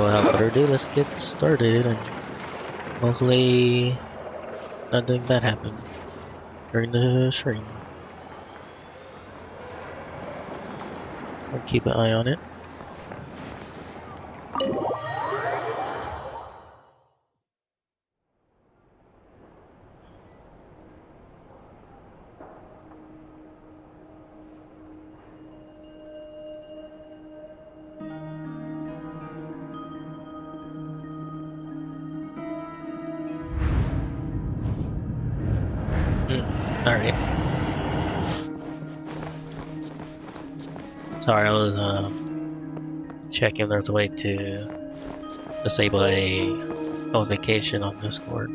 without further ado, let's get started and hopefully nothing bad happen during the stream. I'll keep an eye on it. Alright. Sorry, I was checking if there's a way to disable a notification on Discord.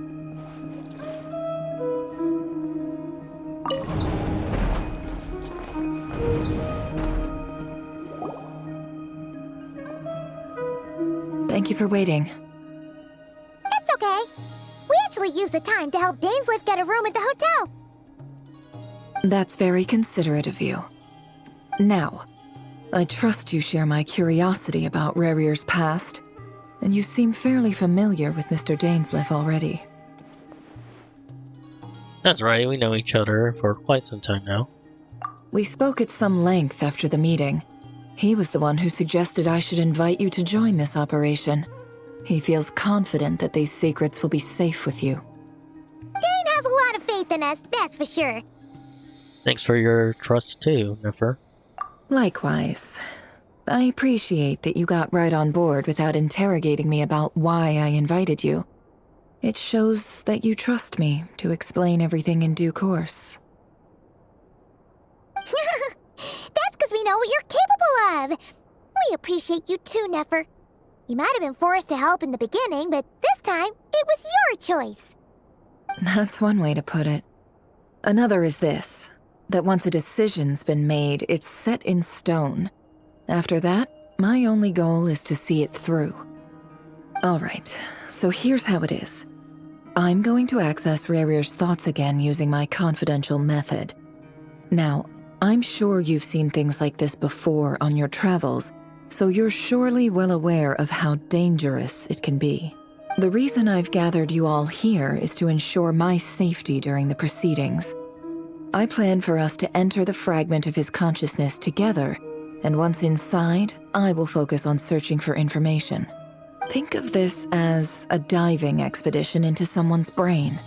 Thank you for waiting. It's okay. We actually used the time to help Dainsliff get a room at the hotel. That's very considerate of you. Now, I trust you share my curiosity about Rarier's past, and you seem fairly familiar with Mr. Dainsliff already. That's right, we know each other for quite some time now. We spoke at some length after the meeting. He was the one who suggested I should invite you to join this operation. He feels confident that these secrets will be safe with you. Dane has a lot of faith in us, that's for sure. Thanks for your trust too, Nefer. Likewise. I appreciate that you got right on board without interrogating me about why I invited you. It shows that you trust me to explain everything in due course. That's because we know what you're capable of. We appreciate you too, Nefer. You might have been forced to help in the beginning, but this time, it was your choice. That's one way to put it. Another is this, that once a decision's been made, it's set in stone. After that, my only goal is to see it through. Alright, so here's how it is. I'm going to access Rarier's thoughts again using my confidential method. Now, I'm sure you've seen things like this before on your travels, so you're surely well aware of how dangerous it can be. The reason I've gathered you all here is to ensure my safety during the proceedings. I plan for us to enter the fragment of his consciousness together, and once inside, I will focus on searching for information. Think of this as a diving expedition into someone's brain.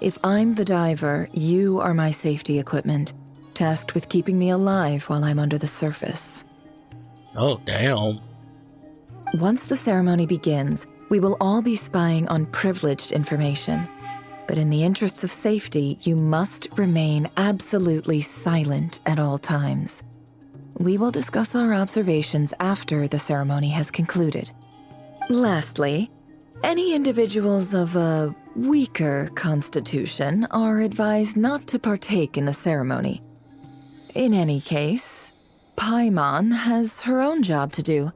If I'm the diver, you are my safety equipment, tasked with keeping me alive while I'm under the surface. Oh, damn. Once the ceremony begins, we will all be spying on privileged information. But in the interests of safety, you must remain absolutely silent at all times. We will discuss our observations after the ceremony has concluded. Lastly, any individuals of a weaker constitution are advised not to partake in the ceremony. In any case, Paimon has her own job to do,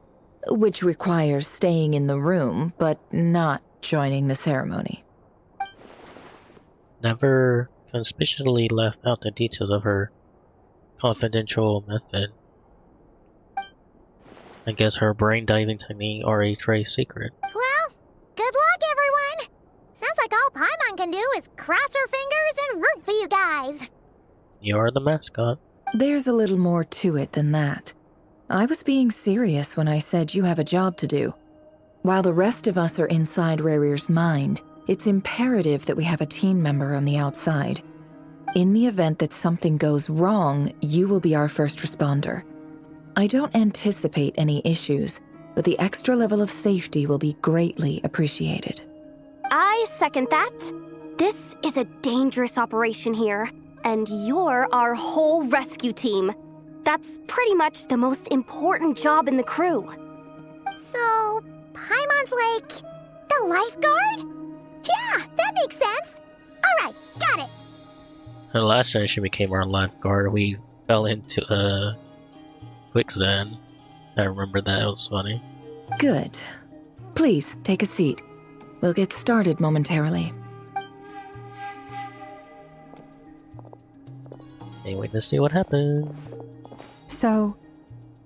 which requires staying in the room but not joining the ceremony. Never conspicuously left out the details of her confidential method. I guess her brain diving technique are a trade secret. Well, good luck, everyone. Sounds like all Paimon can do is cross her fingers and root for you guys. You're the mascot. There's a little more to it than that. I was being serious when I said you have a job to do. While the rest of us are inside Rarier's mind, it's imperative that we have a team member on the outside. In the event that something goes wrong, you will be our first responder. I don't anticipate any issues, but the extra level of safety will be greatly appreciated. I second that. This is a dangerous operation here, and you're our whole rescue team. That's pretty much the most important job in the crew. So, Paimon's like the lifeguard? Yeah, that makes sense. All right, got it. The last time she became our lifeguard, we fell into a quicksand. I remember that, it was funny. Good. Please, take a seat. We'll get started momentarily. Can't wait to see what happens. So,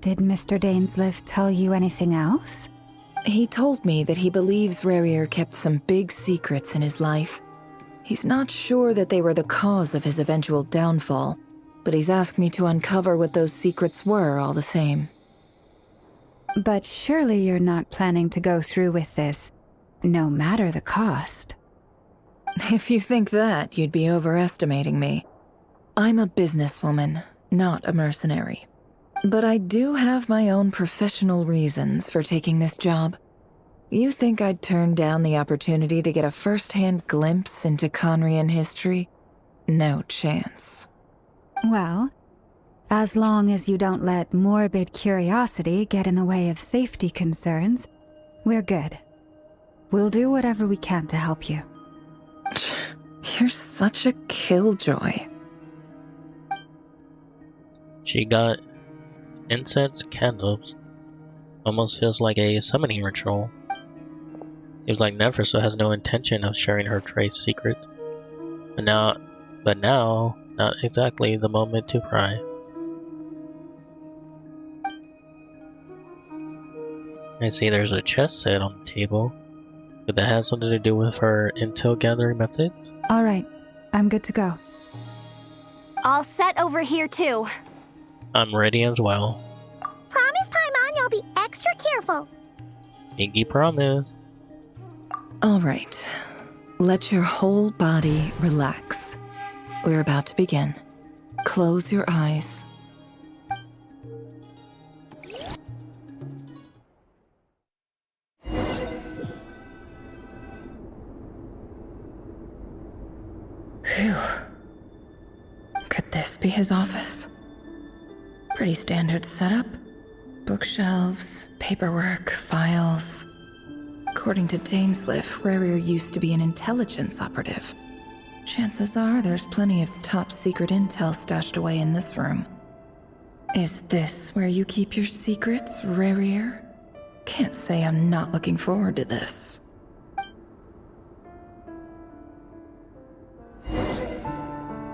did Mr. Dainsliff tell you anything else? He told me that he believes Rarier kept some big secrets in his life. He's not sure that they were the cause of his eventual downfall, but he's asked me to uncover what those secrets were all the same. But surely you're not planning to go through with this, no matter the cost. If you think that, you'd be overestimating me. I'm a businesswoman, not a mercenary. But I do have my own professional reasons for taking this job. You think I'd turn down the opportunity to get a first-hand glimpse into Conrian history? No chance. Well, as long as you don't let morbid curiosity get in the way of safety concerns, we're good. We'll do whatever we can to help you. You're such a killjoy. She got incense candles. Almost feels like a summoning ritual. Seems like Nefer so has no intention of sharing her trade secret. But now, not exactly the moment to pry. I see there's a chess set on the table. Could that have something to do with her intel gathering methods? All right, I'm good to go. All set over here too. I'm ready as well. Promise, Paimon, you'll be extra careful. Pinky promise. All right. Let your whole body relax. We're about to begin. Close your eyes. Phew. Could this be his office? Pretty standard setup. Bookshelves, paperwork, files. According to Dainsliff, Rarier used to be an intelligence operative. Chances are there's plenty of top secret intel stashed away in this room. Is this where you keep your secrets, Rarier? Can't say I'm not looking forward to this.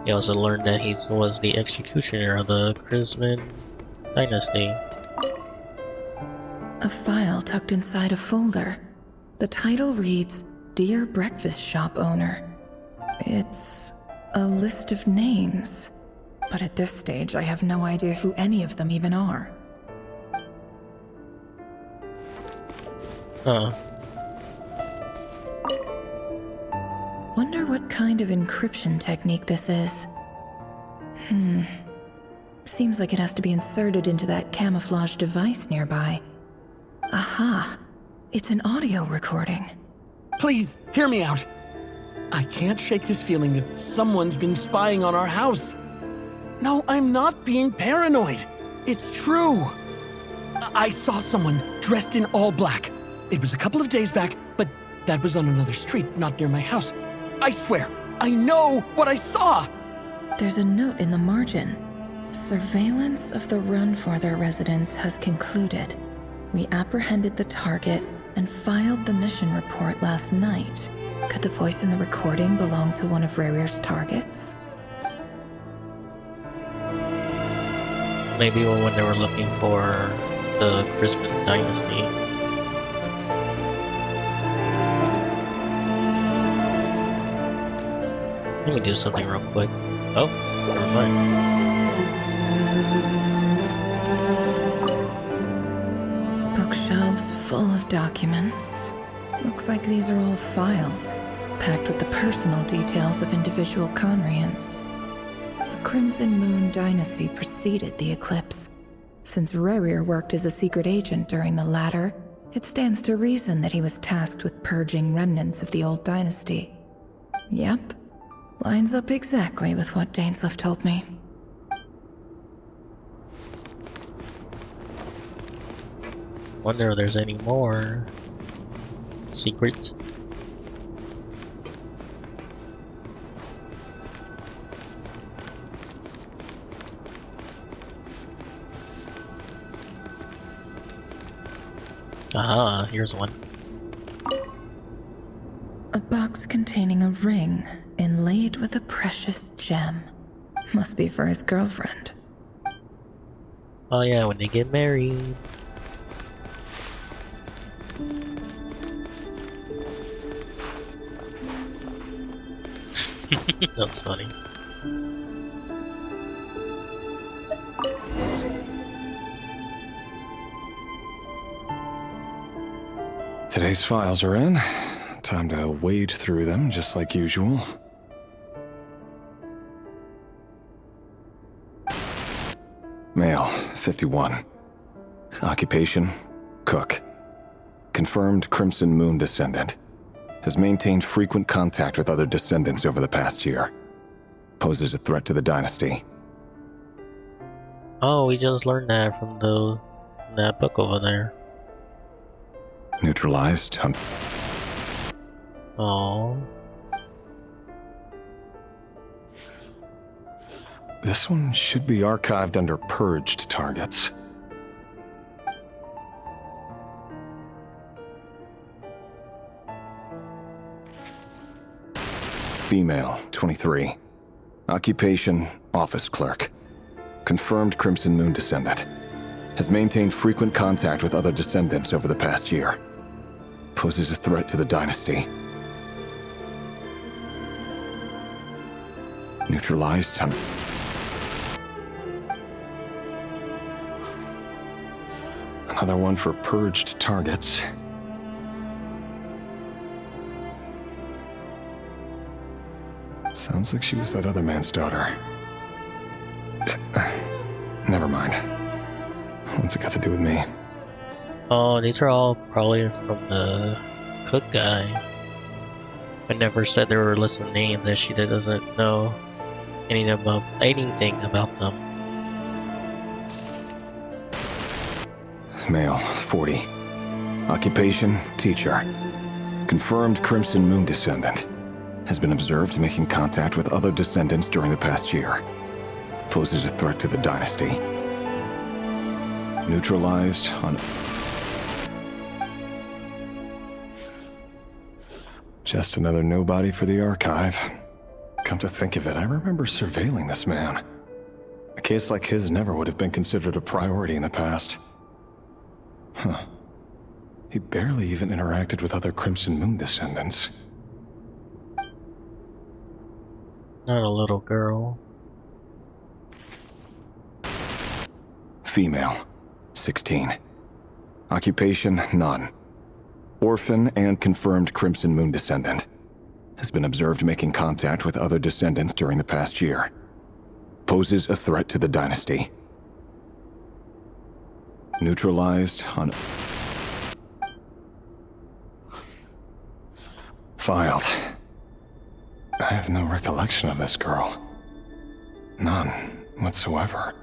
He also learned that he was the executioner of the Crimson Dynasty. A file tucked inside a folder. The title reads, Dear Breakfast Shop Owner. It's a list of names, but at this stage I have no idea who any of them even are. Huh. Wonder what kind of encryption technique this is. Seems like it has to be inserted into that camouflage device nearby. Aha! It's an audio recording. Please, hear me out. I can't shake this feeling that someone's been spying on our house. No, I'm not being paranoid. It's true. I saw someone dressed in all black. It was a couple of days back, but that was on another street, not near my house. I swear, I know what I saw. There's a note in the margin. Surveillance of the Runforther residence has concluded. We apprehended the target and filed the mission report last night. Could the voice in the recording belong to one of Rarier's targets? Maybe when they were looking for the Crimson Dynasty. Let me do something real quick. Oh, never mind. Bookshelves full of documents. Looks like these are all files, packed with the personal details of individual Conrians. The Crimson Moon Dynasty preceded the eclipse. Since Rarier worked as a secret agent during the latter, it stands to reason that he was tasked with purging remnants of the old dynasty. Yep. Lines up exactly with what Dainsliff told me. Wonder if there's any more secrets. Aha, here's one. A box containing a ring inlaid with a precious gem. Must be for his girlfriend. Oh yeah, when they get married. That's funny. Today's files are in. Time to wade through them just like usual. Male, 51. Occupation, cook. Confirmed Crimson Moon descendant. Has maintained frequent contact with other descendants over the past year. Poses a threat to the dynasty. Oh, we just learned that from that book over there. Neutralized. Oh. This one should be archived under purged targets. Female, 23. Occupation, office clerk. Confirmed Crimson Moon descendant. Has maintained frequent contact with other descendants over the past year. Poses a threat to the dynasty. Neutralized. Another one for purged targets. Sounds like she was that other man's daughter. Never mind. What's it got to do with me? Oh, these are all probably from the cook guy. I never said they were listed names that she doesn't know anything about them. Male, 40. Occupation, teacher. Confirmed Crimson Moon descendant. Has been observed making contact with other descendants during the past year. Poses a threat to the dynasty. Neutralized on... Just another nobody for the archive. Come to think of it, I remember surveilling this man. A case like his never would have been considered a priority in the past. Huh. He barely even interacted with other Crimson Moon descendants. Not a little girl. Female, 16. Occupation, none. Orphan and confirmed Crimson Moon descendant. Has been observed making contact with other descendants during the past year. Poses a threat to the dynasty. Neutralized on... Filed. I have no recollection of this girl. None whatsoever.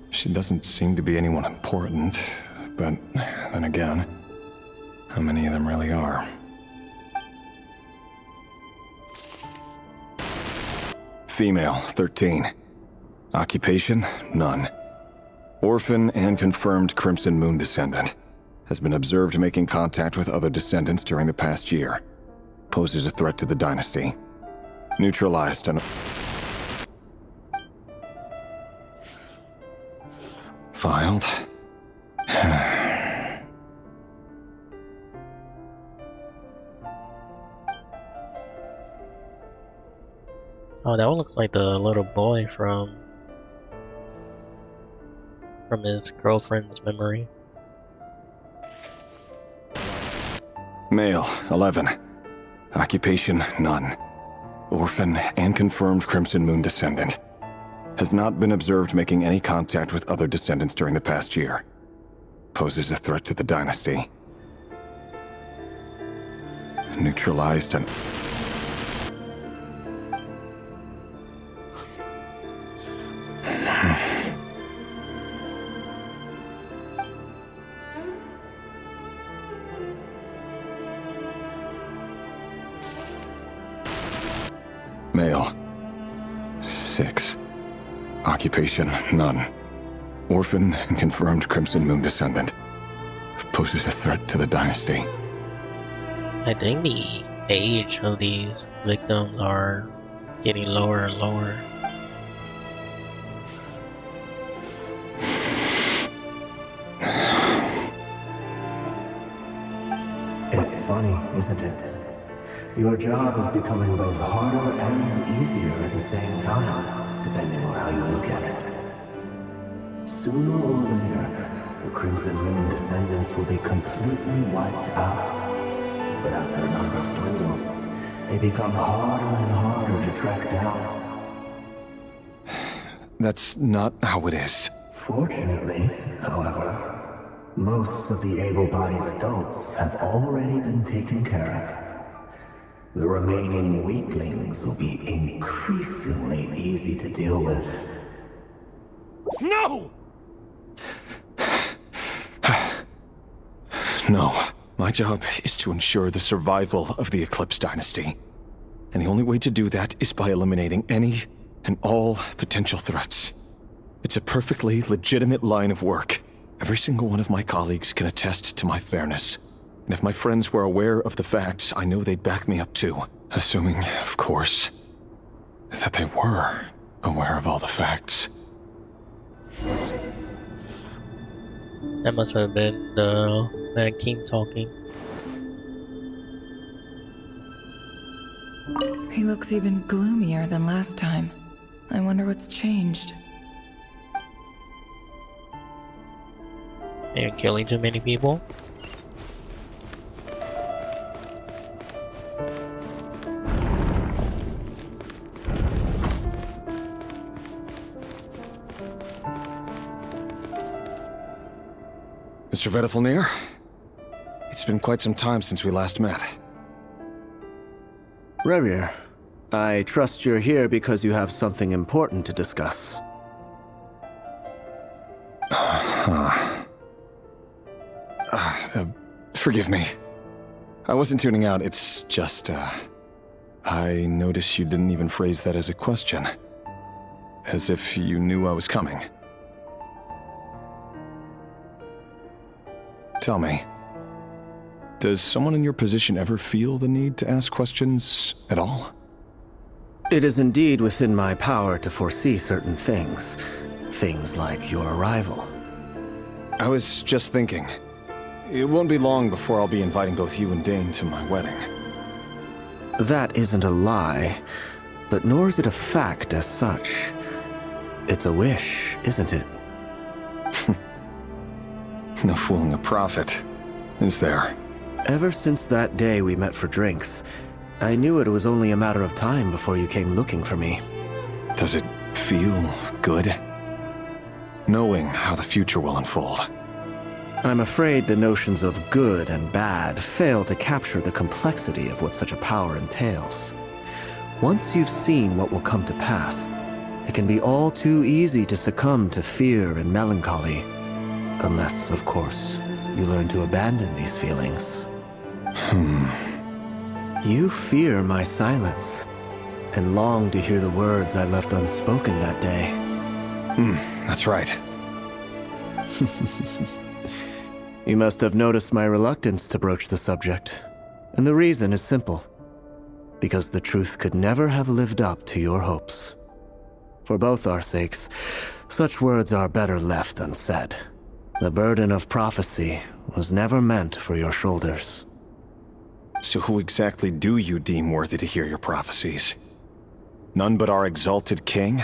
She doesn't seem to be anyone important, but then again, how many of them really are? Female, 13. Occupation, none. Orphan and confirmed Crimson Moon descendant. Has been observed making contact with other descendants during the past year. Poses a threat to the dynasty. Neutralized and... Filed. Oh, that one looks like the little boy from his girlfriend's memory. Male, 11. Occupation, none. Orphan and confirmed Crimson Moon descendant. Has not been observed making any contact with other descendants during the past year. Poses a threat to the dynasty. Neutralized and... Male, 6. Occupation, none. Orphan and confirmed Crimson Moon descendant. Poses a threat to the dynasty. I think the age of these victims are getting lower and lower. isn't it? Your job is becoming both harder and easier at the same time, depending on how you look at it. Sooner or later, the Crimson Moon descendants will be completely wiped out. But as their numbers dwindle, they become harder and harder to track down. That's not how it is. Fortunately, however, most of the able-bodied adults have already been taken care of. The remaining weaklings will be increasingly easy to deal with. No! No. My job is to ensure the survival of the Eclipse Dynasty. And the only way to do that is by eliminating any and all potential threats. It's a perfectly legitimate line of work. Every single one of my colleagues can attest to my fairness. And if my friends were aware of the facts, I know they'd back me up too. Assuming, of course, that they were aware of all the facts. That must have been the Mad King talking. He looks even gloomier than last time. I wonder what's changed. Are you killing too many people? Mr. Vedifalnir, it's been quite some time since we last met. Rerir, I trust you're here because you have something important to discuss. Forgive me. I wasn't tuning out, it's just, I noticed you didn't even phrase that as a question. As if you knew I was coming. Tell me, does someone in your position ever feel the need to ask questions at all? It is indeed within my power to foresee certain things. Things like your arrival. I was just thinking, it won't be long before I'll be inviting both you and Dane to my wedding. That isn't a lie, but nor is it a fact as such. It's a wish, isn't it? No fooling a prophet, is there? Ever since that day we met for drinks, I knew it was only a matter of time before you came looking for me. Does it feel good? Knowing how the future will unfold. I'm afraid the notions of good and bad fail to capture the complexity of what such a power entails. Once you've seen what will come to pass, it can be all too easy to succumb to fear and melancholy. Unless, of course, you learn to abandon these feelings. You fear my silence, and long to hear the words I left unspoken that day. That's right. You must have noticed my reluctance to broach the subject. And the reason is simple. Because the truth could never have lived up to your hopes. For both our sakes, such words are better left unsaid. The burden of prophecy was never meant for your shoulders. So who exactly do you deem worthy to hear your prophecies? None but our exalted king?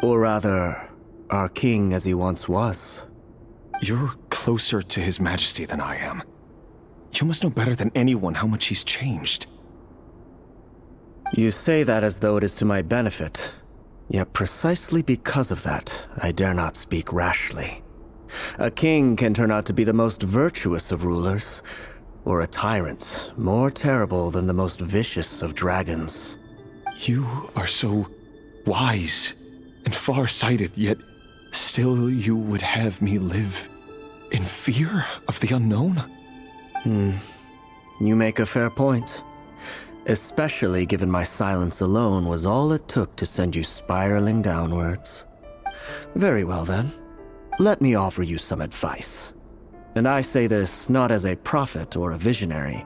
Or rather, our king as he once was. You're closer to his majesty than I am. You must know better than anyone how much he's changed. You say that as though it is to my benefit. Yet precisely because of that, I dare not speak rashly. A king can turn out to be the most virtuous of rulers, or a tyrant more terrible than the most vicious of dragons. You are so wise and far-sighted, yet still you would have me live in fear of the unknown? You make a fair point. Especially given my silence alone was all it took to send you spiraling downwards. Very well then. Let me offer you some advice. And I say this not as a prophet or a visionary,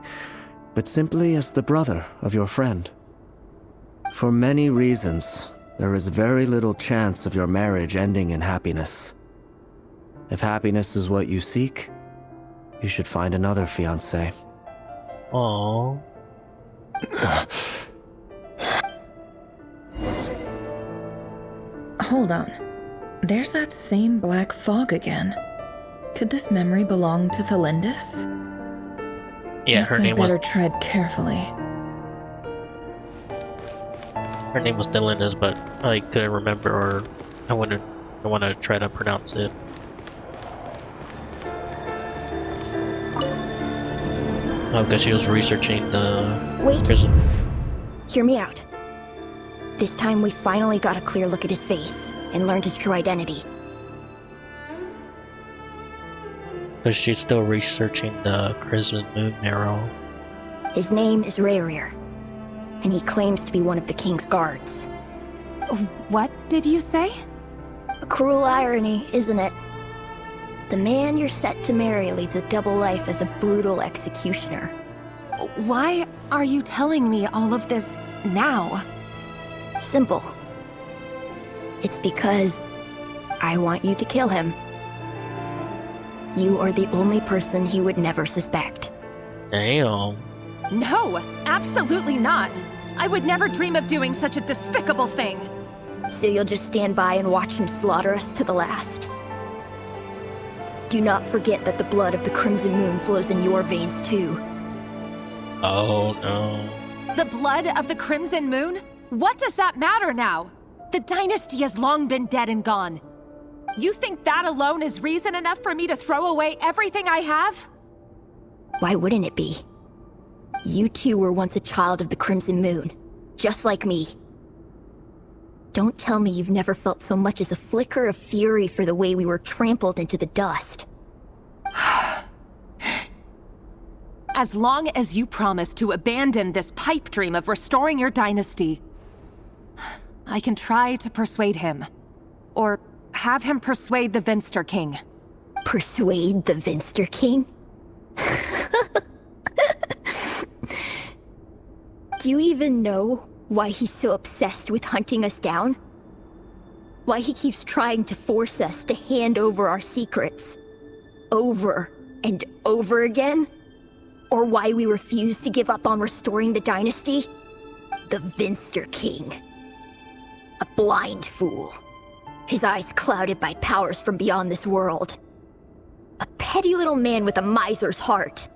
but simply as the brother of your friend. For many reasons, there is very little chance of your marriage ending in happiness. If happiness is what you seek, you should find another fiancé. Aww. Hold on. There's that same black fog again. Could this memory belong to Thelindis? Yeah, Guess her I name was better tread carefully. Delinda's, but I couldn't remember, or I want to try to pronounce it. Oh, because she was researching the Wait. prison. Hear me out. This time we finally got a clear look at his face and learned his true identity. Because she's still researching the Crimson Moon Marrow. His name is Rayrir, and he claims to be one of the king's guards. What did you say? A cruel irony, isn't it? The man you're set to marry leads a double life as a brutal executioner. Why are you telling me all of this now? Simple. It's because I want you to kill him. You are the only person he would never suspect. Damn. No, absolutely not. I would never dream of doing such a despicable thing. So you'll just stand by and watch him slaughter us to the last? Do not forget that the blood of the Crimson Moon flows in your veins too. Oh no. The blood of the Crimson Moon? What does that matter now? The dynasty has long been dead and gone. You think that alone is reason enough for me to throw away everything I have? Why wouldn't it be? You two were once a child of the Crimson Moon, just like me. Don't tell me you've never felt so much as a flicker of fury for the way we were trampled into the dust. As long as you promise to abandon this pipe dream of restoring your dynasty, I can try to persuade him. Or have him persuade the Vinster King. Persuade the Vinster King? Do you even know why he's so obsessed with hunting us down? Why he keeps trying to force us to hand over our secrets? Over and over again? Or why we refuse to give up on restoring the dynasty? The Vinster King. A blind fool. His eyes clouded by powers from beyond this world. A petty little man with a miser's heart.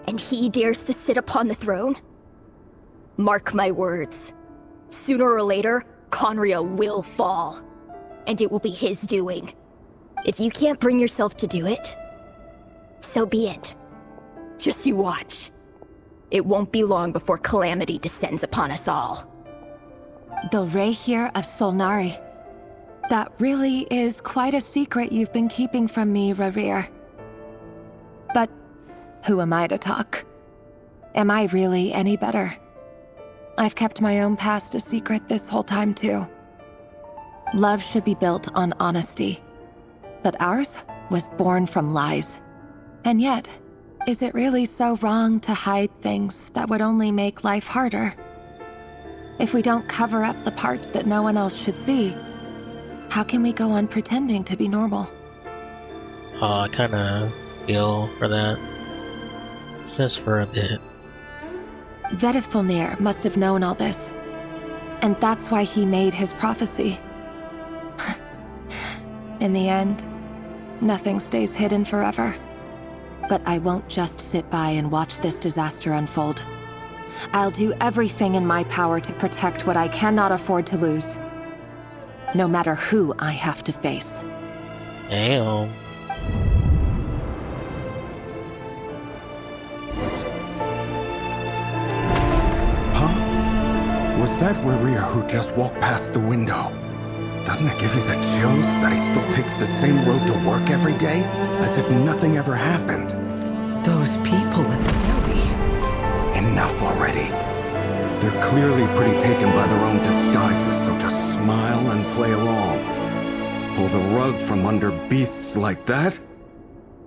And he dares to sit upon the throne? Mark my words. Sooner or later, Conria will fall. And it will be his doing. If you can't bring yourself to do it, so be it. Just you watch. It won't be long before calamity descends upon us all. The Rayrir of Solnari. That really is quite a secret you've been keeping from me, Rayrir. But who am I to talk? Am I really any better? I've kept my own past a secret this whole time too. Love should be built on honesty. But ours was born from lies. And yet, is it really so wrong to hide things that would only make life harder? If we don't cover up the parts that no one else should see, how can we go on pretending to be normal? I kinda feel for that. Just for a bit. Vedifulnir must have known all this. And that's why he made his prophecy. In the end, nothing stays hidden forever. But I won't just sit by and watch this disaster unfold. I'll do everything in my power to protect what I cannot afford to lose. No matter who I have to face. Damn. Huh? Was that Rayrir who just walked past the window? Doesn't it give you the chills that he still takes the same road to work every day? As if nothing ever happened. Those people at the deli. Enough already. They're clearly pretty taken by their own disguises, so just smile and play along. Pull the rug from under beasts like that,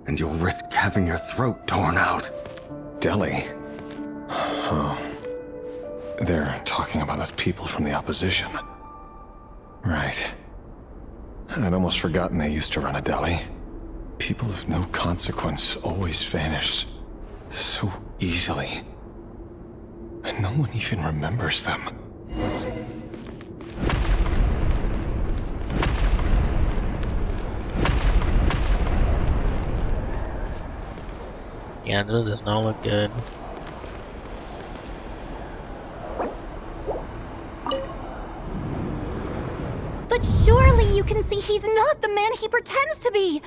and you'll risk having your throat torn out. Delhi? Oh. They're talking about those people from the opposition. Right. I'd almost forgotten they used to run a deli. People of no consequence always vanish. So easily. And no one even remembers them. Yeah, this does not look good. But surely you can see he's not the man he pretends to be!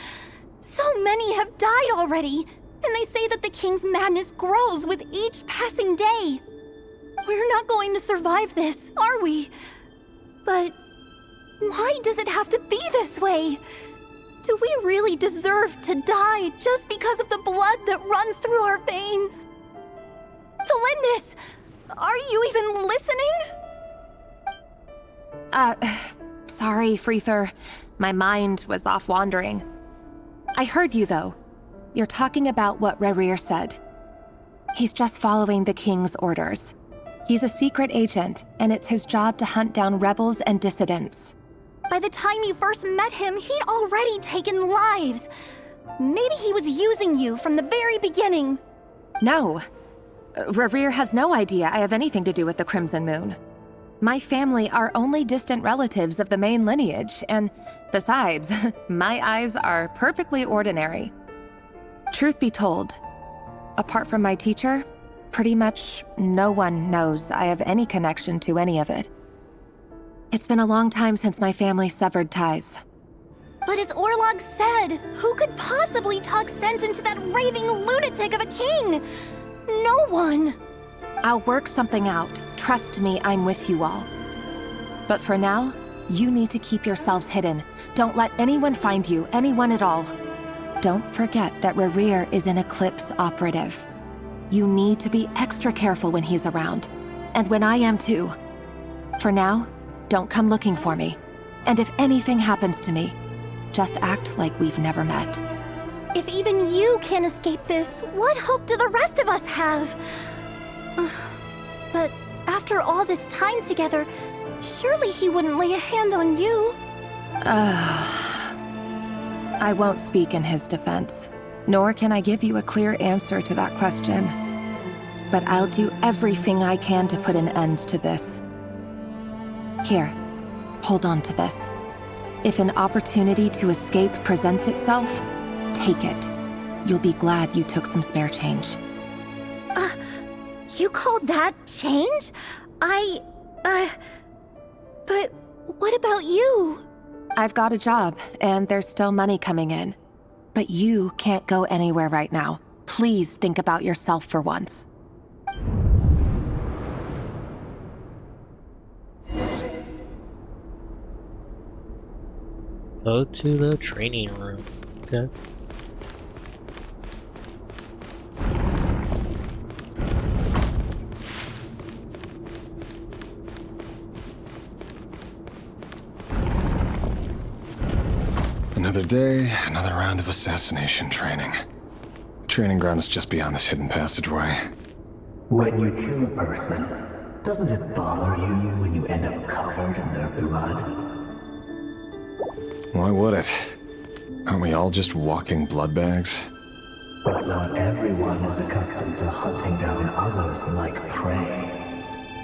So many have died already, and they say that the king's madness grows with each passing day. We're not going to survive this, are we? But why does it have to be this way? Do we really deserve to die just because of the blood that runs through our veins? Felindis, are you even listening? Sorry, Freether. My mind was off wandering. I heard you, though. You're talking about what Rerir said. He's just following the king's orders. He's a secret agent, and it's his job to hunt down rebels and dissidents. By the time you first met him, he'd already taken lives. Maybe he was using you from the very beginning. No. Rerir has no idea I have anything to do with the Crimson Moon. My family are only distant relatives of the main lineage, and besides, my eyes are perfectly ordinary. Truth be told, apart from my teacher, pretty much no one knows I have any connection to any of it. It's been a long time since my family severed ties. But as Orlog said, who could possibly talk sense into that raving lunatic of a king? No one. I'll work something out. Trust me, I'm with you all. But for now, you need to keep yourselves hidden. Don't let anyone find you, anyone at all. Don't forget that Rerir is an Eclipse operative. You need to be extra careful when he's around. And when I am too. For now, don't come looking for me. And if anything happens to me, just act like we've never met. If even you can't escape this, what hope do the rest of us have? But after all this time together, surely he wouldn't lay a hand on you. I won't speak in his defense, nor can I give you a clear answer to that question. But I'll do everything I can to put an end to this. Here, hold on to this. If an opportunity to escape presents itself, take it. You'll be glad you took some spare change. You call that change? But what about you? I've got a job, and there's still money coming in. But you can't go anywhere right now. Please think about yourself for once. Go to the training room. Okay. Another day, another round of assassination training. The training ground is just beyond this hidden passageway. When you kill a person, doesn't it bother you when you end up covered in their blood? Why would it? Aren't we all just walking blood bags? But not everyone is accustomed to hunting down others like prey.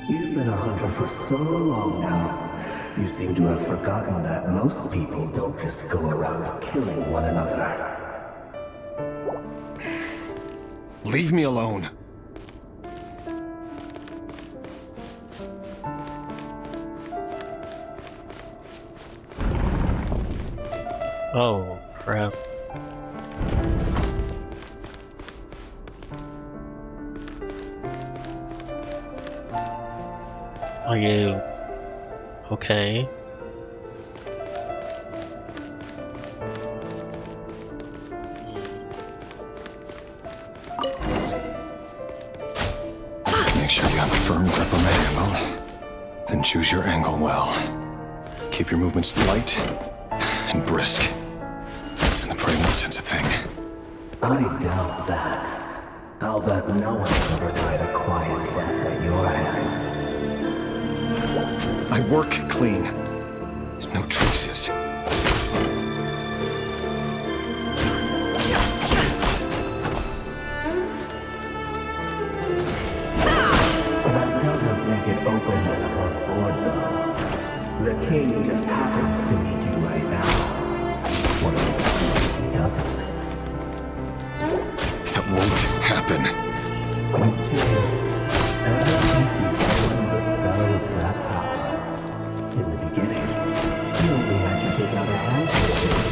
You've been a hunter for so long now, you seem to have forgotten that most people don't just go around killing one another. Leave me alone. Oh, crap. Are you okay? Make sure you have a firm grip on the handle. Then choose your angle well. Keep your movements light and brisk. And the prey won't sense a thing. I doubt that. I'll bet no one's ever died a quiet death at your hands. I work clean. No traces. accord, though. The king just happens to need you right now. What if he doesn't? That won't happen. Ever since you fell under the spell of that power, in the beginning, you only had to take out a handful of things.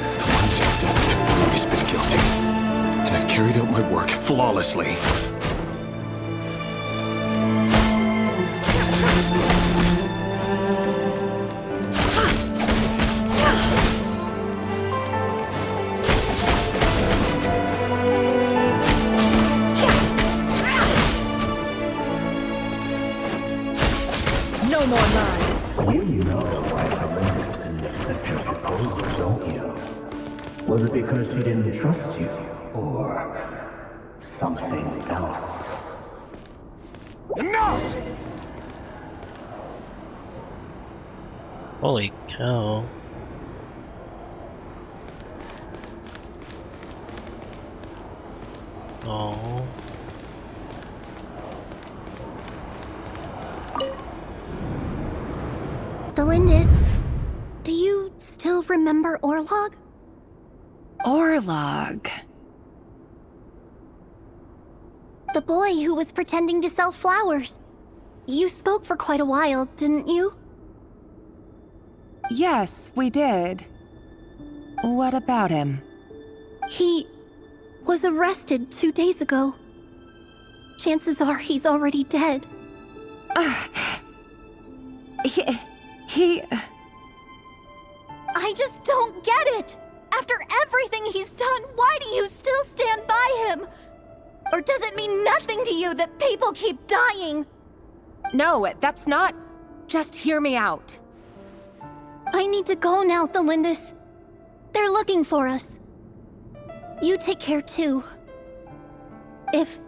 Now, The ones I've done have always been guilty. And I've carried out my work flawlessly. No more lies. you know why Felinda didn't accept your proposal, don't you? Was it because she didn't trust you? Or something else? Enough! Holy cow. Oh. Delindis, do you still remember Orlog? Orlog. The boy who was pretending to sell flowers. You spoke for quite a while, didn't you? Yes, we did. What about him? He was arrested 2 days ago. Chances are he's already dead. He... I just don't get it! After everything he's done, why do you still stand by him? Or does it mean nothing to you that people keep dying? No, that's not... Just hear me out. I need to go now, Thelindis. They're looking for us. You take care too. If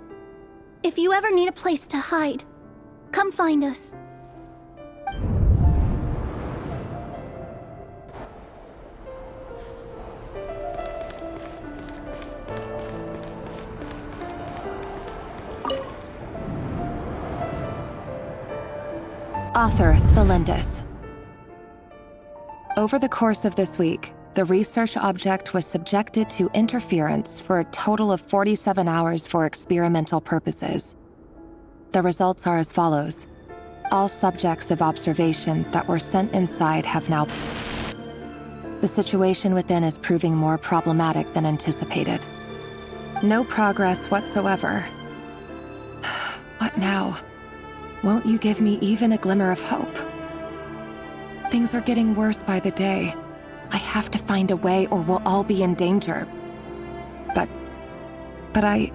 you ever need a place to hide, come find us. Author Thelindis. Over the course of this week, the research object was subjected to interference for a total of 47 hours for experimental purposes. The results are as follows. All subjects of observation that were sent inside have now... The situation within is proving more problematic than anticipated. No progress whatsoever. What now? Won't you give me even a glimmer of hope? Things are getting worse by the day. I have to find a way or we'll all be in danger. But I...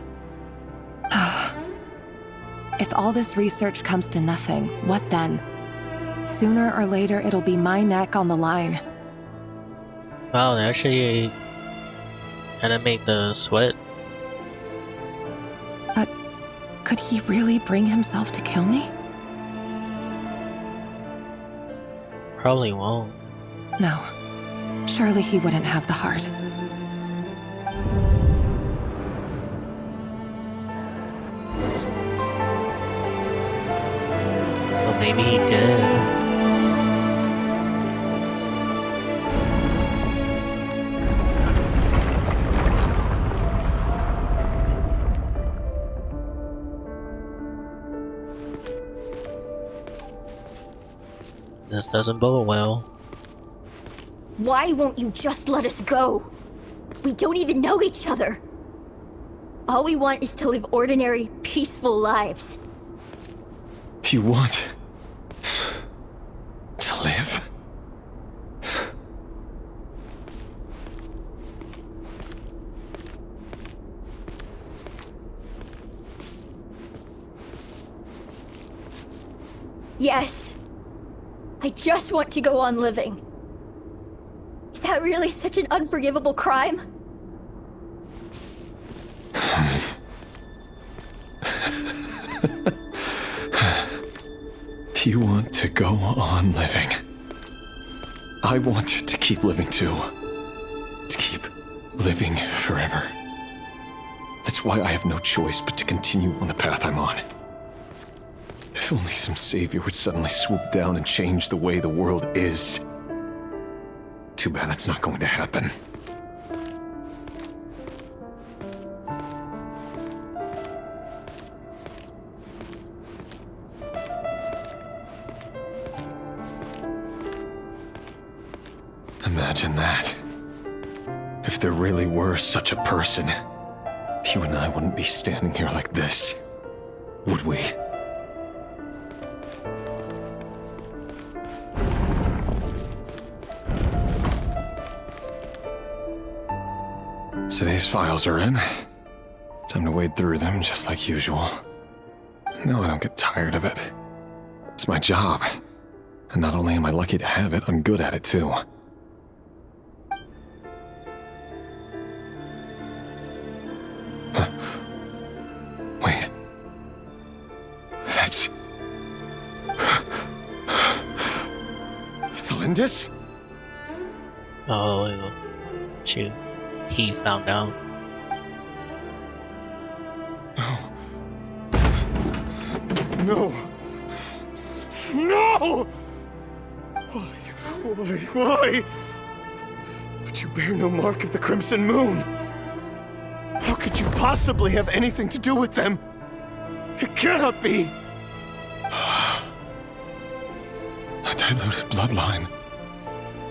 If all this research comes to nothing, what then? Sooner or later, it'll be my neck on the line. Wow, they actually animate the sweat. But could he really bring himself to kill me? Probably won't. No. Surely he wouldn't have the heart. Well, maybe he did. This doesn't bode well. Why won't you just let us go? We don't even know each other. All we want is to live ordinary, peaceful lives. You want to live? Yes. I just want to go on living. Is that really such an unforgivable crime? You want to go on living. I want to keep living too. To keep living forever. That's That's why I have no choice but to continue on the path I'm on. If only some savior would suddenly swoop down and change the way the world is. Too bad that's not going to happen. Imagine that. If there really were such a person, you and I wouldn't be standing here like this, would we? Today's files are in. Time to wade through them just like usual. No, I don't get tired of it. It's my job. And not only am I lucky to have it, I'm good at it too. Wait. That's... Thalindis? Oh, shoot. He found out. No. No! Why? But you bear no mark of the Crimson Moon. How could you possibly have anything to do with them? It cannot be! A diluted bloodline.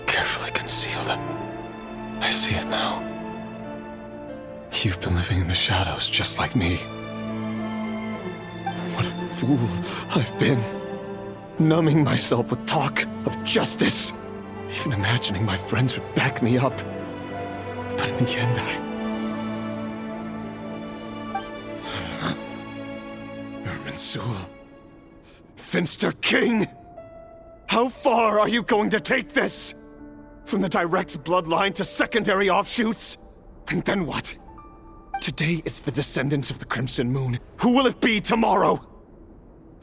Carefully concealed. I see it now. You've been living in the shadows just like me. What a fool I've been. Numbing myself with talk of justice. Even imagining my friends would back me up. But in the end, Irminsul. Finster King! How far are you going to take this? From the direct bloodline to secondary offshoots? And then what? Today it's the descendants of the Crimson Moon. Who will it be tomorrow?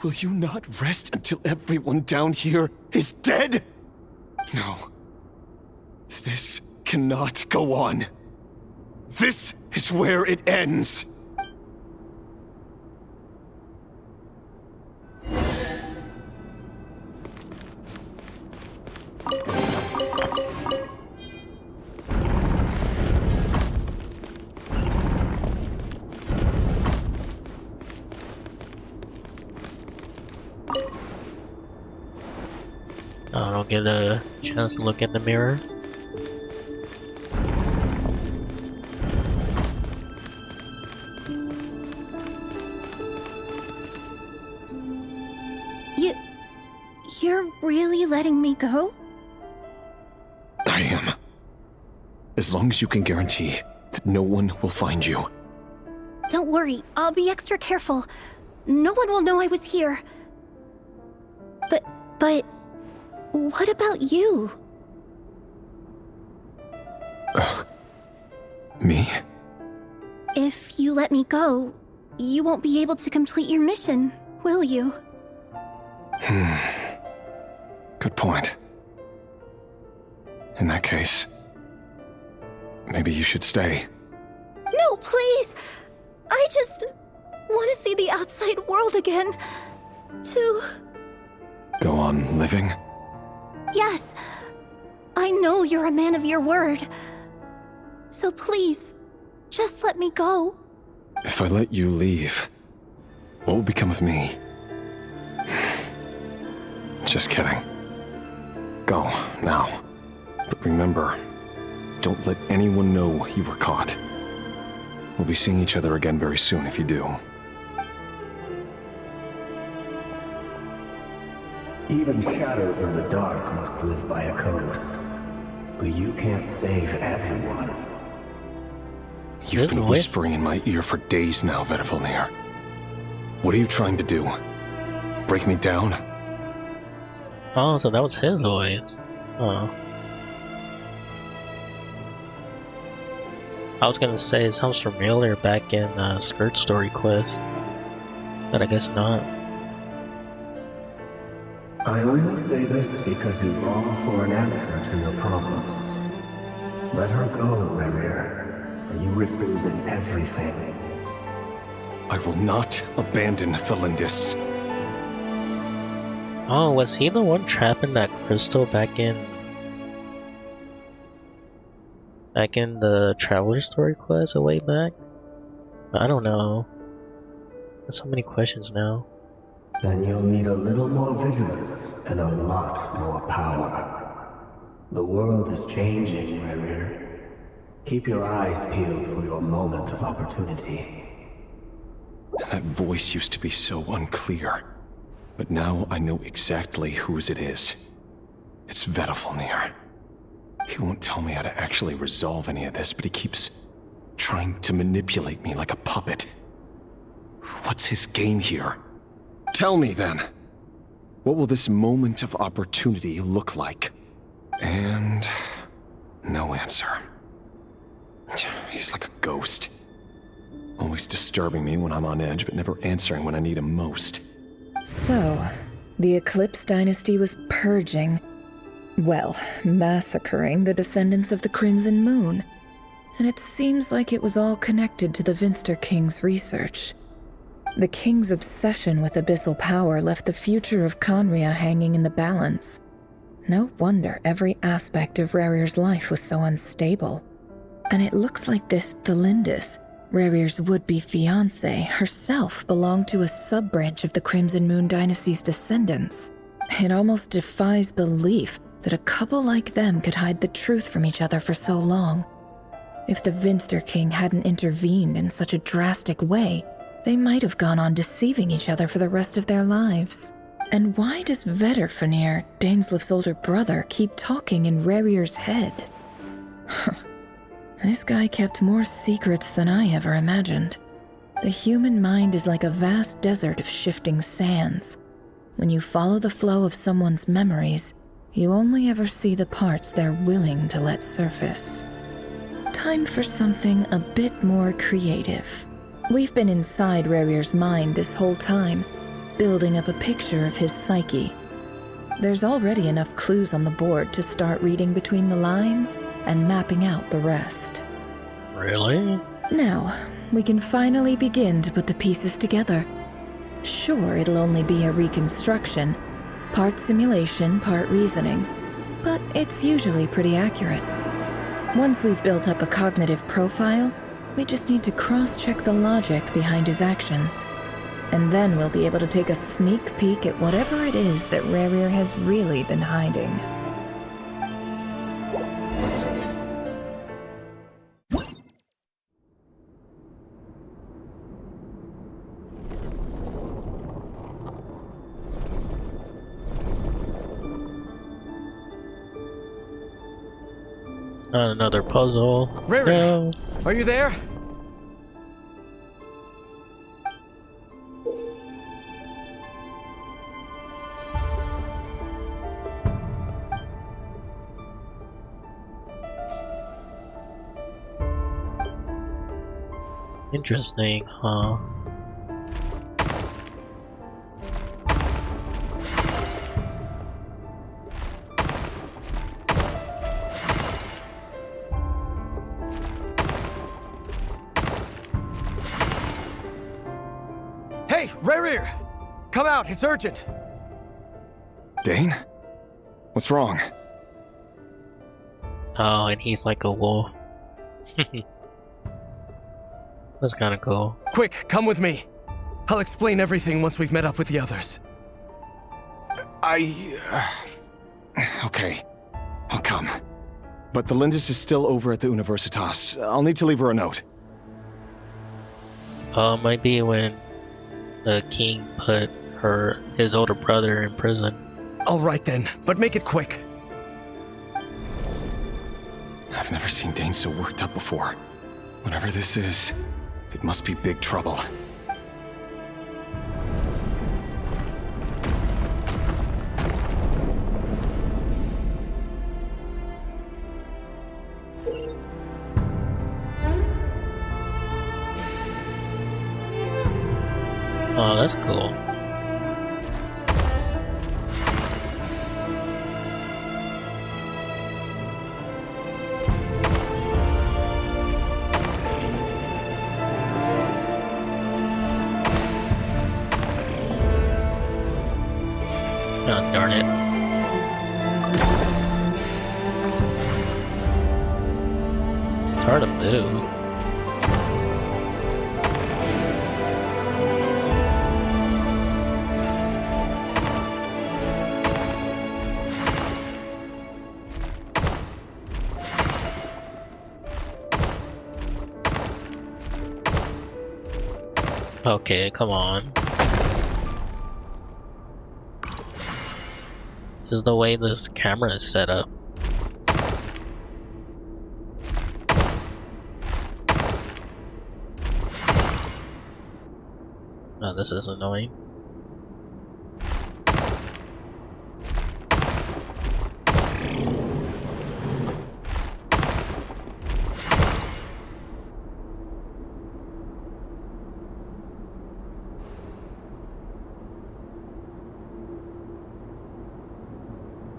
Will you not rest until everyone down here is dead? No. This cannot go on. This is where it ends. I don't get a chance to look in the mirror. You're really letting me go? I am. As long as you can guarantee that no one will find you. Don't worry, I'll be extra careful. No one will know I was here. But... what about you? Me? If you let me go, you won't be able to complete your mission, will you? Good point. In that case, maybe you should stay. No, please! I just want to see the outside world again. To... Go on living? Yes. I know you're a man of your word. So please, just let me go. If I let you leave, what will become of me? Just kidding. Go, now. But remember, don't let anyone know you were caught. We'll be seeing each other again very soon if you do. Even shadows in the dark must live by a code. But you can't save everyone. You've been whispering in my ear for days now, Vedifalnir. What are you trying to do? Break me down? Oh, so that was his voice. Oh. I was gonna say it sounds familiar back in Skirt Story Quest, but I guess not. I only say this because you long for an answer to your problems. Let her go, Rerir, or you risk losing everything. I will not abandon Thelindis. Oh, was he the one trapping that crystal back in the Traveler Story quest a way back? I don't know. There's so many questions now. Then you'll need a little more vigilance and a lot more power. The world is changing, Rerir. Keep your eyes peeled for your moment of opportunity. That voice used to be so unclear, but now I know exactly whose it is. It's Vedalfnir. He won't tell me how to actually resolve any of this, but he keeps trying to manipulate me like a puppet. What's his game here? Tell me then. What will this moment of opportunity look like? And no answer. He's like a ghost. Always disturbing me when I'm on edge, but never answering when I need him most. So, the Eclipse Dynasty was purging, well, massacring the descendants of the Crimson Moon. And it seems like it was all connected to the Vinster King's research. The King's obsession with abyssal power left the future of Conria hanging in the balance. No wonder every aspect of Rerir's life was so unstable. And it looks like this Thelindis, Rerir's would-be fiancée, herself belonged to a sub-branch of the Crimson Moon Dynasty's descendants. It almost defies belief that a couple like them could hide the truth from each other for so long. If the Vinster King hadn't intervened in such a drastic way, they might have gone on deceiving each other for the rest of their lives. And why does Vedalfnir, Daneslif's older brother, keep talking in Rerir's head? This guy kept more secrets than I ever imagined. The human mind is like a vast desert of shifting sands. When you follow the flow of someone's memories, you only ever see the parts they're willing to let surface. Time for something a bit more creative. We've been inside Rerir's mind this whole time, building up a picture of his psyche. There's already enough clues on the board to start reading between the lines and mapping out the rest. Really? Now, we can finally begin to put the pieces together. Sure, it'll only be a reconstruction, part simulation, part reasoning, but it's usually pretty accurate. Once we've built up a cognitive profile, we just need to cross-check the logic behind his actions. And then we'll be able to take a sneak peek at whatever it is that Rerir has really been hiding. Another puzzle. Rerir, No. are you there? Interesting, huh? Hey, Rerir! Come out, it's urgent! Dane? What's wrong? Oh, and he's like a wolf. That's kind of cool. Quick, come with me. I'll explain everything once we've met up with the others. Okay. I'll come. But the Lindis is still over at the Universitas. I'll need to leave her a note. Might be when the king put his older brother in prison. All right then, but make it quick. I've never seen Dane so worked up before. Whatever this is, it must be big trouble. Oh, that's cool. God darn it. It's hard to move. Okay, come on. This is the way this camera is set up. Oh, this is annoying.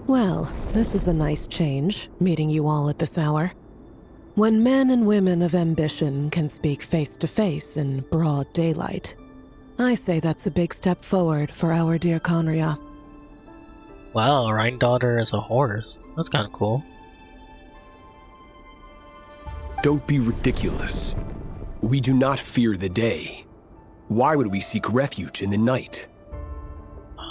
Well, this is a nice change, meeting you all at this hour. When men and women of ambition can speak face to face in broad daylight, I say that's a big step forward for our dear Conria. Wow, Rhine-daughter is a horse. That's kind of cool. Don't be ridiculous. We do not fear the day. Why would we seek refuge in the night?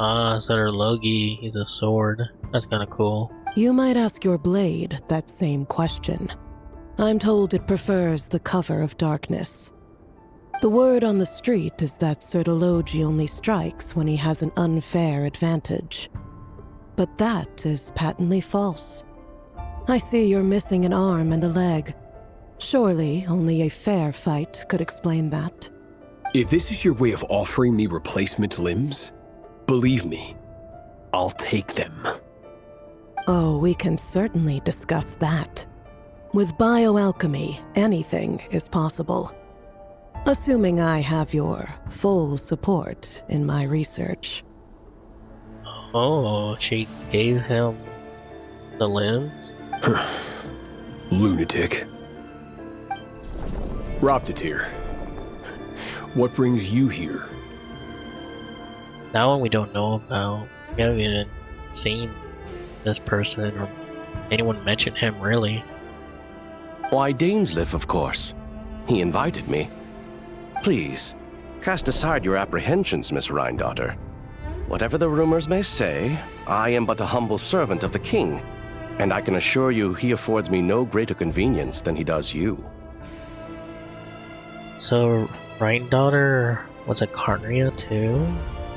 Ah, is that her Logi? He's a sword. That's kind of cool. You might ask your blade that same question. I'm told it prefers the cover of darkness. The word on the street is that Sir Elegy only strikes when he has an unfair advantage. But that is patently false. I see you're missing an arm and a leg. Surely only a fair fight could explain that. If this is your way of offering me replacement limbs, believe me, I'll take them. Oh, we can certainly discuss that. With bioalchemy, anything is possible. Assuming I have your full support in my research. Oh, she gave him the limbs? Lunatic. Roptatir, what brings you here? That one we don't know about. We haven't even seen this person or anyone mention him, really. Why, Dainsleif, of course. He invited me. Please, cast aside your apprehensions, Miss Rhine-daughter. Whatever the rumors may say, I am but a humble servant of the king, and I can assure you he affords me no greater convenience than he does you. So, Rhine-daughter was a Carnria too?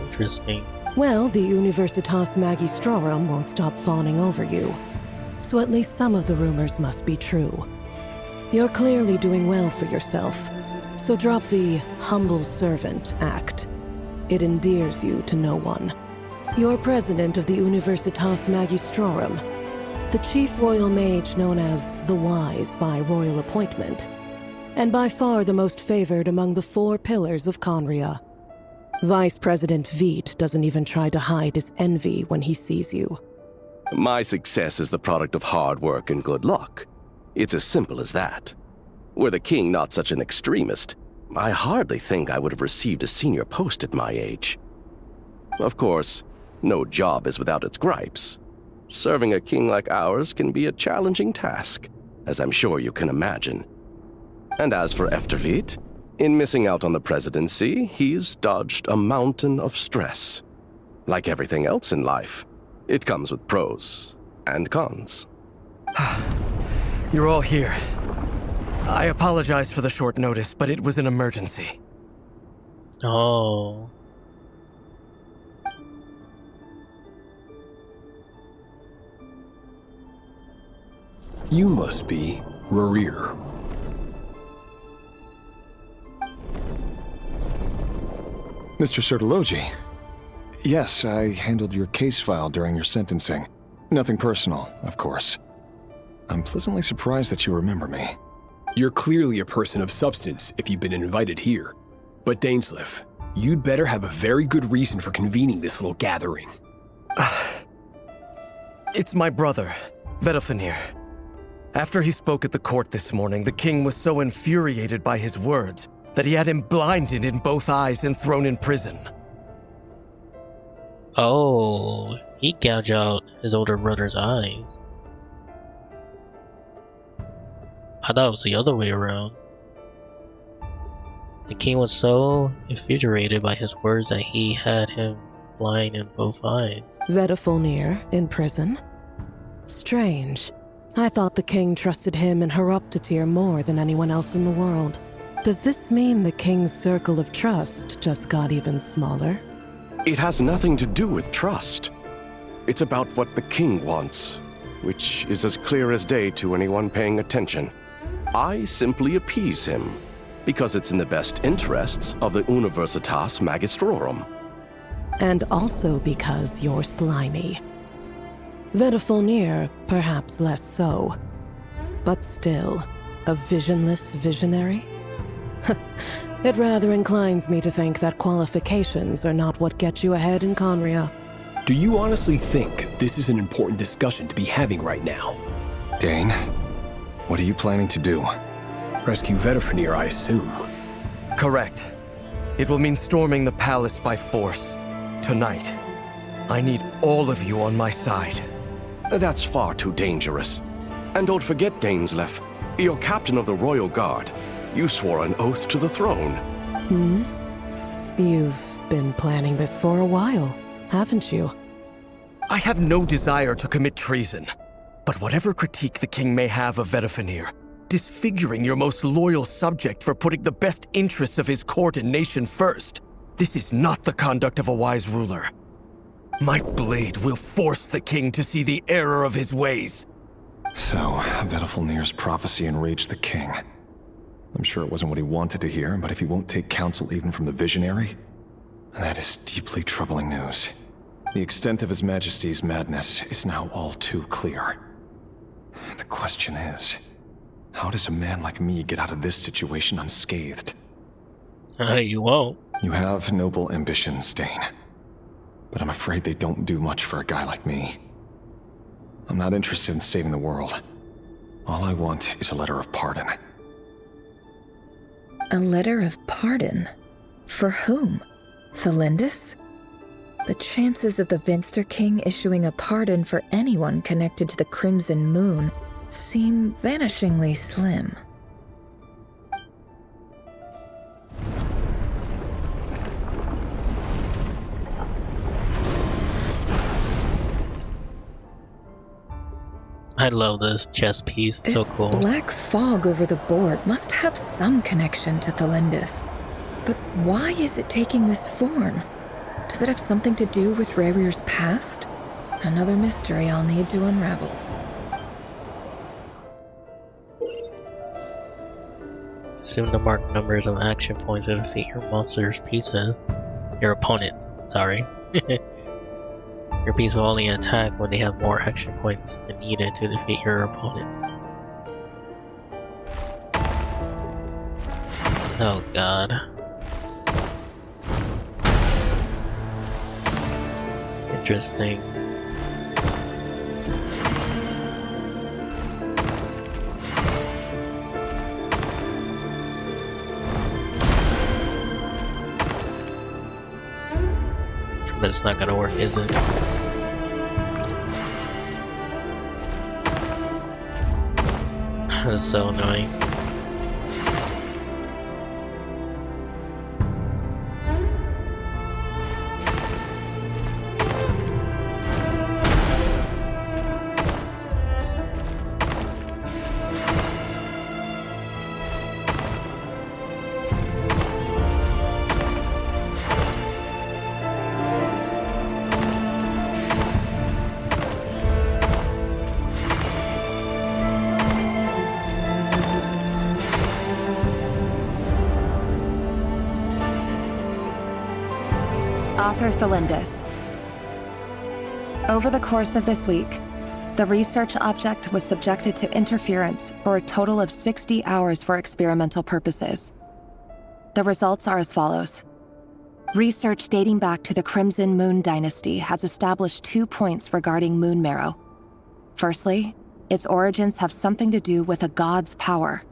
Interesting. Well, the Universitas Magistrorum won't stop fawning over you. So at least some of the rumors must be true. You're clearly doing well for yourself, so drop the humble servant act. It endears you to no one. You're president of the Universitas Magistrorum, the chief royal mage known as the Wise by royal appointment, and by far the most favored among the 4 pillars of Conria. Vice President Veet doesn't even try to hide his envy when he sees you. My success is the product of hard work and good luck. It's as simple as that. Were the king not such an extremist, I hardly think I would have received a senior post at my age. Of course, no job is without its gripes. Serving a king like ours can be a challenging task, as I'm sure you can imagine. And as for Efterveet, in missing out on the presidency, he's dodged a mountain of stress. Like everything else in life, it comes with pros and cons. You're all here. I apologize for the short notice, but it was an emergency. Oh. You must be Rarir. Mr. Sertologi. Yes, I handled your case file during your sentencing. Nothing personal, of course. I'm pleasantly surprised that you remember me. You're clearly a person of substance if you've been invited here. But Dainsleif, you'd better have a very good reason for convening this little gathering. It's my brother, Vedalfinir. After he spoke at the court this morning, the king was so infuriated by his words that he had him blinded in both eyes and thrown in prison. Oh, he gouged out his older brother's eyes. I thought it was the other way around. The king was so infuriated by his words that he had him blind in both eyes. Vedafulnir in prison? Strange. I thought the king trusted him and Heroptatir more than anyone else in the world. Does this mean the king's circle of trust just got even smaller? It has nothing to do with trust. It's about what the king wants, which is as clear as day to anyone paying attention. I simply appease him, because it's in the best interests of the Universitas Magistrorum. And also because you're slimy. Vedafulnir, perhaps less so. But still, a visionless visionary? It rather inclines me to think that qualifications are not what get you ahead in Conria. Do you honestly think this is an important discussion to be having right now? Dane, what are you planning to do? Rescue Vedafulnir, I assume. Correct. It will mean storming the palace by force. Tonight. I need all of you on my side. That's far too dangerous. And don't forget, Dainsleif, you're captain of the Royal Guard. You swore an oath to the throne. You've been planning this for a while, haven't you? I have no desire to commit treason. But whatever critique the king may have of Vedafulnir, disfiguring your most loyal subject for putting the best interests of his court and nation first, this is not the conduct of a wise ruler. My blade will force the king to see the error of his ways. So, Vedafulnir's prophecy enraged the king. I'm sure it wasn't what he wanted to hear, but if he won't take counsel even from the visionary, that is deeply troubling news. The extent of His Majesty's madness is now all too clear. The question is, how does a man like me get out of this situation unscathed? You won't. You have noble ambitions, Dane. But I'm afraid they don't do much for a guy like me. I'm not interested in saving the world. All I want is a letter of pardon. A letter of pardon? For whom? Thelindis? The chances of the Vinster King issuing a pardon for anyone connected to the Crimson Moon seem vanishingly slim. I love this chess piece. It's so cool. Black fog over the board must have some connection to Thelindis. But why is it taking this form? Does it have something to do with Revir's past? Another mystery I'll need to unravel. Assume to mark numbers of action points to defeat your monster's pieces. Your opponents, sorry. Your piece will only attack when they have more action points than needed to defeat your opponents. Oh god. Interesting. But it's not gonna work, is it? That's so annoying. Author Thelindis. Over the course of this week, the research object was subjected to interference for a total of 60 hours for experimental purposes. The results are as follows. Research dating back to the Crimson Moon Dynasty has established 2 points regarding moon marrow. Firstly, its origins have something to do with a god's power.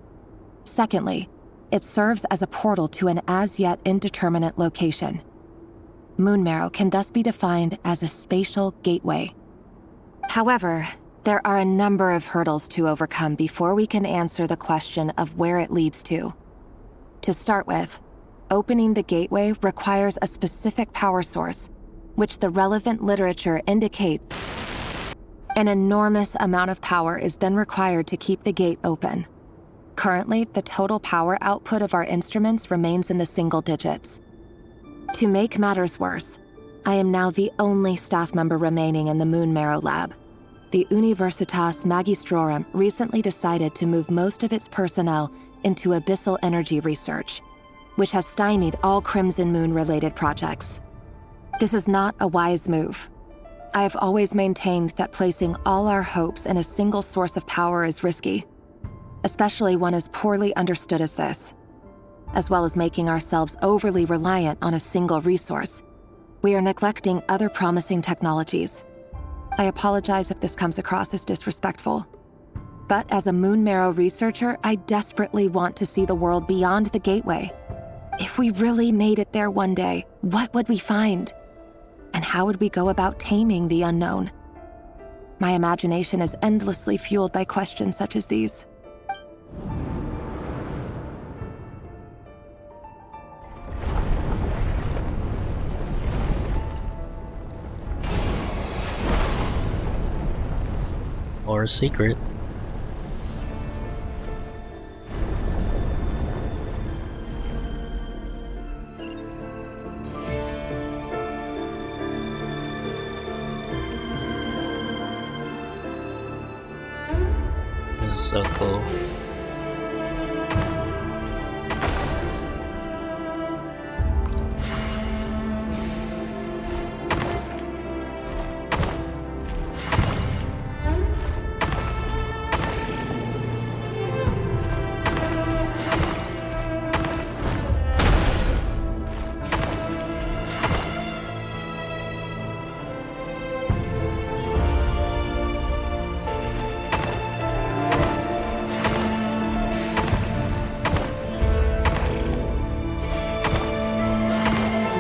Secondly, it serves as a portal to an as-yet indeterminate location. moon marrow can thus be defined as a spatial gateway. However, there are a number of hurdles to overcome before we can answer the question of where it leads to. To start with, opening the gateway requires a specific power source, which the relevant literature indicates an enormous amount of power is then required to keep the gate open. Currently, the total power output of our instruments remains in the single digits. To make matters worse, I am now the only staff member remaining in the Moon Marrow lab. The Universitas Magistrorum recently decided to move most of its personnel into abyssal energy research, which has stymied all Crimson Moon-related projects. This is not a wise move. I have always maintained that placing all our hopes in a single source of power is risky, especially one as poorly understood as this. As well as making ourselves overly reliant on a single resource, we are neglecting other promising technologies. I apologize if this comes across as disrespectful. But as a Moon Marrow researcher, I desperately want to see the world beyond the gateway. If we really made it there one day, what would we find? And how would we go about taming the unknown? My imagination is endlessly fueled by questions such as these. More secrets. This is so cool.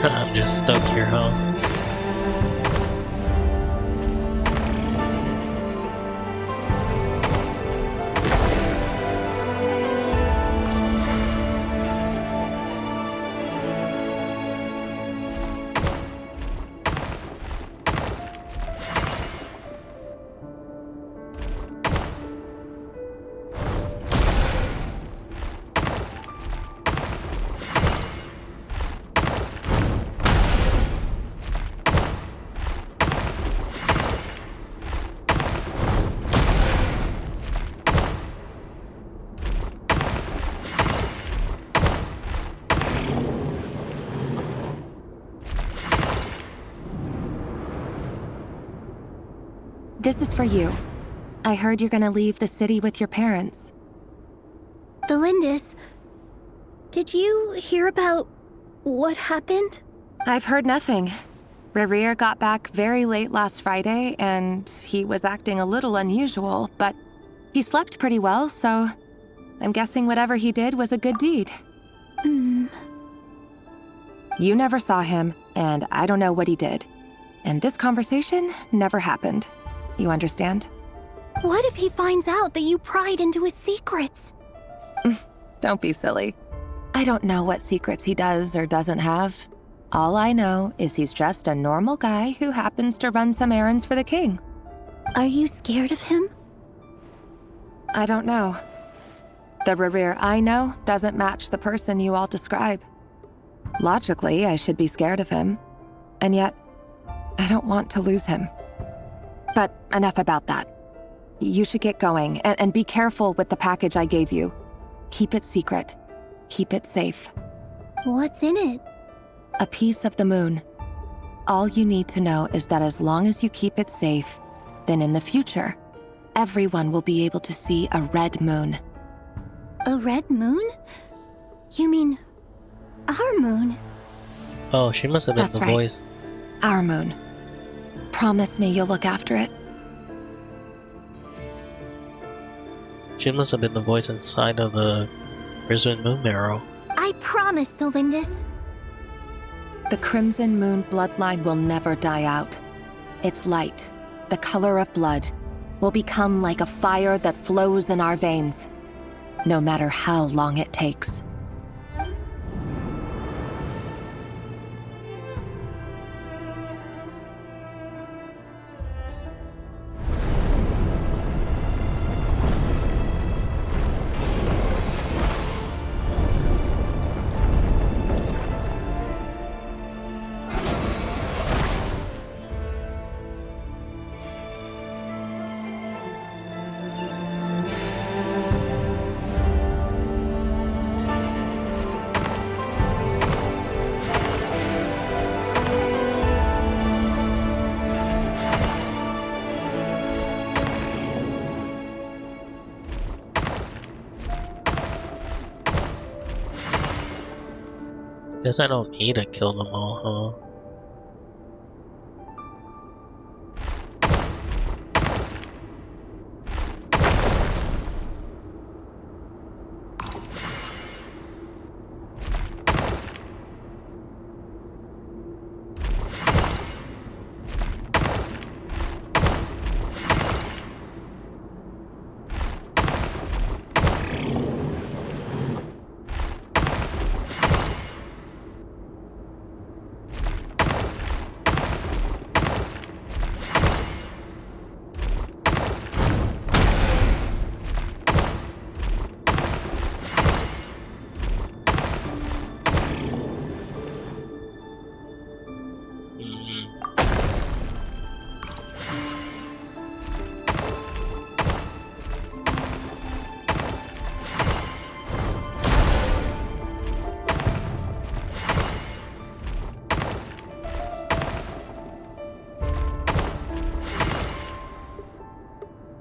I'm just stuck here, huh? This is for you. I heard you're gonna leave the city with your parents. Delindis, did you hear about what happened? I've heard nothing. Rerir got back very late last Friday, and he was acting a little unusual, but he slept pretty well, so I'm guessing whatever he did was a good deed. You never saw him, and I don't know what he did. And this conversation never happened. You understand? What if he finds out that you pried into his secrets? Don't be silly. I don't know what secrets he does or doesn't have. All I know is he's just a normal guy who happens to run some errands for the king. Are you scared of him? I don't know. The Rerir I know doesn't match the person you all describe. Logically, I should be scared of him. And yet, I don't want to lose him. But enough about that. You should get going, and be careful with the package I gave you. Keep it secret. Keep it safe. What's in it? A piece of the moon. All you need to know is that as long as you keep it safe, then in the future, everyone will be able to see a red moon. A red moon? You mean our moon? Oh, she must have been That's the right. voice. Our moon. Promise me you'll look after it. She must have been the voice inside of the Crimson Moon Marrow. I promise, Delindis. The Crimson Moon bloodline will never die out. Its light, the color of blood, will become like a fire that flows in our veins, no matter how long it takes. Guess I don't need to kill them all, huh?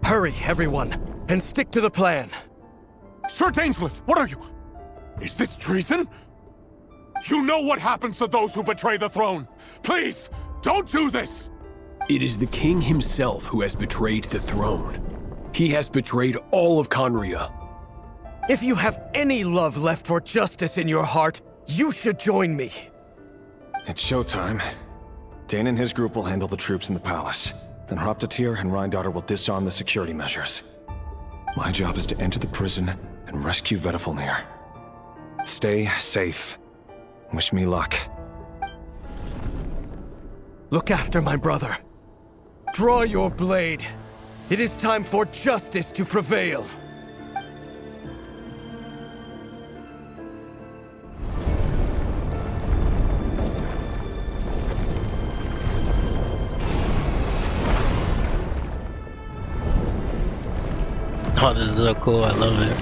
Hurry, everyone, and stick to the plan. Sir Dainsleif, what are you? Is this treason? You know what happens to those who betray the throne. Please, don't do this! It is the king himself who has betrayed the throne. He has betrayed all of Conria. If you have any love left for justice in your heart, you should join me. It's showtime. Dane and his group will handle the troops in the palace. Then Hraptatyr and Rhindaughter will disarm the security measures. My job is to enter the prison and rescue Vedifalnir. Stay safe. Wish me luck. Look after my brother. Draw your blade. It is time for justice to prevail. Oh, this is so cool, I love it.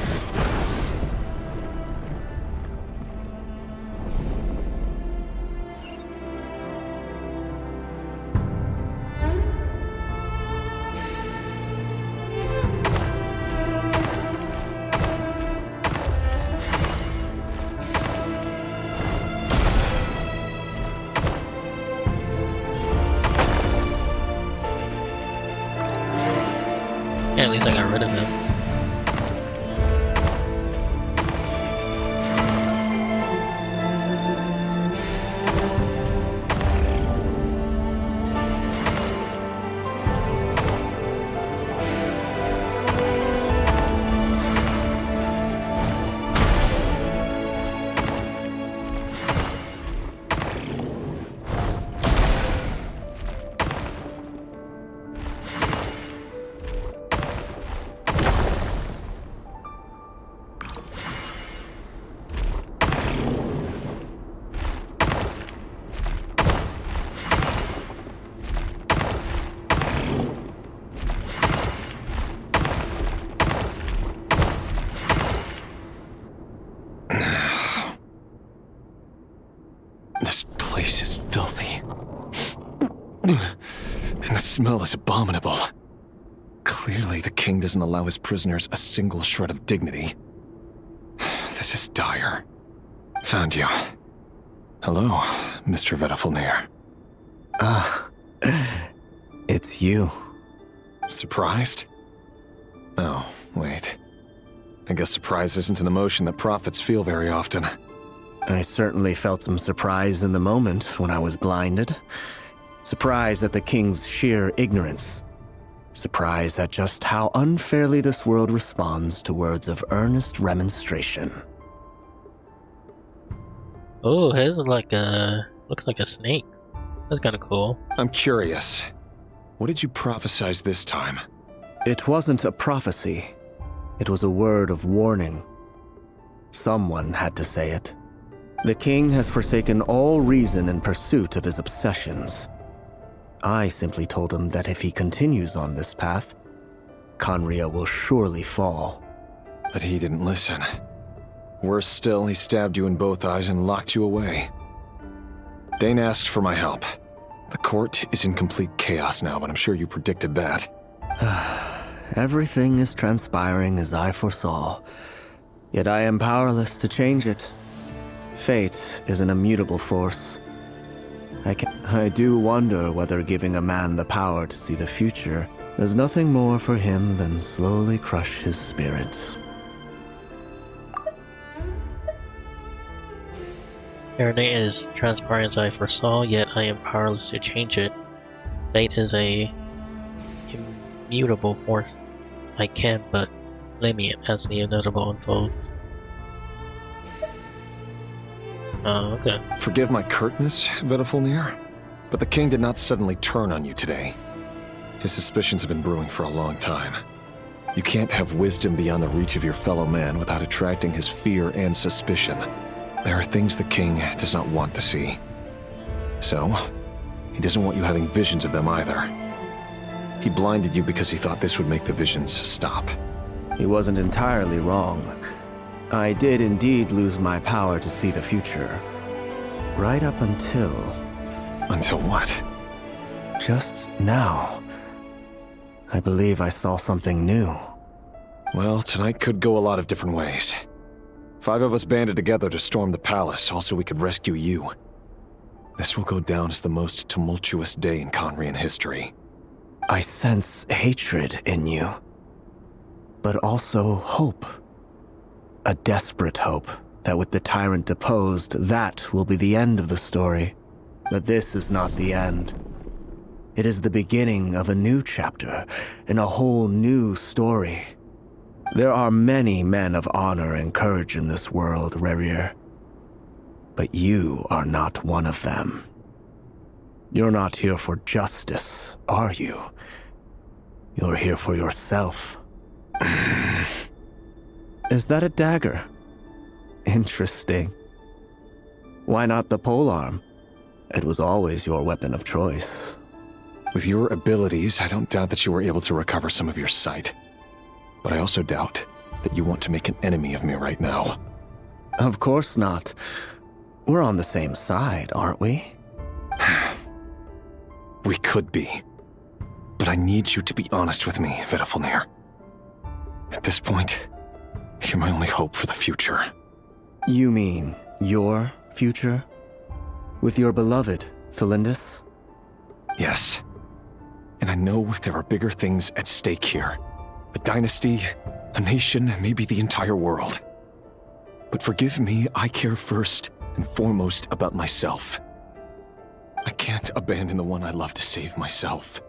Yeah, at least I got rid of him. This place is filthy. And the smell is abominable. Clearly, the king doesn't allow his prisoners a single shred of dignity. This is dire. Found you. Hello, Mr. Vedifalnir. Ah, it's you. Surprised? Oh, wait. I guess surprise isn't an emotion that prophets feel very often. I certainly felt some surprise in the moment when I was blinded. Surprise at the king's sheer ignorance. Surprise at just how unfairly this world responds to words of earnest remonstration. Oh, his looks like a snake. That's kind of cool. I'm curious. What did you prophesize this time? It wasn't a prophecy. It was a word of warning. Someone had to say it. The king has forsaken all reason in pursuit of his obsessions. I simply told him that if he continues on this path, Khaenri'ah will surely fall. But he didn't listen. Worse still, he stabbed you in both eyes and locked you away. Dane asked for my help. The court is in complete chaos now, but I'm sure you predicted that. Everything is transpiring as I foresaw, yet I am powerless to change it. Fate is an immutable force. I do wonder whether giving a man the power to see the future does nothing more for him than slowly crush his spirit. Everything is transpiring as I foresaw, yet I am powerless to change it. Fate is a immutable force. I can't but blame it as the inevitable unfolds. Oh, okay. Forgive my curtness, Vedifulnir, but the king did not suddenly turn on you today. His suspicions have been brewing for a long time. You can't have wisdom beyond the reach of your fellow man without attracting his fear and suspicion. There are things the king does not want to see. So, he doesn't want you having visions of them either. He blinded you because he thought this would make the visions stop. He wasn't entirely wrong. I did indeed lose my power to see the future. Right up until... Until what? Just now. I believe I saw something new. Well, tonight could go a lot of different ways. 5 of us banded together to storm the palace, also we could rescue you. This will go down as the most tumultuous day in Khaenri'ah history. I sense hatred in you, but also hope. A desperate hope that with the tyrant deposed, that will be the end of the story. But this is not the end. It is the beginning of a new chapter, in a whole new story. There are many men of honor and courage in this world, Rerir. But you are not one of them. You're not here for justice, are you? You're here for yourself. Is that a dagger? Interesting. Why not the polearm? It was always your weapon of choice. With your abilities, I don't doubt that you were able to recover some of your sight. But I also doubt that you want to make an enemy of me right now. Of course not. We're on the same side, aren't we? We could be. But I need you to be honest with me, Vedifulnir. At this point, you're my only hope for the future. You mean your future? With your beloved, Felindis? Yes. And I know there are bigger things at stake here. A dynasty, a nation, maybe the entire world. But forgive me, I care first and foremost about myself. I can't abandon the one I love to save myself.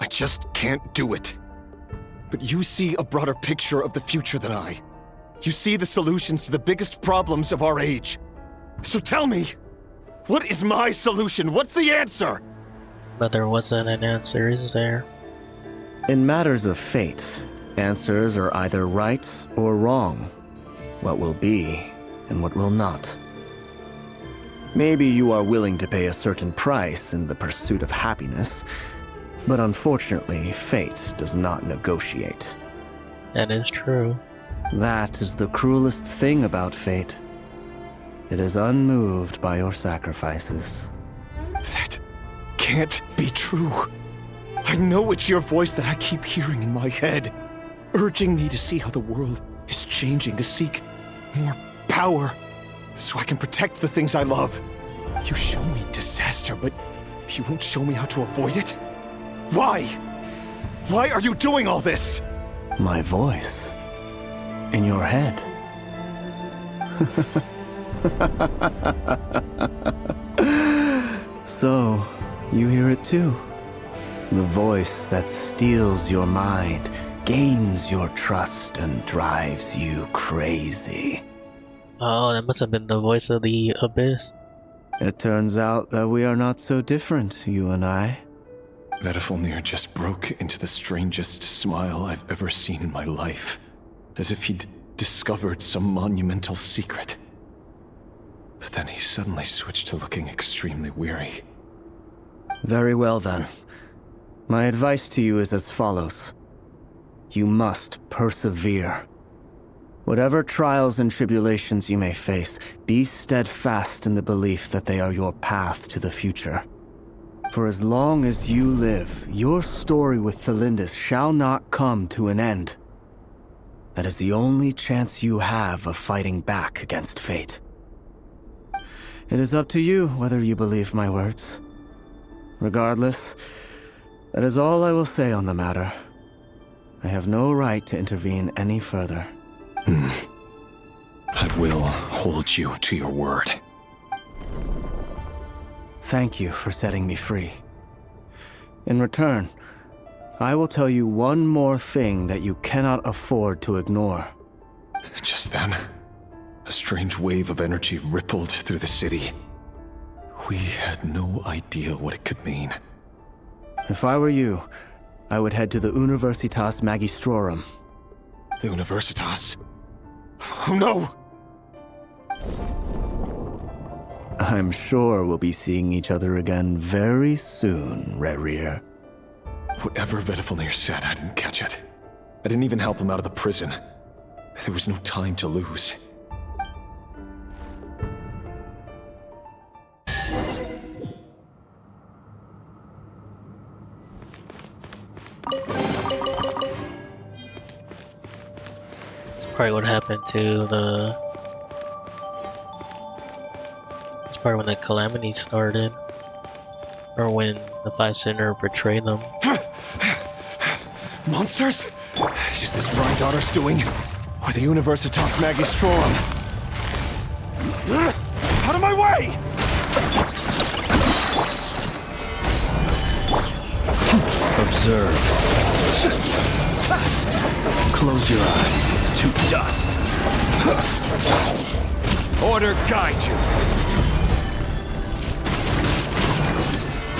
I just can't do it. But you see a broader picture of the future than I. You see the solutions to the biggest problems of our age. So tell me, what is my solution? What's the answer? But there wasn't an answer, is there? In matters of fate, answers are either right or wrong. What will be and what will not. Maybe you are willing to pay a certain price in the pursuit of happiness, but unfortunately, fate does not negotiate. That is true. That is the cruelest thing about fate. It is unmoved by your sacrifices. That can't be true. I know it's your voice that I keep hearing in my head, urging me to see how the world is changing, to seek more power, so I can protect the things I love. You show me disaster, but you won't show me how to avoid it? Why? Why are you doing all this? My voice. In your head. So, you hear it too? The voice that steals your mind, gains your trust, and drives you crazy. Oh, that must have been the voice of the Abyss. It turns out that we are not so different, you and I. Vedifalnir just broke into the strangest smile I've ever seen in my life, as if he'd discovered some monumental secret. But then he suddenly switched to looking extremely weary. Very well then. My advice to you is as follows. You must persevere. Whatever trials and tribulations you may face, be steadfast in the belief that they are your path to the future. For as long as you live, your story with Thelindis shall not come to an end. That is the only chance you have of fighting back against fate. It is up to you whether you believe my words. Regardless, that is all I will say on the matter. I have no right to intervene any further. I will hold you to your word. Thank you for setting me free. In return, I will tell you one more thing that you cannot afford to ignore. Just then, a strange wave of energy rippled through the city. We had no idea what it could mean. If I were you, I would head to the Universitas Magistrorum. The Universitas? Oh no! I'm sure we'll be seeing each other again very soon, Rerir. Whatever Vedifalnir said, I didn't catch it. I didn't even help him out of the prison. There was no time to lose. Probably what happened to the... It's probably when the calamity started. Or when the Five Sinner betrayed them. Monsters? Is this Rhydotter's doing? Or the Universitas Magistrorum? Out of my way! Observe. Close your eyes to dust. Order guide you.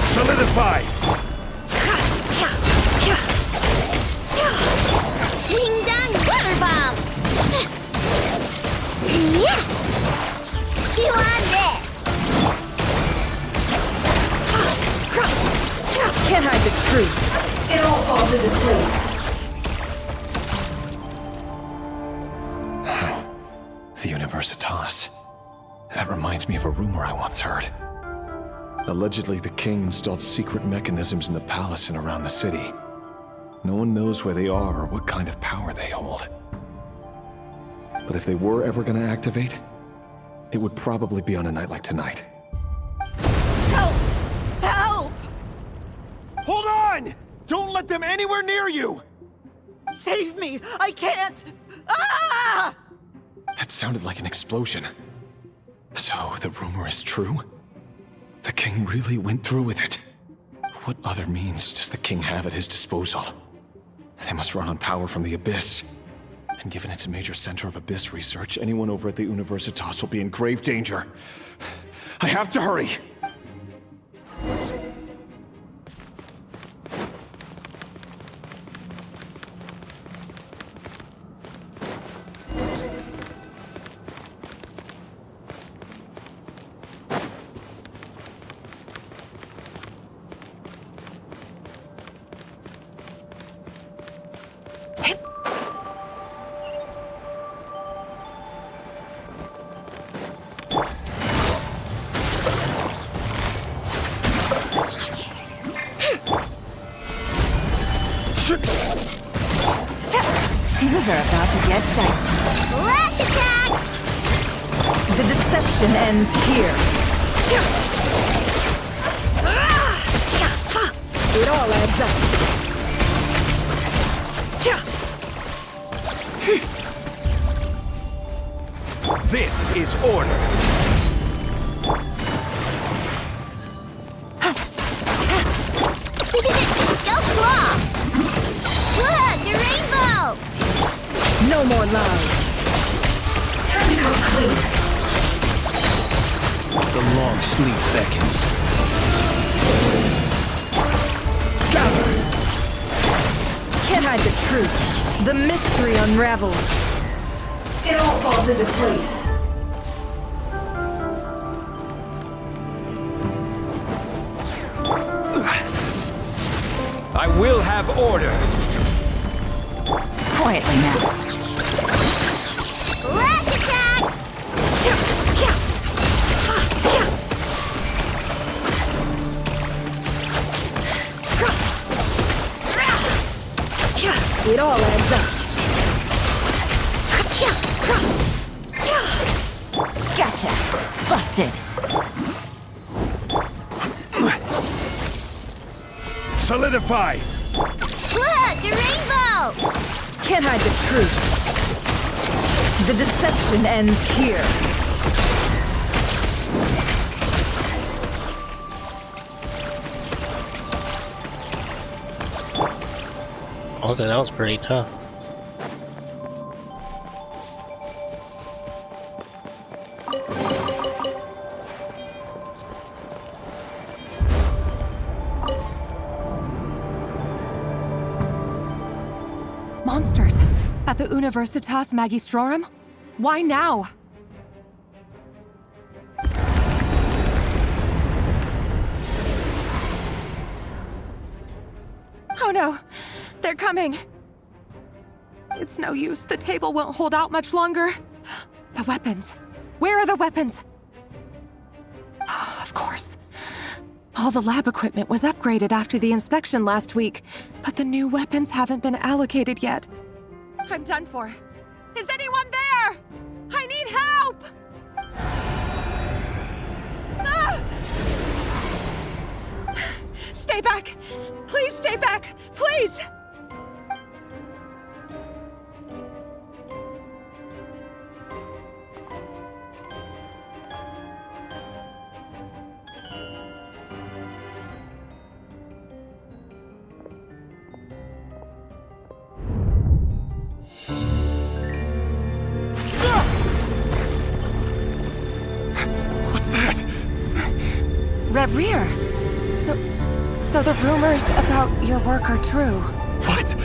Solidify. Ding dong water bomb. Chew on this. Can't hide the truth. It all falls into place. The Universitas. That reminds me of a rumor I once heard. Allegedly, the king installed secret mechanisms in the palace and around the city. No one knows where they are or what kind of power they hold. But if they were ever going to activate, it would probably be on a night like tonight. Help! Help! Hold on! Don't let them anywhere near you! Save me! I can't! Ah! That sounded like an explosion. So, the rumor is true? The king really went through with it? What other means does the king have at his disposal? They must run on power from the Abyss. And given it's a major center of Abyss research, anyone over at the Universitas will be in grave danger. I have to hurry! Things are about to get dicey. Flash attack! The deception ends here. It all adds up. This is order. Go claw! Look, the rainbow! No more lies. Time to come clean. The long sleep beckons. Gather! Can't hide the truth. The mystery unravels. It all falls into place. I will have order. Quietly now. Lash attack! It all adds up. Gotcha. Busted. Solidify! Look, the rainbow! Can't hide the truth. The deception ends here. Also, that was pretty tough. Monsters! At the Universitas Magistrorum? Why now? Oh no! They're coming! It's no use. The table won't hold out much longer. The weapons. Where are the weapons? Of course. All the lab equipment was upgraded after the inspection last week, but the new weapons haven't been allocated yet. I'm done for. Is anyone there? I need help! Ah! Stay back! Please stay back! Please! Rear. So the rumors about your work are true. What?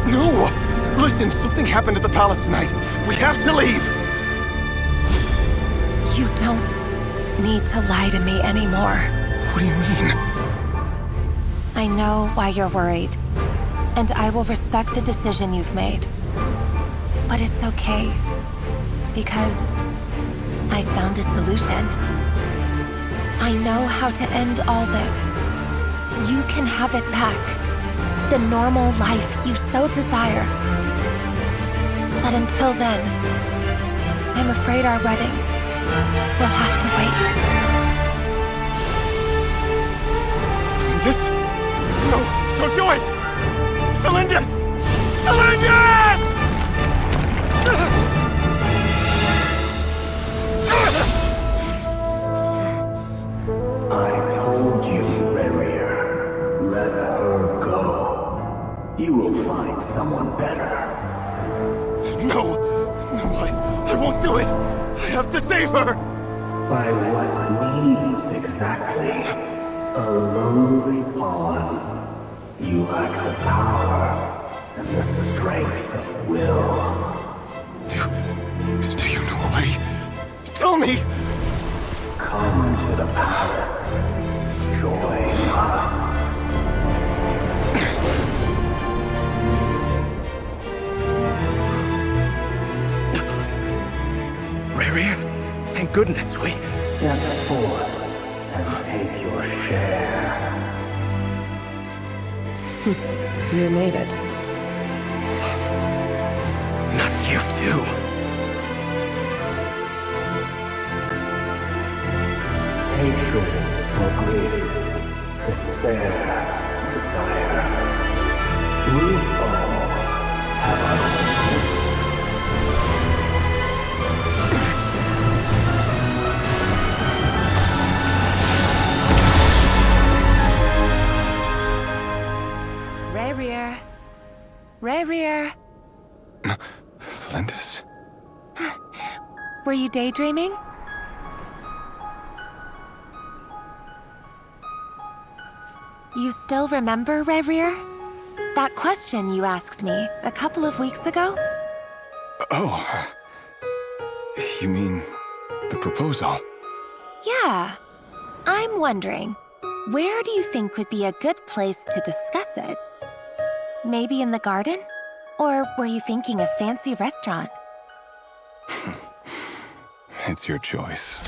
No! Listen, something happened at the palace tonight. We have to leave! You don't need to lie to me anymore. What do you mean? I know why you're worried, and I will respect the decision you've made. But it's okay, because I found a solution. I know how to end all this. You can have it back. The normal life you so desire. But until then, I'm afraid our wedding will have to wait. Celindus? No, don't do it! Celindus! Celindus! I told you, Rerir. Let her go. You will find someone better. No! No, I won't do it! I have to save her! By what means exactly? A lowly pawn. You lack the power and the strength of will. Do you know a way? Tell me! Come to the palace. Join us. Rerir, thank goodness we... Step forth and take your share. You made it. Not you too. Hatred or grief, despair or desire. We all have our limits. Rayrear. Rayrear. Lindis? Were you daydreaming? You still remember, Rayrear? That question you asked me a couple of weeks ago? Oh. You mean the proposal? Yeah. I'm wondering, where do you think would be a good place to discuss it? Maybe in the garden? Or were you thinking a fancy restaurant? It's your choice.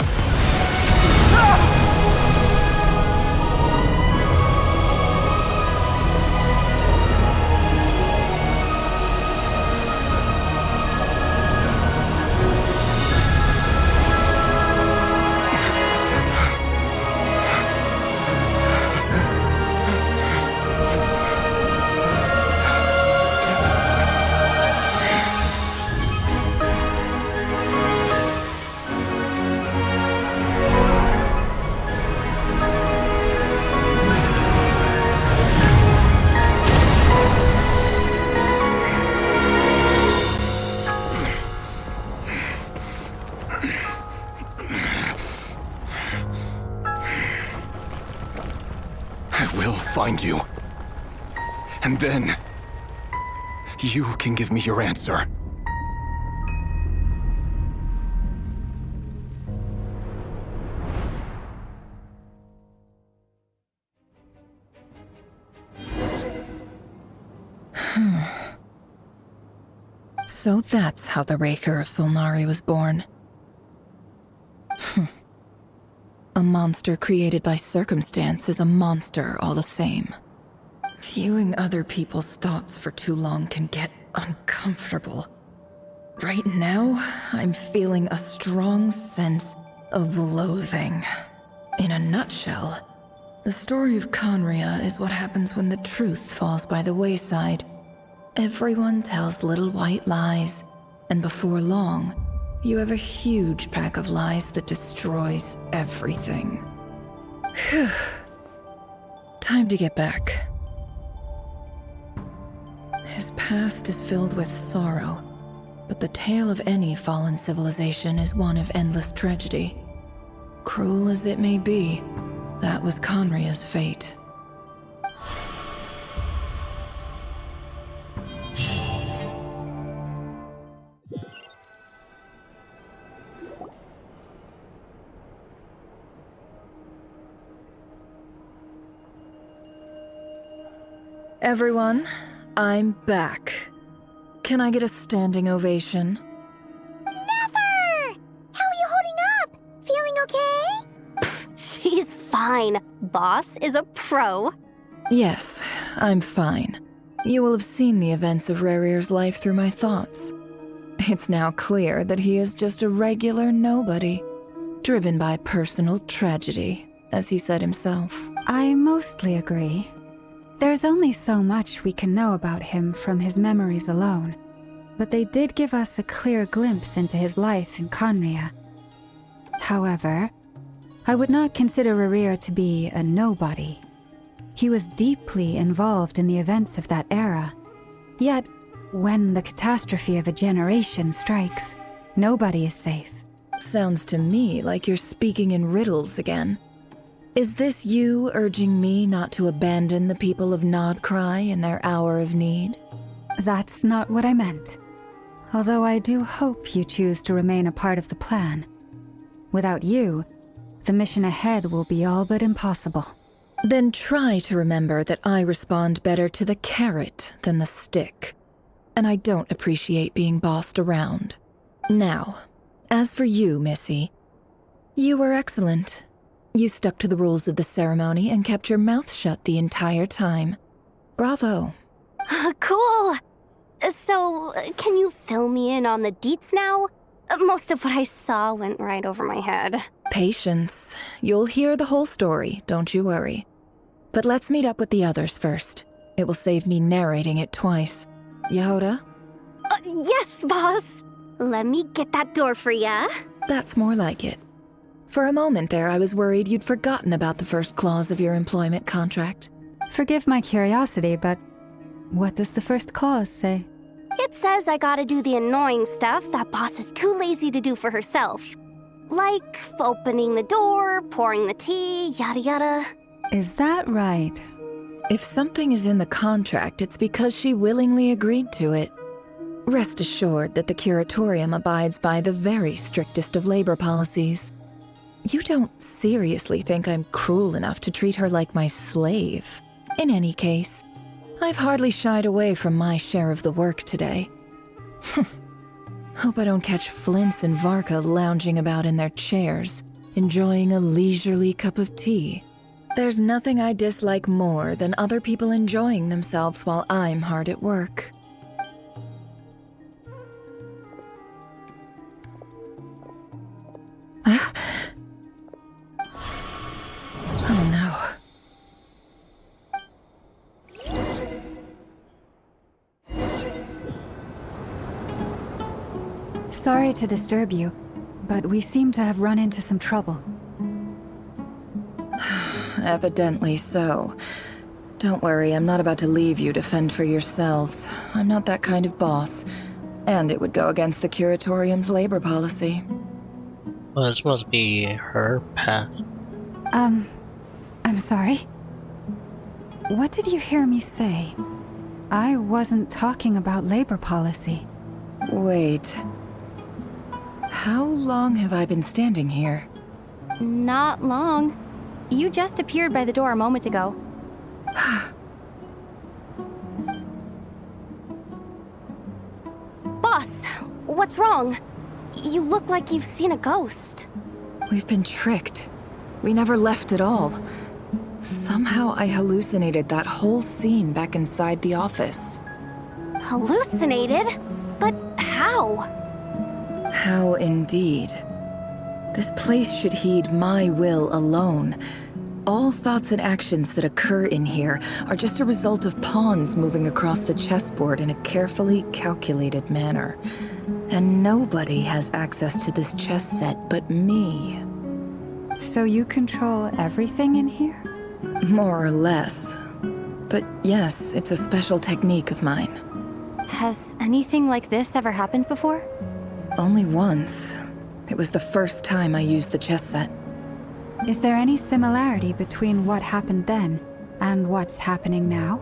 I will find you. And then, you can give me your answer. So that's how the Raker of Solnari was born. A monster created by circumstance is a monster all the same. Viewing other people's thoughts for too long can get uncomfortable. Right now, I'm feeling a strong sense of loathing. In a nutshell, the story of Conria is what happens when the truth falls by the wayside. Everyone tells little white lies, and before long, you have a huge pack of lies that destroys everything. Whew. Time to get back. His past is filled with sorrow, but the tale of any fallen civilization is one of endless tragedy. Cruel as it may be, that was Conria's fate. Everyone, I'm back. Can I get a standing ovation? Nefer! How are you holding up? Feeling okay? She's fine. Boss is a pro. Yes, I'm fine. You will have seen the events of Rarear's life through my thoughts. It's now clear that he is just a regular nobody, driven by personal tragedy, as he said himself. I mostly agree. There's only so much we can know about him from his memories alone, but they did give us a clear glimpse into his life in Conria. However, I would not consider Rarear to be a nobody. He was deeply involved in the events of that era. Yet, when the catastrophe of a generation strikes, nobody is safe. Sounds to me like you're speaking in riddles again. Is this you urging me not to abandon the people of Nodcry in their hour of need? That's not what I meant. Although I do hope you choose to remain a part of the plan. Without you, the mission ahead will be all but impossible. Then try to remember that I respond better to the carrot than the stick. And I don't appreciate being bossed around. Now, as for you, Missy, you were excellent. You stuck to the rules of the ceremony and kept your mouth shut the entire time. Bravo. Cool. So, can you fill me in on the deets now? Most of what I saw went right over my head. Patience. You'll hear the whole story, don't you worry. But let's meet up with the others first. It will save me narrating it twice. Yehoda? Yes, boss. Let me get that door for ya. That's more like it. For a moment there, I was worried you'd forgotten about the first clause of your employment contract. Forgive my curiosity, but What does the first clause say? It says I gotta do the annoying stuff that boss is too lazy to do for herself. Like opening the door, pouring the tea, yada yada. Is that right? If something is in the contract, it's because she willingly agreed to it. Rest assured that the Curatorium abides by the very strictest of labor policies. You don't seriously think I'm cruel enough to treat her like my slave? In any case, I've hardly shied away from my share of the work today. Hope I don't catch Flintz and Varka lounging about in their chairs, enjoying a leisurely cup of tea. There's nothing I dislike more than other people enjoying themselves while I'm hard at work. Oh no. Sorry to disturb you, but we seem to have run into some trouble. Evidently so. Don't worry, I'm not about to leave you to fend for yourselves. I'm not that kind of boss. And it would go against the Curatorium's labor policy. Well, this must be her past. I'm sorry. What did you hear me say? I wasn't talking about labor policy. Wait. How long have I been standing here? Not long. You just appeared by the door a moment ago. Boss, what's wrong? You look like you've seen a ghost. We've been tricked. We never left at all. Somehow I hallucinated that whole scene back inside the office. Hallucinated? But how? How indeed. This place should heed my will alone. All thoughts and actions that occur in here are just a result of pawns moving across the chessboard in a carefully calculated manner. And nobody has access to this chess set but me. So you control everything in here? More or less. But yes, it's a special technique of mine. Has anything like this ever happened before? Only once. It was the first time I used the chess set. Is there any similarity between what happened then and what's happening now?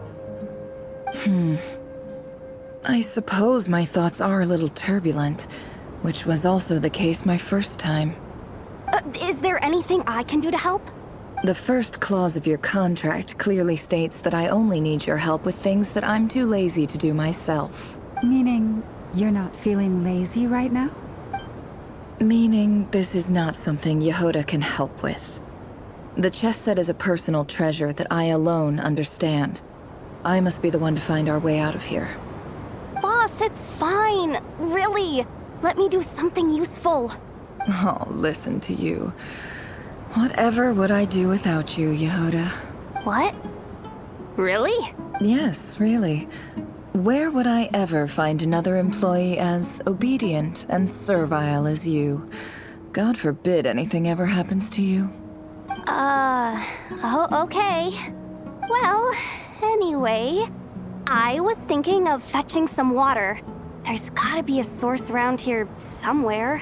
I suppose my thoughts are a little turbulent, which was also the case my first time. Is there anything I can do to help? The first clause of your contract clearly states that I only need your help with things that I'm too lazy to do myself. Meaning, you're not feeling lazy right now? Meaning, this is not something Yehoda can help with. The chess set is a personal treasure that I alone understand. I must be the one to find our way out of here. Boss, it's fine. Really. Let me do something useful. Oh, listen to you. Whatever would I do without you, Yehoda? What? Really? Yes, really. Where would I ever find another employee as obedient and servile as you? God forbid anything ever happens to you. Oh, okay. Well, anyway, I was thinking of fetching some water. There's gotta be a source around here somewhere.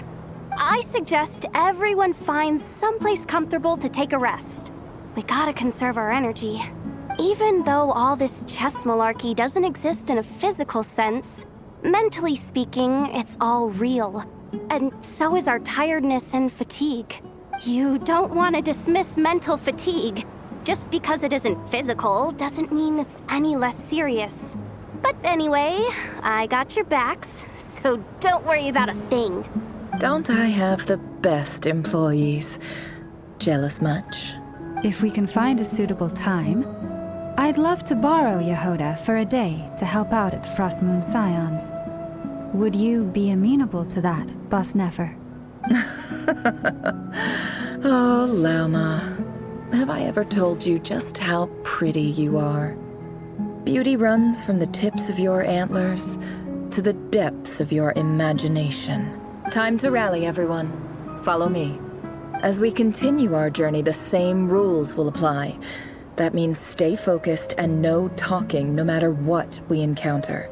I suggest everyone finds someplace comfortable to take a rest. We gotta conserve our energy. Even though all this chess malarkey doesn't exist in a physical sense, mentally speaking, it's all real. And so is our tiredness and fatigue. You don't want to dismiss mental fatigue. Just because it isn't physical doesn't mean it's any less serious. But anyway, I got your backs, so don't worry about a thing. Don't I have the best employees? Jealous much? If we can find a suitable time, I'd love to borrow Yehoda for a day to help out at the Frost Moon Scions. Would you be amenable to that, Boss Nefer? Oh, Lauma. Have I ever told you just how pretty you are? Beauty runs from the tips of your antlers to the depths of your imagination. Time to rally, everyone. Follow me. As we continue our journey, the same rules will apply. That means stay focused and no talking no matter what we encounter.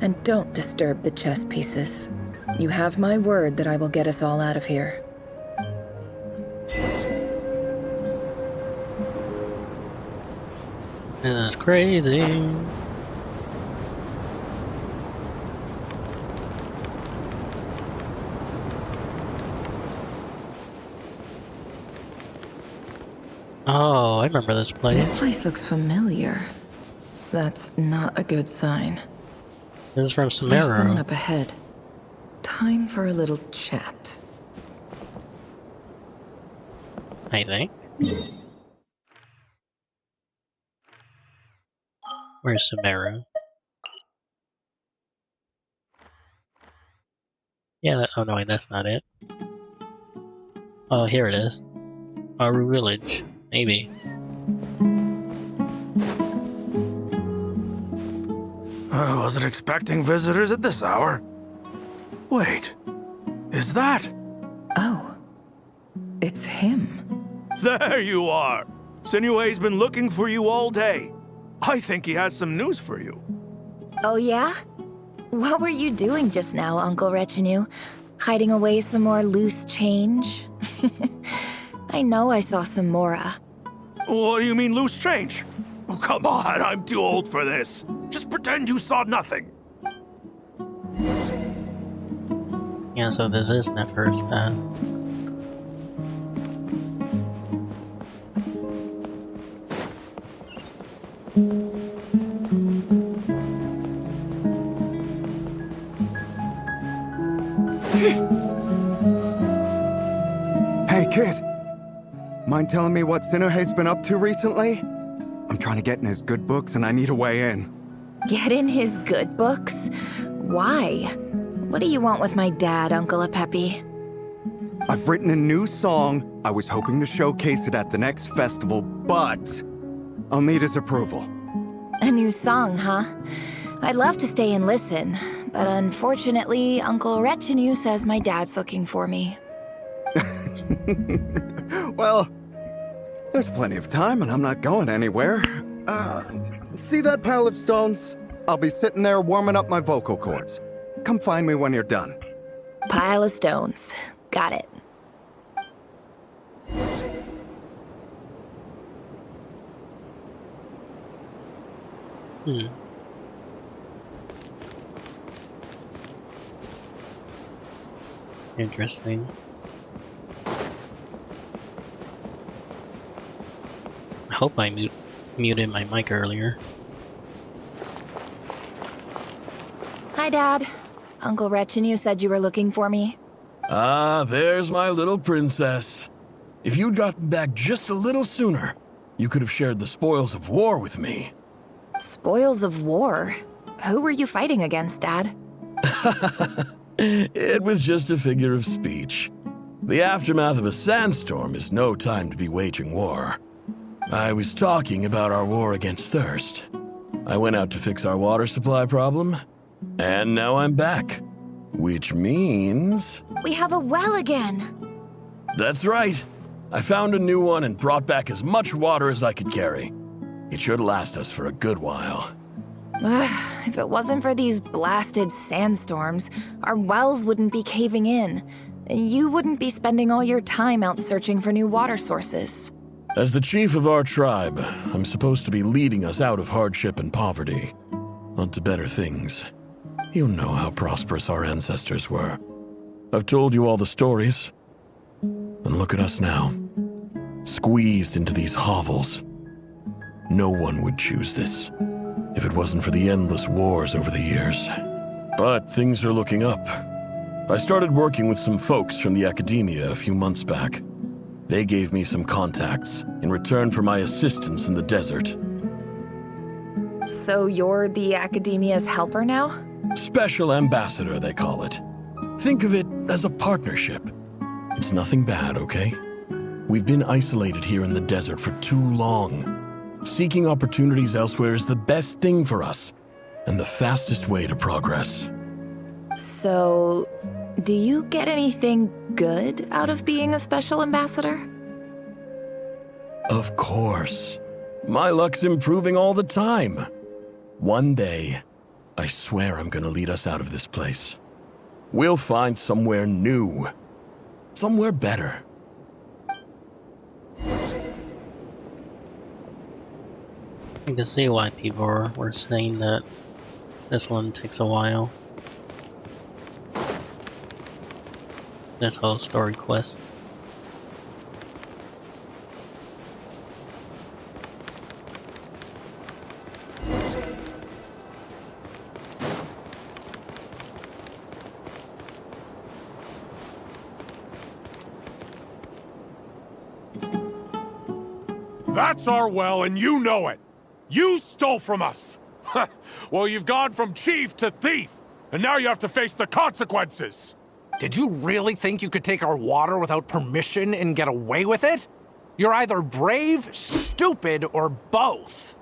And don't disturb the chess pieces. You have my word that I will get us all out of here. This is crazy. Oh, I remember this place. This place looks familiar. That's not a good sign. This is from There's someone Samara. up ahead. Time for a little chat. I think. Where's Samara? Yeah, oh no, wait, that's not it. Oh, here it is. Our village. Maybe. I wasn't expecting visitors at this hour. Wait, is that? Oh, it's him. There you are! Sinue's been looking for you all day. I think he has some news for you. Oh yeah? What were you doing just now, Uncle Retinue? Hiding away some more loose change? I know I saw some Mora. What do you mean loose change? Oh, come on, I'm too old for this. Just pretend you saw nothing. Yeah, so this is Nefer's path. Hey, kid. Mind telling me what Sinuhe's been up to recently? I'm trying to get in his good books and I need a way in. Get in his good books? Why? What do you want with my dad, Uncle Apepi? I've written a new song. I was hoping to showcase it at the next festival, but I'll need his approval. A new song, huh? I'd love to stay and listen, but unfortunately, Uncle Retinue says my dad's looking for me. Well, there's plenty of time and I'm not going anywhere. See that pile of stones? I'll be sitting there warming up my vocal cords. Come find me when you're done. Pile of stones. Got it. Interesting. I hope I muted my mic earlier. Hi, Dad. Uncle Retinue said you were looking for me. Ah, there's my little princess. If you'd gotten back just a little sooner, you could have shared the spoils of war with me. Spoils of war? Who were you fighting against, Dad? It was just a figure of speech. The aftermath of a sandstorm is no time to be waging war. I was talking about our war against thirst. I went out to fix our water supply problem, and now I'm back. Which means... We have a well again! That's right. I found a new one and brought back as much water as I could carry. It should last us for a good while. If it wasn't for these blasted sandstorms, our wells wouldn't be caving in. You wouldn't be spending all your time out searching for new water sources. As the chief of our tribe, I'm supposed to be leading us out of hardship and poverty, onto better things. You know how prosperous our ancestors were. I've told you all the stories. And look at us now, squeezed into these hovels. No one would choose this, if it wasn't for the endless wars over the years. But things are looking up. I started working with some folks from the academia a few months back. They gave me some contacts in return for my assistance in the desert. So you're the academia's helper now? Special ambassador, they call it. Think of it as a partnership. It's nothing bad, okay? We've been isolated here in the desert for too long. Seeking opportunities elsewhere is the best thing for us, and the fastest way to progress. So, do you get anything good out of being a special ambassador? Of course. My luck's improving all the time. One day, I swear I'm gonna lead us out of this place. We'll find somewhere new. Somewhere better. You can see why people were saying that this one takes a while. This whole story quest. That's our well, and you know it! You stole from us! Well, you've gone from chief to thief, and now you have to face the consequences! Did you really think you could take our water without permission and get away with it? You're either brave, stupid, or both.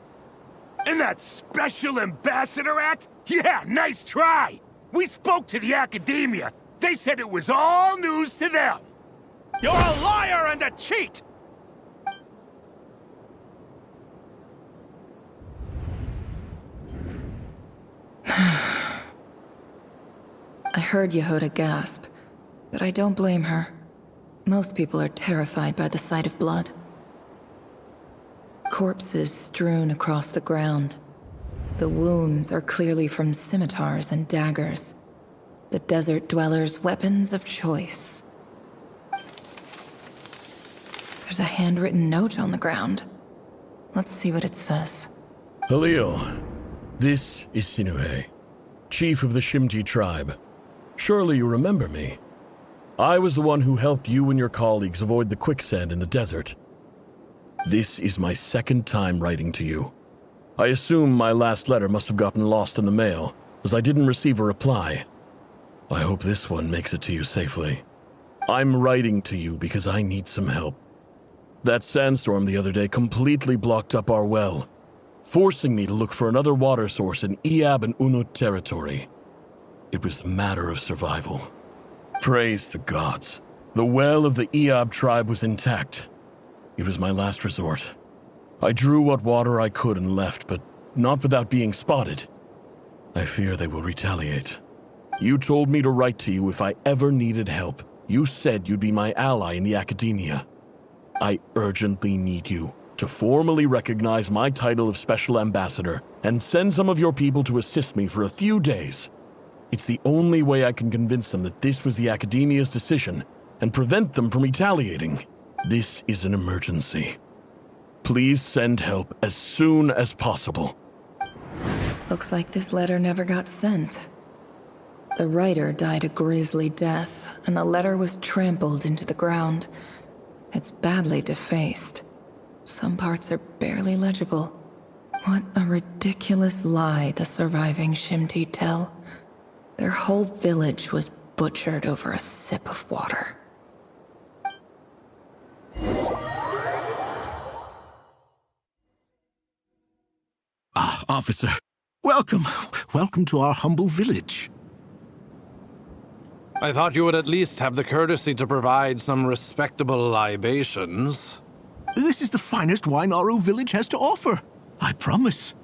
And that Special Ambassador Act? Yeah, nice try! We spoke to the Academia. They said it was all news to them. You're a liar and a cheat! I heard Yehuda gasp, but I don't blame her. Most people are terrified by the sight of blood. Corpses strewn across the ground. The wounds are clearly from scimitars and daggers. The desert dwellers' weapons of choice. There's a handwritten note on the ground. Let's see what it says. Halil, this is Sinuhe, chief of the Shimti tribe. Surely you remember me. I was the one who helped you and your colleagues avoid the quicksand in the desert. This is my second time writing to you. I assume my last letter must have gotten lost in the mail, as I didn't receive a reply. I hope this one makes it to you safely. I'm writing to you because I need some help. That sandstorm the other day completely blocked up our well, forcing me to look for another water source in Iab and Unut territory. It was a matter of survival. Praise the gods. The well of the Iab tribe was intact. It was my last resort. I drew what water I could and left, but not without being spotted. I fear they will retaliate. You told me to write to you if I ever needed help. You said you'd be my ally in the Academia. I urgently need you to formally recognize my title of Special Ambassador and send some of your people to assist me for a few days. It's the only way I can convince them that this was the Academia's decision and prevent them from retaliating. This is an emergency. Please send help as soon as possible. Looks like this letter never got sent. The writer died a grisly death, and the letter was trampled into the ground. It's badly defaced. Some parts are barely legible. What a ridiculous lie the surviving Shimti tell. Their whole village was butchered over a sip of water. Ah, officer. Welcome. Welcome to our humble village. I thought you would at least have the courtesy to provide some respectable libations. This is the finest wine Aru village has to offer. I promise.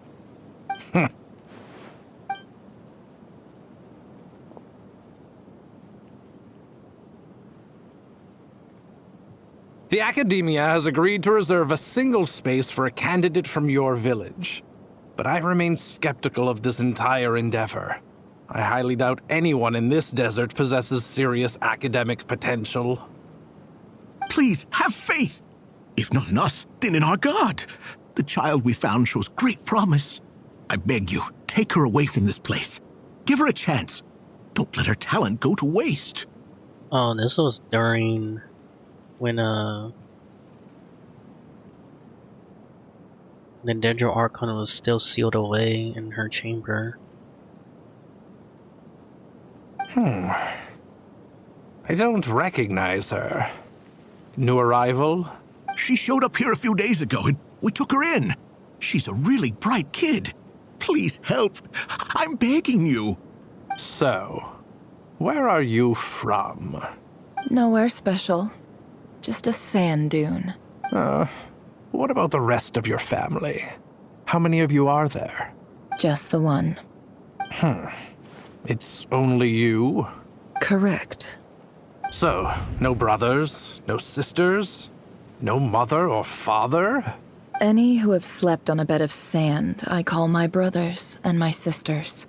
The Academia has agreed to reserve a single space for a candidate from your village. But I remain skeptical of this entire endeavor. I highly doubt anyone in this desert possesses serious academic potential. Please, have faith. If not in us, then in our god. The child we found shows great promise. I beg you, take her away from this place. Give her a chance. Don't let her talent go to waste. Oh, this was during when the Dendro Archon was still sealed away in her chamber. I don't recognize her. New arrival? She showed up here a few days ago and we took her in. She's a really bright kid. Please help. I'm begging you. So, where are you from? Nowhere special. Just a sand dune. What about the rest of your family? How many of you are there? Just the one. It's only you? Correct. So, no brothers, no sisters, no mother or father? Any who have slept on a bed of sand, I call my brothers and my sisters.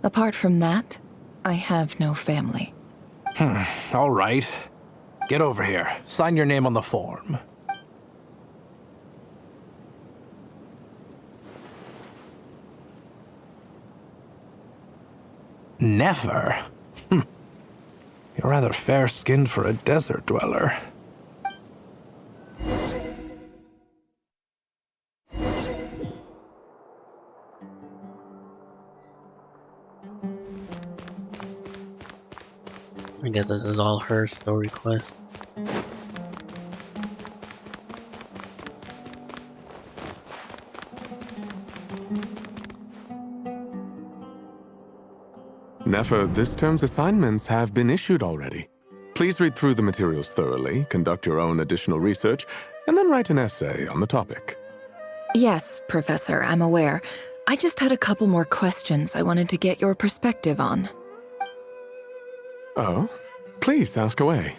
Apart from that, I have no family. All right. Get over here. Sign your name on the form. Nefer? You're rather fair-skinned for a desert dweller. I guess this is all her story quest. Nefer, this term's assignments have been issued already. Please read through the materials thoroughly, conduct your own additional research, and then write an essay on the topic. Yes, Professor, I'm aware. I just had a couple more questions I wanted to get your perspective on. Oh? Please ask away.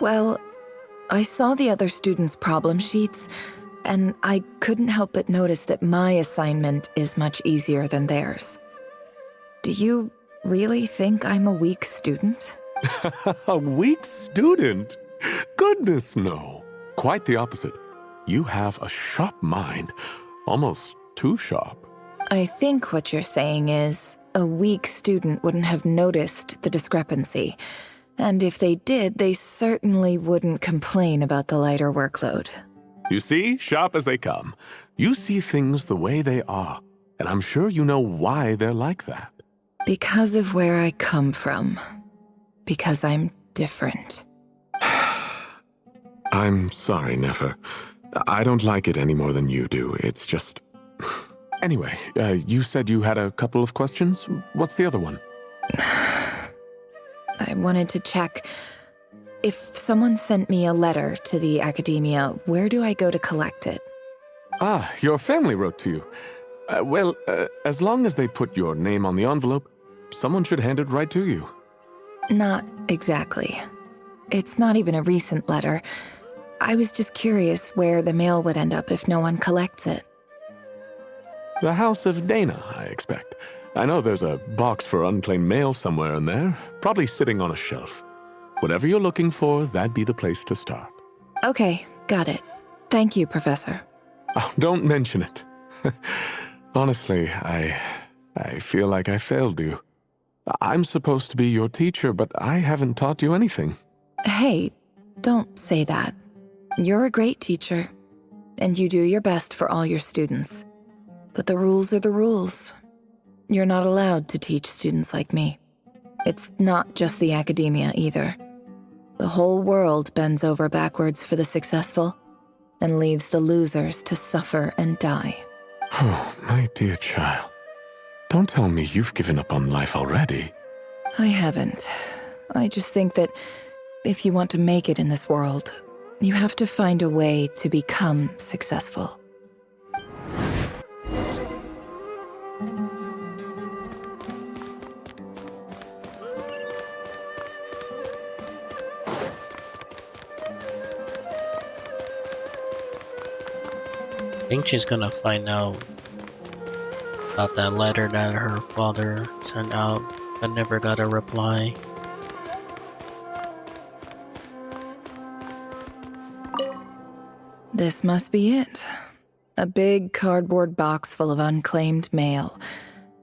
Well, I saw the other students' problem sheets, and I couldn't help but notice that my assignment is much easier than theirs. Do you really think I'm a weak student? A weak student? Goodness, no. Quite the opposite. You have a sharp mind, almost too sharp. I think what you're saying is, a weak student wouldn't have noticed the discrepancy. And if they did, they certainly wouldn't complain about the lighter workload. You see, sharp as they come. You see things the way they are, and I'm sure you know why they're like that. Because of where I come from. Because I'm different. I'm sorry, Nefer. I don't like it any more than you do. It's just... Anyway, you said you had a couple of questions. What's the other one? I wanted to check. If someone sent me a letter to the academia, where do I go to collect it? Ah, your family wrote to you. Well, as long as they put your name on the envelope, someone should hand it right to you. Not exactly. It's not even a recent letter. I was just curious where the mail would end up if no one collects it. The House of Dana, I expect. I know there's a box for unclaimed mail somewhere in there, probably sitting on a shelf. Whatever you're looking for, that'd be the place to start. Okay, got it. Thank you, Professor. Oh, don't mention it. Honestly, I feel like I failed you. I'm supposed to be your teacher, but I haven't taught you anything. Hey, don't say that. You're a great teacher, and you do your best for all your students. But the rules are the rules. You're not allowed to teach students like me. It's not just the academia either. The whole world bends over backwards for the successful and leaves the losers to suffer and die. Oh, my dear child. Don't tell me you've given up on life already. I haven't. I just think that if you want to make it in this world, you have to find a way to become successful. I think she's gonna find out about that letter that her father sent out but never got a reply. This must be it. A big cardboard box full of unclaimed mail.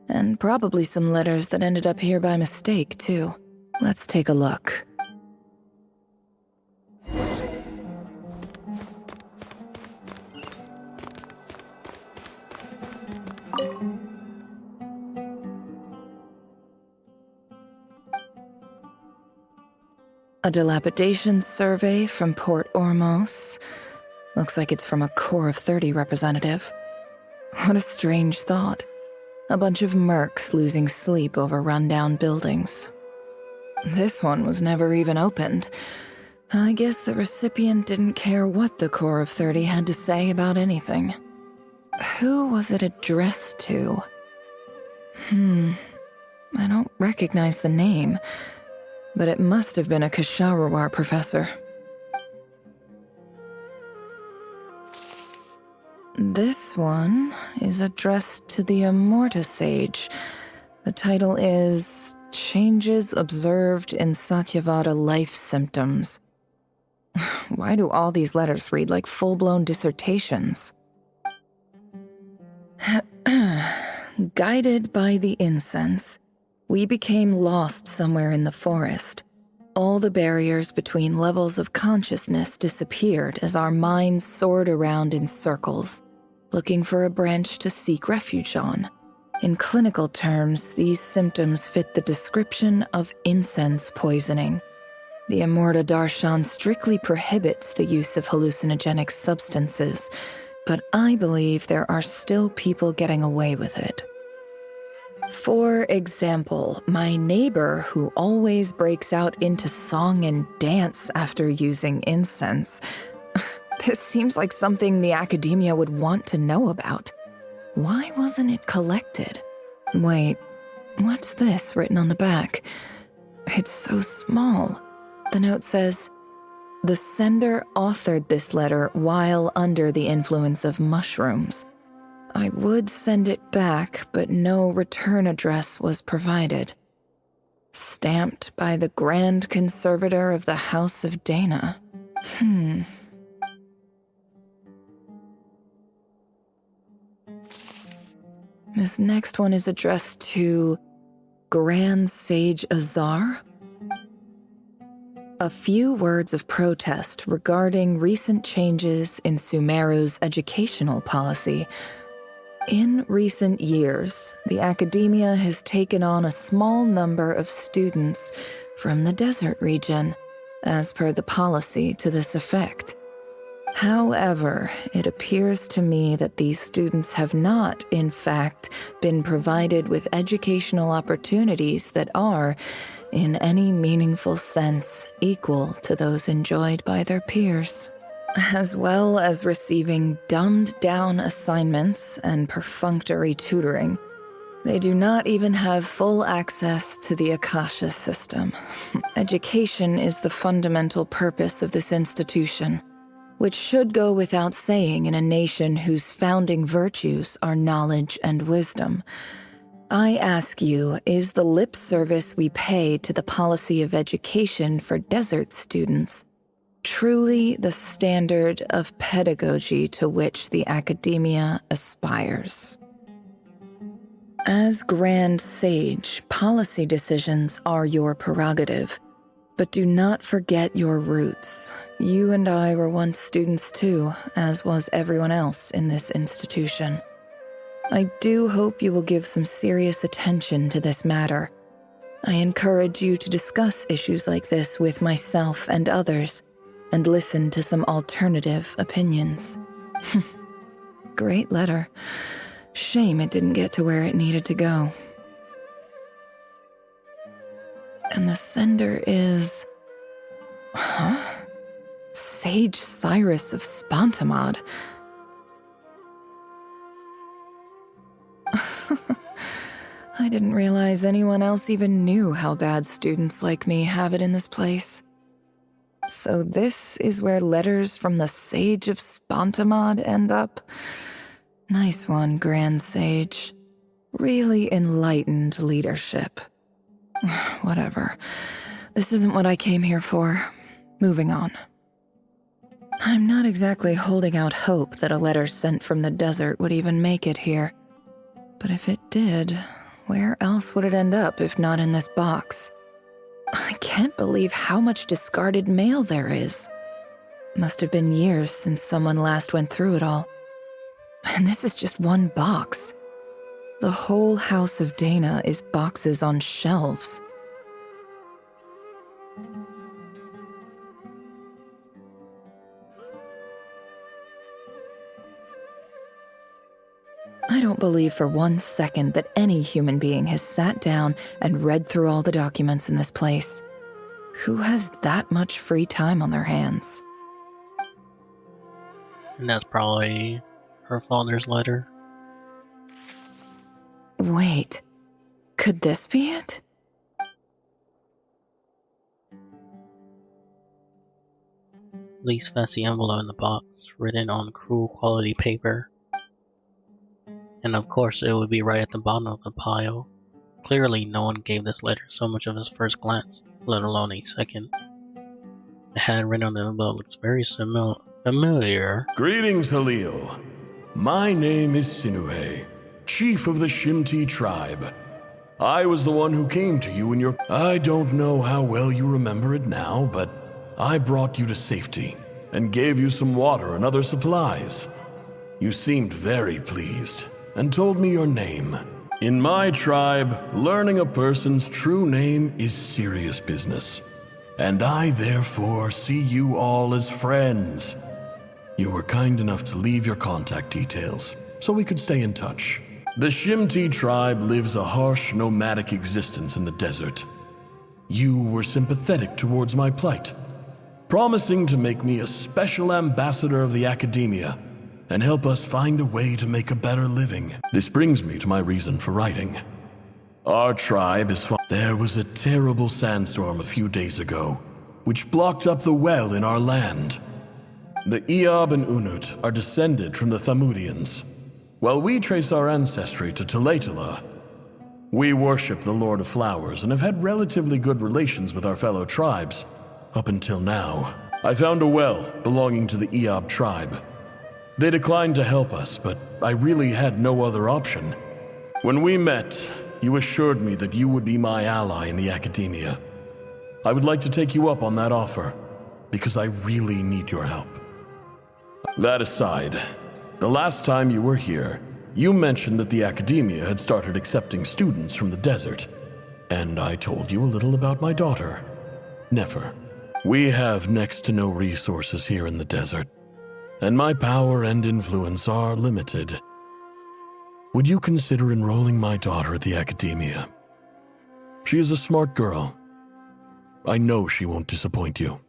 And probably some letters that ended up here by mistake, too. Let's take a look. A dilapidation survey from Port Ormos. Looks like it's from a Core of 30 representative. What a strange thought. A bunch of mercs losing sleep over rundown buildings. This one was never even opened. I guess the recipient didn't care what the Core of 30 had to say about anything. Who was it addressed to? I don't recognize the name, but it must have been a Kasharawar professor. This one is addressed to the Amorta Sage. The title is Changes Observed in Satyavada Life Symptoms. Why do all these letters read like full-blown dissertations? Guided by the incense, we became lost somewhere in the forest. All the barriers between levels of consciousness disappeared as our minds soared around in circles, looking for a branch to seek refuge on. In clinical terms, these symptoms fit the description of incense poisoning. The Amorta Darshan strictly prohibits the use of hallucinogenic substances, but I believe there are still people getting away with it. For example, my neighbor who always breaks out into song and dance after using incense. This seems like something the academia would want to know about. Why wasn't it collected? Wait, what's this written on the back? It's so small. The note says, "The sender authored this letter while under the influence of mushrooms. I would send it back, but no return address was provided. Stamped by the Grand Conservator of the House of Dana." This next one is addressed to Grand Sage Azar. A few words of protest regarding recent changes in Sumeru's educational policy. In recent years, the academia has taken on a small number of students from the desert region, as per the policy to this effect. However, it appears to me that these students have not, in fact, been provided with educational opportunities that are, in any meaningful sense, equal to those enjoyed by their peers, as well as receiving dumbed-down assignments and perfunctory tutoring. They do not even have full access to the Akasha system. Education is the fundamental purpose of this institution, which should go without saying in a nation whose founding virtues are knowledge and wisdom. I ask you, is the lip service we pay to the policy of education for desert students truly the standard of pedagogy to which the academia aspires? As Grand Sage, policy decisions are your prerogative, but do not forget your roots. You and I were once students too, as was everyone else in this institution. I do hope you will give some serious attention to this matter. I encourage you to discuss issues like this with myself and others, and listen to some alternative opinions. Great letter. Shame it didn't get to where it needed to go. And the sender is... Sage Cyrus of Spontamod. I didn't realize anyone else even knew how bad students like me have it in this place. So this is where letters from the Sage of Spontamod end up? Nice one, Grand Sage. Really enlightened leadership. Whatever. This isn't what I came here for. Moving on. I'm not exactly holding out hope that a letter sent from the desert would even make it here. But if it did, where else would it end up if not in this box? I can't believe how much discarded mail there is. Must have been years since someone last went through it all. And this is just one box. The whole House of Dana is boxes on shelves. I don't believe for one second that any human being has sat down and read through all the documents in this place. Who has that much free time on their hands? And that's probably her father's letter. Wait, could this be it? Least fancy envelope in the box, written on cruel quality paper. And of course it would be right at the bottom of the pile. Clearly no one gave this letter so much of his first glance, let alone a second. The hand written on the envelope looks very familiar. Greetings, Halil. My name is Sinuhe, chief of the Shimti tribe. I was the one who came to you in your... I don't know how well you remember it now, but I brought you to safety and gave you some water and other supplies. You seemed very pleased and told me your name. In my tribe, learning a person's true name is serious business, and I therefore see you all as friends. You were kind enough to leave your contact details so we could stay in touch. The Shimti tribe lives a harsh, nomadic existence in the desert. You were sympathetic towards my plight, promising to make me a special ambassador of the academia and help us find a way to make a better living. This brings me to my reason for writing. Our tribe is There was a terrible sandstorm a few days ago, which blocked up the well in our land. The Eob and Unut are descended from the Thamudians, while we trace our ancestry to Tulatala. We worship the Lord of Flowers and have had relatively good relations with our fellow tribes, up until now. I found a well belonging to the Eob tribe. They declined to help us, but I really had no other option. When we met, you assured me that you would be my ally in the academia. I would like to take you up on that offer, because I really need your help. That aside, the last time you were here, you mentioned that the academia had started accepting students from the desert, and I told you a little about my daughter, Nefer. We have next to no resources here in the desert, and my power and influence are limited. Would you consider enrolling my daughter at the academia? She is a smart girl. I know she won't disappoint you.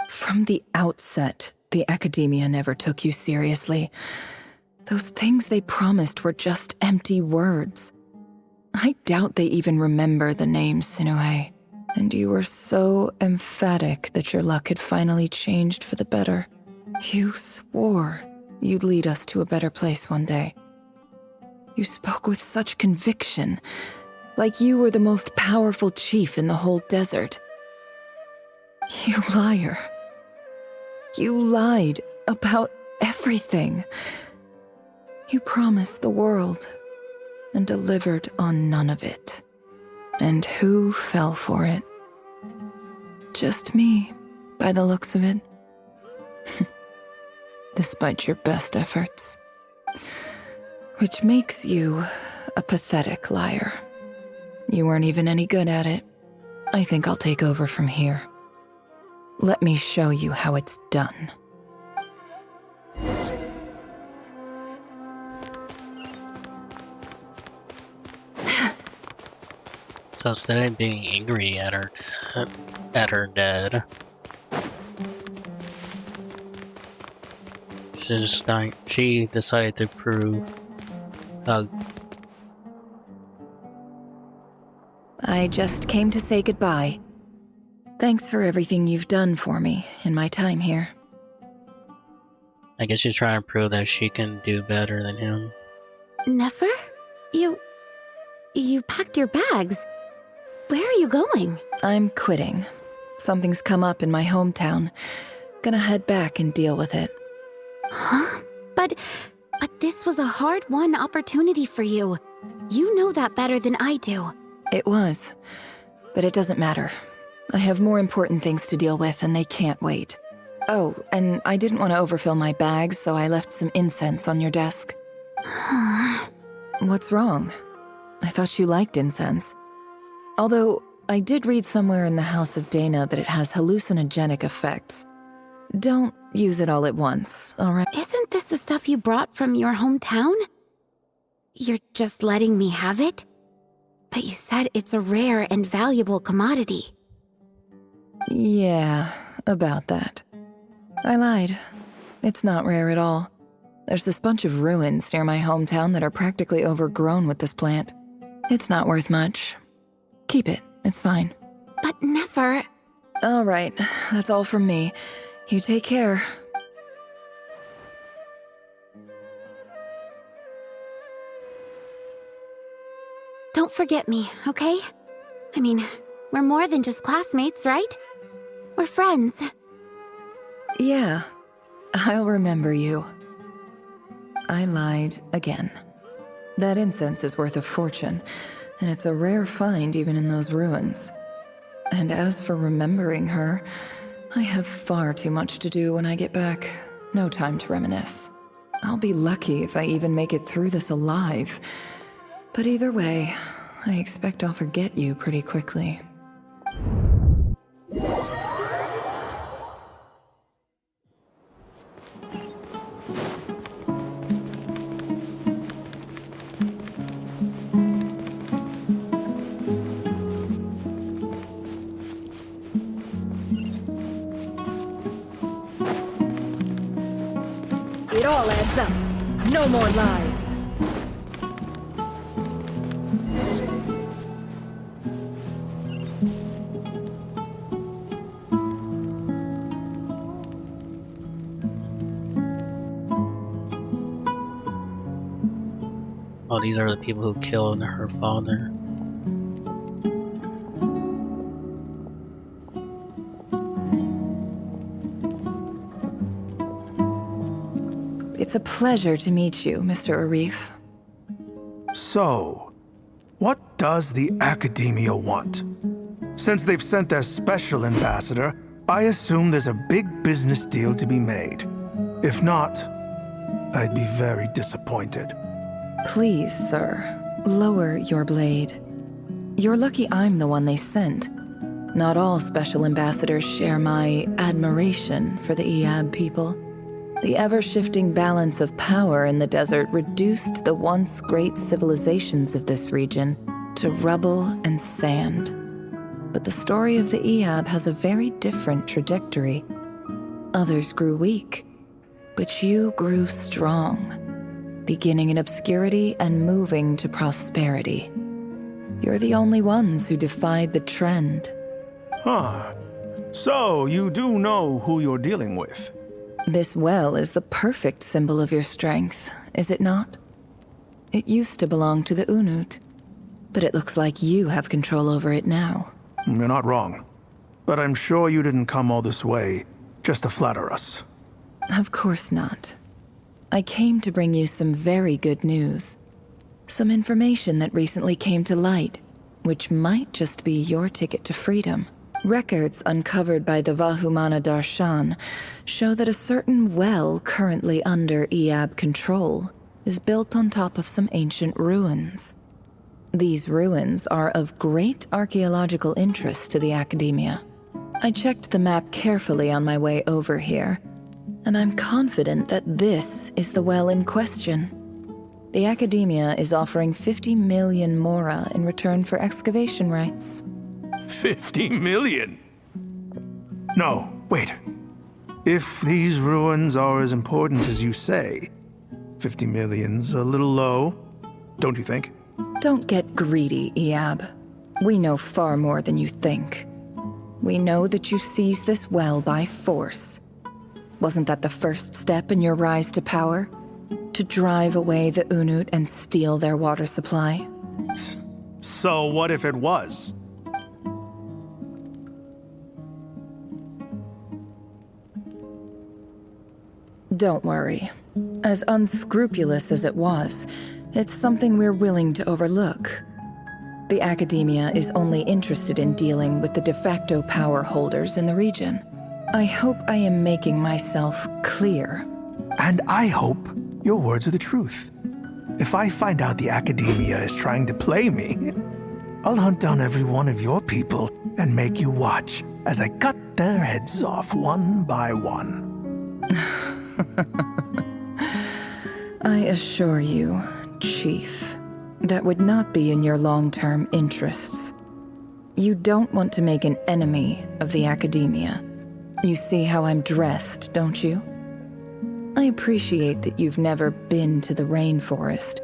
From the outset, the academia never took you seriously. Those things they promised were just empty words. I doubt they even remember the name Sinuhe. And you were so emphatic that your luck had finally changed for the better. You swore you'd lead us to a better place one day. You spoke with such conviction, like you were the most powerful chief in the whole desert. You liar. You lied about everything. You promised the world and delivered on none of it. And who fell for it? Just me, by the looks of it. Despite your best efforts. Which makes you a pathetic liar. You weren't even any good at it. I think I'll take over from here. Let me show you how it's done. So instead of being angry at her dad, she decided to prove I just came to say goodbye. Thanks for everything you've done for me in my time here. I guess she's trying to prove that she can do better than him. Nefer? You packed your bags. Where are you going? I'm quitting. Something's come up in my hometown. Gonna head back and deal with it. Huh? But this was a hard-won opportunity for you. You know that better than I do. It was. But it doesn't matter. I have more important things to deal with and they can't wait. Oh, and I didn't want to overfill my bags, so I left some incense on your desk. What's wrong? I thought you liked incense. Although, I did read somewhere in the House of Dana that it has hallucinogenic effects. Don't use it all at once, alright? Isn't this the stuff you brought from your hometown? You're just letting me have it? But you said it's a rare and valuable commodity. Yeah, about that. I lied. It's not rare at all. There's this bunch of ruins near my hometown that are practically overgrown with this plant. It's not worth much. Keep it, it's fine. But Nefer... All right, that's all from me. You take care. Don't forget me, okay? I mean, we're more than just classmates, right? We're friends. Yeah, I'll remember you. I lied again. That incense is worth a fortune, and it's a rare find even in those ruins. And as for remembering her, I have far too much to do when I get back. No time to reminisce. I'll be lucky if I even make it through this alive. But either way, I expect I'll forget you pretty quickly. It all adds up. No more lies. Oh, these are the people who killed her father. It's a pleasure to meet you, Mr. Arif. So, what does the Academia want? Since they've sent their special ambassador, I assume there's a big business deal to be made. If not, I'd be very disappointed. Please, sir, lower your blade. You're lucky I'm the one they sent. Not all special ambassadors share my admiration for the Iab people. The ever-shifting balance of power in the desert reduced the once great civilizations of this region to rubble and sand. But the story of the Iab has a very different trajectory. Others grew weak, but you grew strong, beginning in obscurity and moving to prosperity. You're the only ones who defied the trend. Huh. So, you do know who you're dealing with? This well is the perfect symbol of your strength, is it not? It used to belong to the Unut, but it looks like you have control over it now. You're not wrong. But I'm sure you didn't come all this way just to flatter us. Of course not. I came to bring you some very good news. Some information that recently came to light, which might just be your ticket to freedom. Records uncovered by the Vahumana Darshan show that a certain well currently under Iab control is built on top of some ancient ruins. These ruins are of great archaeological interest to the Academia. I checked the map carefully on my way over here, and I'm confident that this is the well in question. The Academia is offering 50 million mora in return for excavation rights. 50 million? No, wait. If these ruins are as important as you say, 50 million's a little low, don't you think? Don't get greedy, Iab. We know far more than you think. We know that you seized this well by force. Wasn't that the first step in your rise to power? To drive away the Unut and steal their water supply? So what if it was? Don't worry. As unscrupulous as it was, it's something we're willing to overlook. The Academia is only interested in dealing with the de facto power holders in the region. I hope I am making myself clear. And I hope your words are the truth. If I find out the Academia is trying to play me, I'll hunt down every one of your people and make you watch as I cut their heads off one by one. I assure you, Chief, that would not be in your long-term interests. You don't want to make an enemy of the Academia. You see how I'm dressed, don't you? I appreciate that you've never been to the rainforest,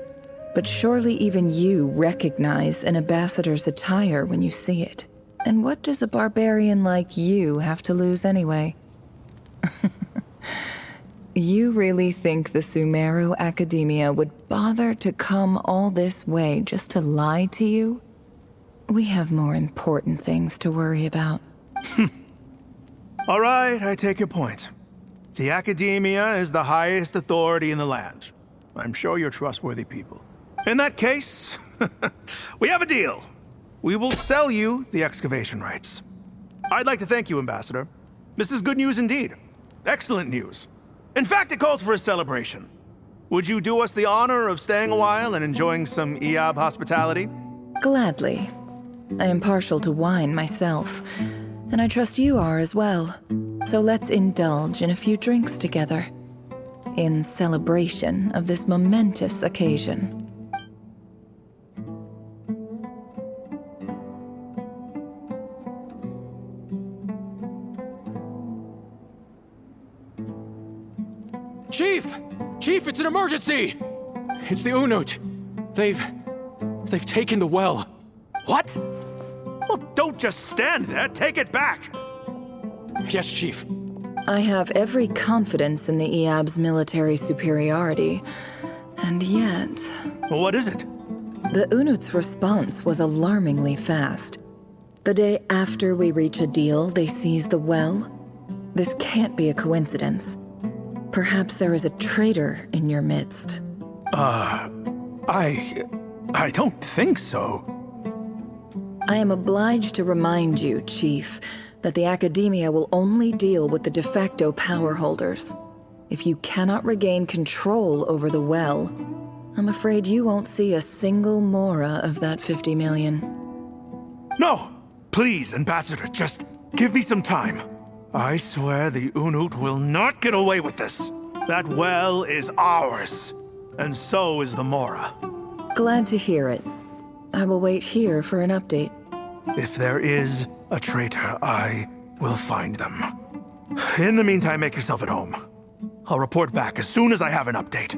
but surely even you recognize an ambassador's attire when you see it. And what does a barbarian like you have to lose anyway? You really think the Sumeru Academia would bother to come all this way just to lie to you? We have more important things to worry about. All right, I take your point. The Academia is the highest authority in the land. I'm sure you're trustworthy people. In that case, we have a deal. We will sell you the excavation rights. I'd like to thank you, Ambassador. This is good news indeed. Excellent news. In fact, it calls for a celebration. Would you do us the honor of staying a while and enjoying some Eab hospitality? Gladly. I am partial to wine myself, and I trust you are as well. So let's indulge in a few drinks together, in celebration of this momentous occasion. Chief! Chief, it's an emergency! It's the Unut. They've taken the well. What? Well, don't just stand there. Take it back. Yes, Chief. I have every confidence in the Eab's military superiority, and yet... What is it? The Unut's response was alarmingly fast. The day after we reach a deal, they seize the well. This can't be a coincidence. Perhaps there is a traitor in your midst. I don't think so. I am obliged to remind you, Chief, that the Academia will only deal with the de facto power holders. If you cannot regain control over the well, I'm afraid you won't see a single mora of that 50 million. No! Please, Ambassador, just give me some time. I swear the Unut will not get away with this. That well is ours, and so is the mora. Glad to hear it. I will wait here for an update. If there is a traitor, I will find them. In the meantime, make yourself at home. I'll report back as soon as I have an update.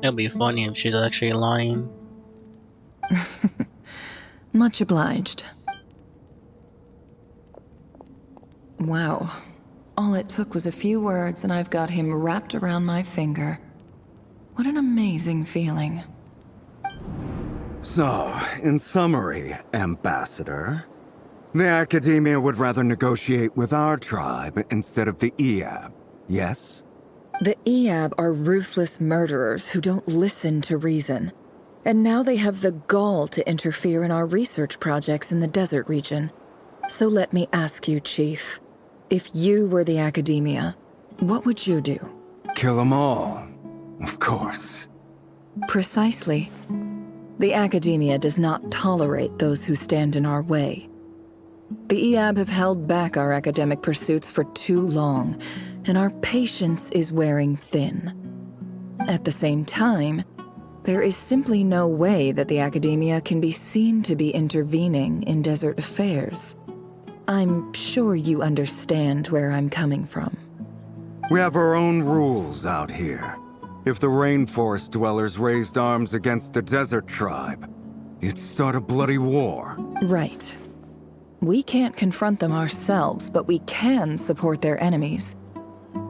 It'll be funny if she's actually lying. Much obliged. Wow. All it took was a few words and I've got him wrapped around my finger. What an amazing feeling. So, in summary, Ambassador, the Academia would rather negotiate with our tribe instead of the Eab, yes? The Eab are ruthless murderers who don't listen to reason. And now they have the gall to interfere in our research projects in the desert region. So let me ask you, Chief, if you were the Academia, what would you do? Kill them all, of course. Precisely. The Academia does not tolerate those who stand in our way. The Eab have held back our academic pursuits for too long, and our patience is wearing thin. At the same time, there is simply no way that the Academia can be seen to be intervening in desert affairs. I'm sure you understand where I'm coming from. We have our own rules out here. If the rainforest dwellers raised arms against a desert tribe, you'd start a bloody war. Right. We can't confront them ourselves, but we can support their enemies.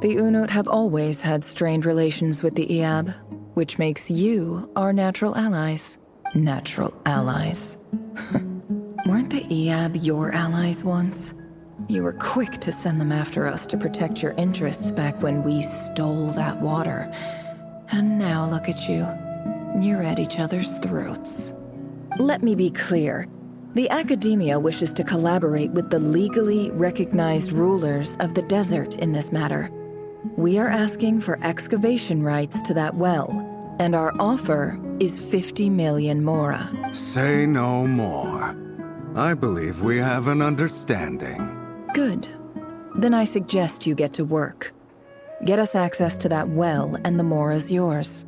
The Unut have always had strained relations with the Eab, which makes you our natural allies. Natural allies. Weren't the Eab your allies once? You were quick to send them after us to protect your interests back when we stole that water. And now look at you. You're at each other's throats. Let me be clear. The Academia wishes to collaborate with the legally recognized rulers of the desert in this matter. We are asking for excavation rights to that well, and our offer is 50 million mora. Say no more. I believe we have an understanding. Good. Then I suggest you get to work. Get us access to that well, and the mora's yours.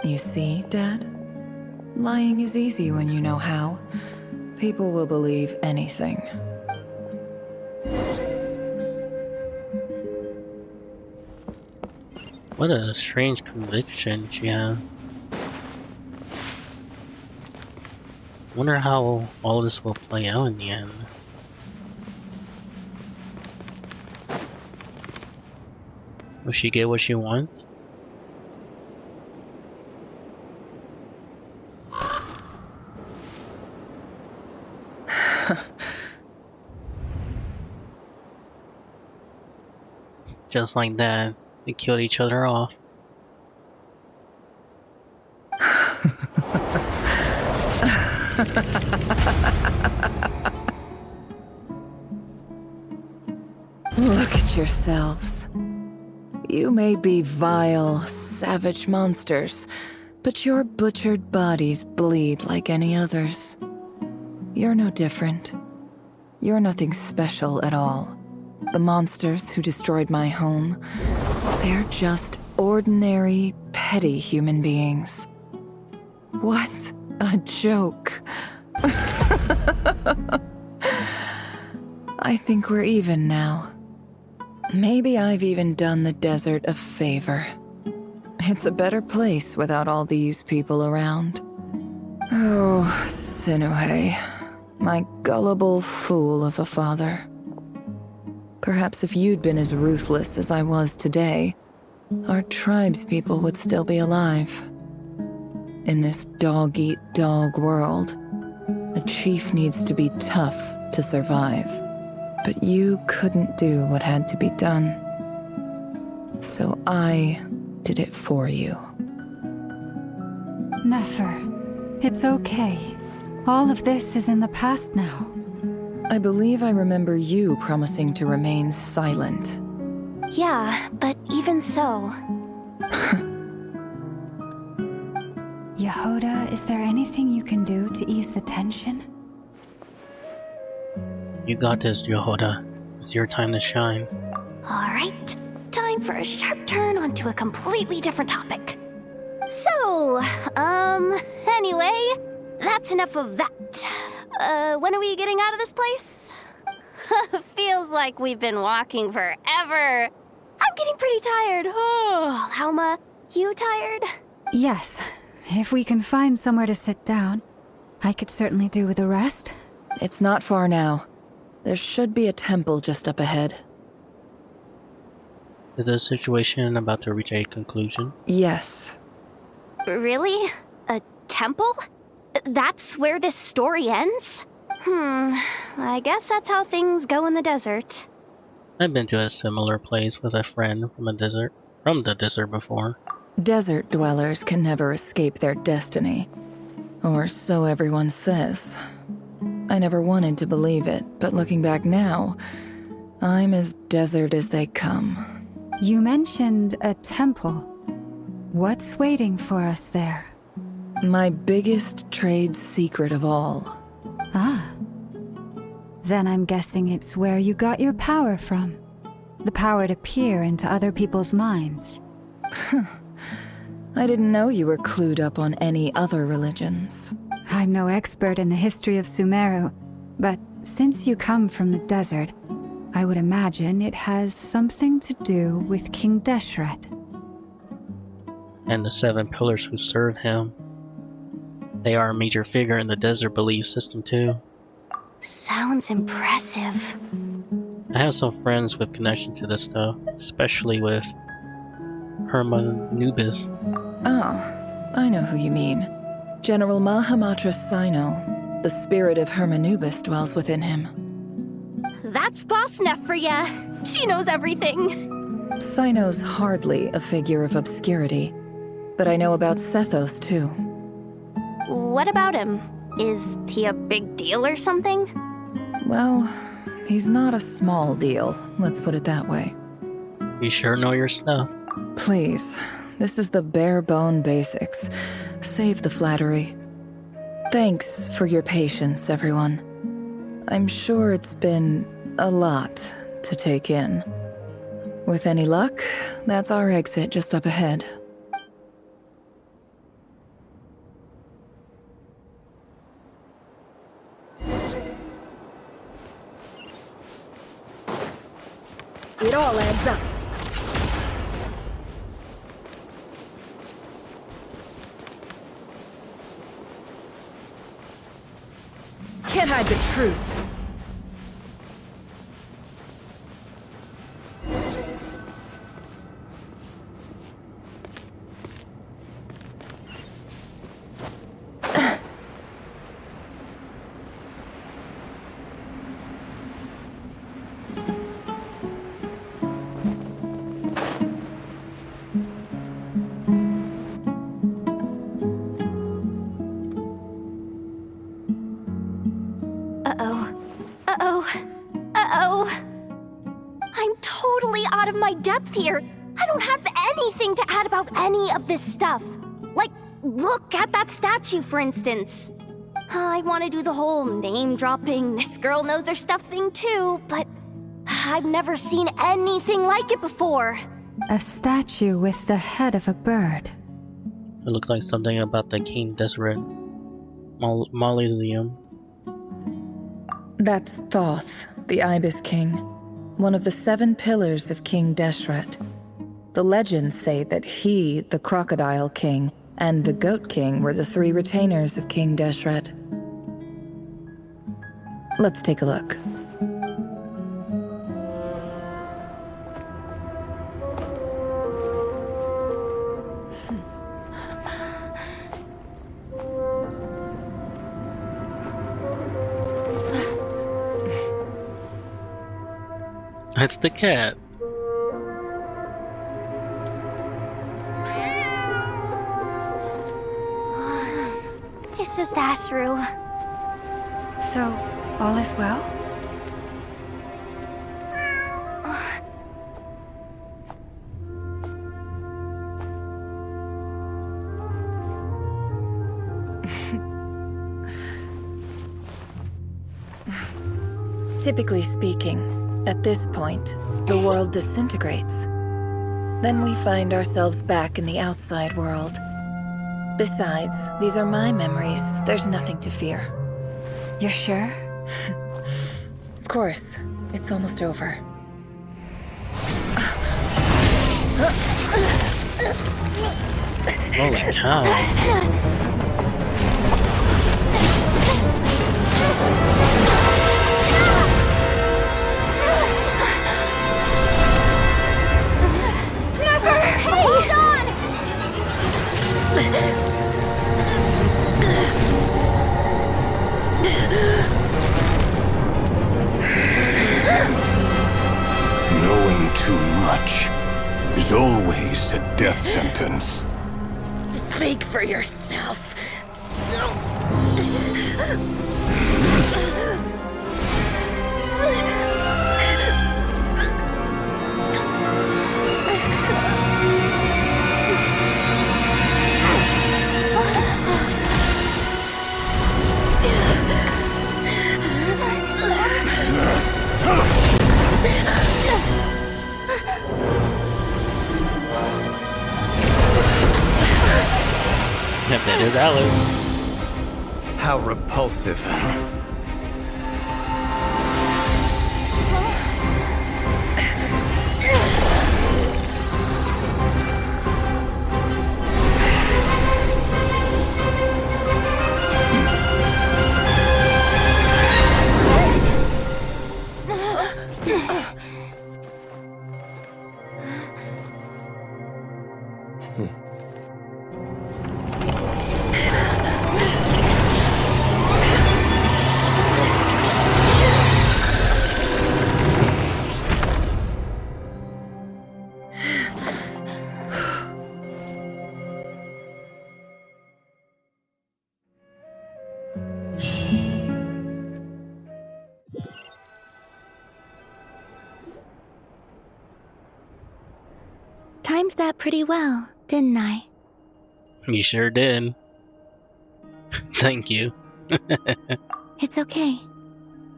You see, Dad? Lying is easy when you know how. People will believe anything. What a strange conviction she has. Wonder how all this will play out in the end. Will she get what she wants? Just like that, they killed each other off. Look at yourselves. You may be vile, savage monsters, but your butchered bodies bleed like any others. You're no different. You're nothing special at all. The monsters who destroyed my home, they're just ordinary, petty human beings. What a joke. I think we're even now. Maybe I've even done the desert a favor. It's a better place without all these people around. Oh, Sinuhe, my gullible fool of a father. Perhaps if you'd been as ruthless as I was today, our tribespeople would still be alive. In this dog-eat-dog world, a chief needs to be tough to survive. But you couldn't do what had to be done. So I did it for you. Nefer, it's okay. All of this is in the past now. I believe I remember you promising to remain silent. Yeah, but even so... Yehoda, is there anything you can do to ease the tension? You got this, Yehoda. It's your time to shine. Alright, time for a sharp turn onto a completely different topic. So, anyway, that's enough of that. When are we getting out of this place? Feels like we've been walking forever. I'm getting pretty tired. Oh, Alma, you tired? Yes. If we can find somewhere to sit down, I could certainly do with a rest. It's not far now. There should be a temple just up ahead. Is this situation about to reach a conclusion? Yes. Really? A temple? That's where this story ends? I guess that's how things go in the desert. I've been to a similar place with a friend from the desert before. Desert dwellers can never escape their destiny. Or so everyone says. I never wanted to believe it, but looking back now, I'm as desert as they come. You mentioned a temple. What's waiting for us there? My biggest trade secret of all. Ah. Then I'm guessing it's where you got your power from. The power to peer into other people's minds. I didn't know you were clued up on any other religions. I'm no expert in the history of Sumeru, but since you come from the desert, I would imagine it has something to do with King Deshret. And the 7 pillars who serve him. They are a major figure in the desert belief system too. Sounds impressive. I have some friends with connection to this stuff, especially with Hermanubis. Ah, I know who you mean. General Mahamatra Sino. The spirit of Hermanubis dwells within him. That's Boss Neff for ya. She knows everything. Sino's hardly a figure of obscurity, but I know about Sethos too. What about him? Is he a big deal or something? Well, he's not a small deal, let's put it that way. You sure know your stuff. Please, this is the bare-bone basics. Save the flattery. Thanks for your patience, everyone. I'm sure it's been a lot to take in. With any luck, that's our exit just up ahead. It all adds up. Can't hide the truth. I'm totally out of my depth here. I don't have anything to add about any of this stuff. Like, look at that statue, for instance. I want to do the whole name-dropping, this girl knows her stuff thing too, but I've never seen anything like it before. A statue with the head of a bird. It looks like something about the King Deseret Mausoleum. That's Thoth, the Ibis King, one of the 7 pillars of King Deseret. The legends say that he, the Crocodile King, and the Goat King were the 3 retainers of King Deseret. Let's take a look. It's the cat. It's just Ashru. So, all is well? Typically speaking, at this point, the world disintegrates. Then we find ourselves back in the outside world. Besides, these are my memories. There's nothing to fear. You're sure? Of course. It's almost over. Holy cow. Hold on! Knowing too much is always a death sentence. Speak for yourself. Yep, that is Alice. How repulsive. Timed that pretty well, didn't I? You sure did. Thank you. It's okay.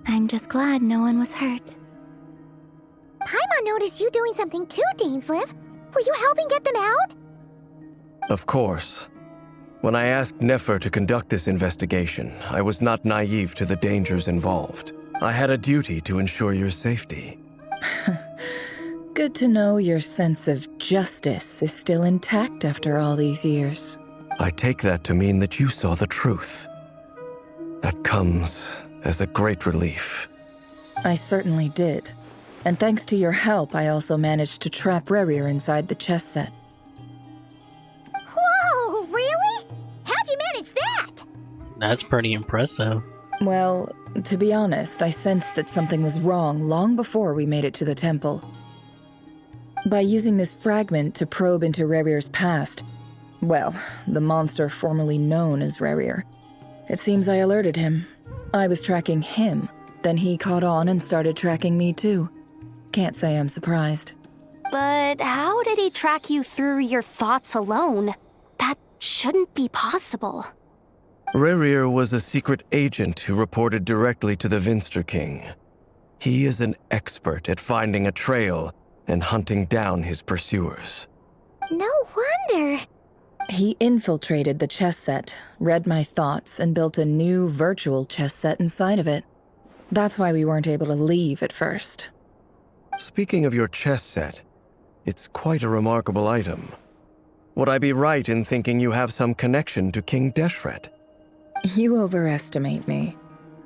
I'm just glad no one was hurt. Paimon noticed you doing something too, Dainsleif. Were you helping get them out? Of course. When I asked Nefer to conduct this investigation, I was not naive to the dangers involved. I had a duty to ensure your safety. good to know your sense of justice is still intact after all these years. I take that to mean that you saw the truth. That comes as a great relief. I certainly did. And thanks to your help, I also managed to trap Rerir inside the chess set. Whoa, really? How'd you manage that? That's pretty impressive. Well, to be honest, I sensed that something was wrong long before we made it to the temple. By using this fragment to probe into Rerir's past, well, the monster formerly known as Rerir, it seems I alerted him. I was tracking him, then he caught on and started tracking me too. Can't say I'm surprised. But how did he track you through your thoughts alone? That shouldn't be possible. Rerir was a secret agent who reported directly to the Vinster King. He is an expert at finding a trail and hunting down his pursuers. No wonder. He infiltrated the chess set, read my thoughts, and built a new virtual chess set inside of it. That's why we weren't able to leave at first. Speaking of your chess set, it's quite a remarkable item. Would I be right in thinking you have some connection to King Deshret? You overestimate me.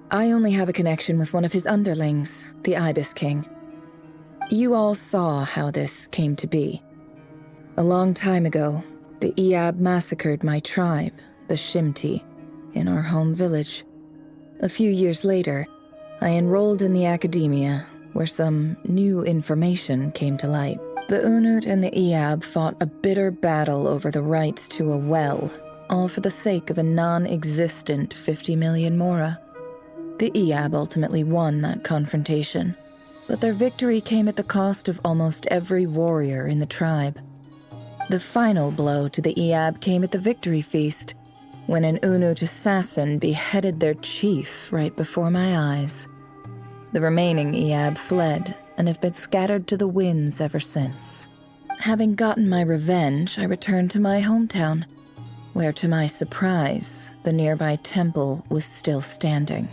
I only have a connection with one of his underlings, the Ibis King. You all saw how this came to be. A long time ago, the Eab massacred my tribe, the Shimti, in our home village. A few years later, I enrolled in the academia, where some new information came to light. The Unut and the Eab fought a bitter battle over the rights to a well, all for the sake of a non-existent 50 million Mora. The Eab ultimately won that confrontation, but their victory came at the cost of almost every warrior in the tribe. The final blow to the Eab came at the victory feast, when an Unut assassin beheaded their chief right before my eyes. The remaining Eab fled and have been scattered to the winds ever since. Having gotten my revenge, I returned to my hometown, where to my surprise, the nearby temple was still standing.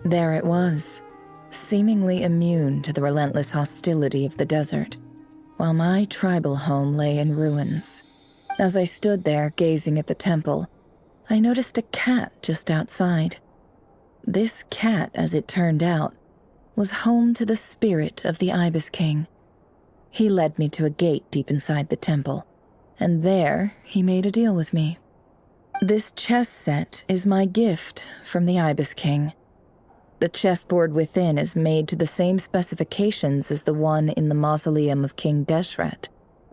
There it was, seemingly immune to the relentless hostility of the desert, while my tribal home lay in ruins. As I stood there gazing at the temple, I noticed a cat just outside. This cat, as it turned out, was home to the spirit of the Ibis King. He led me to a gate deep inside the temple, and there he made a deal with me. This chess set is my gift from the Ibis King. The chessboard within is made to the same specifications as the one in the mausoleum of King Deshret,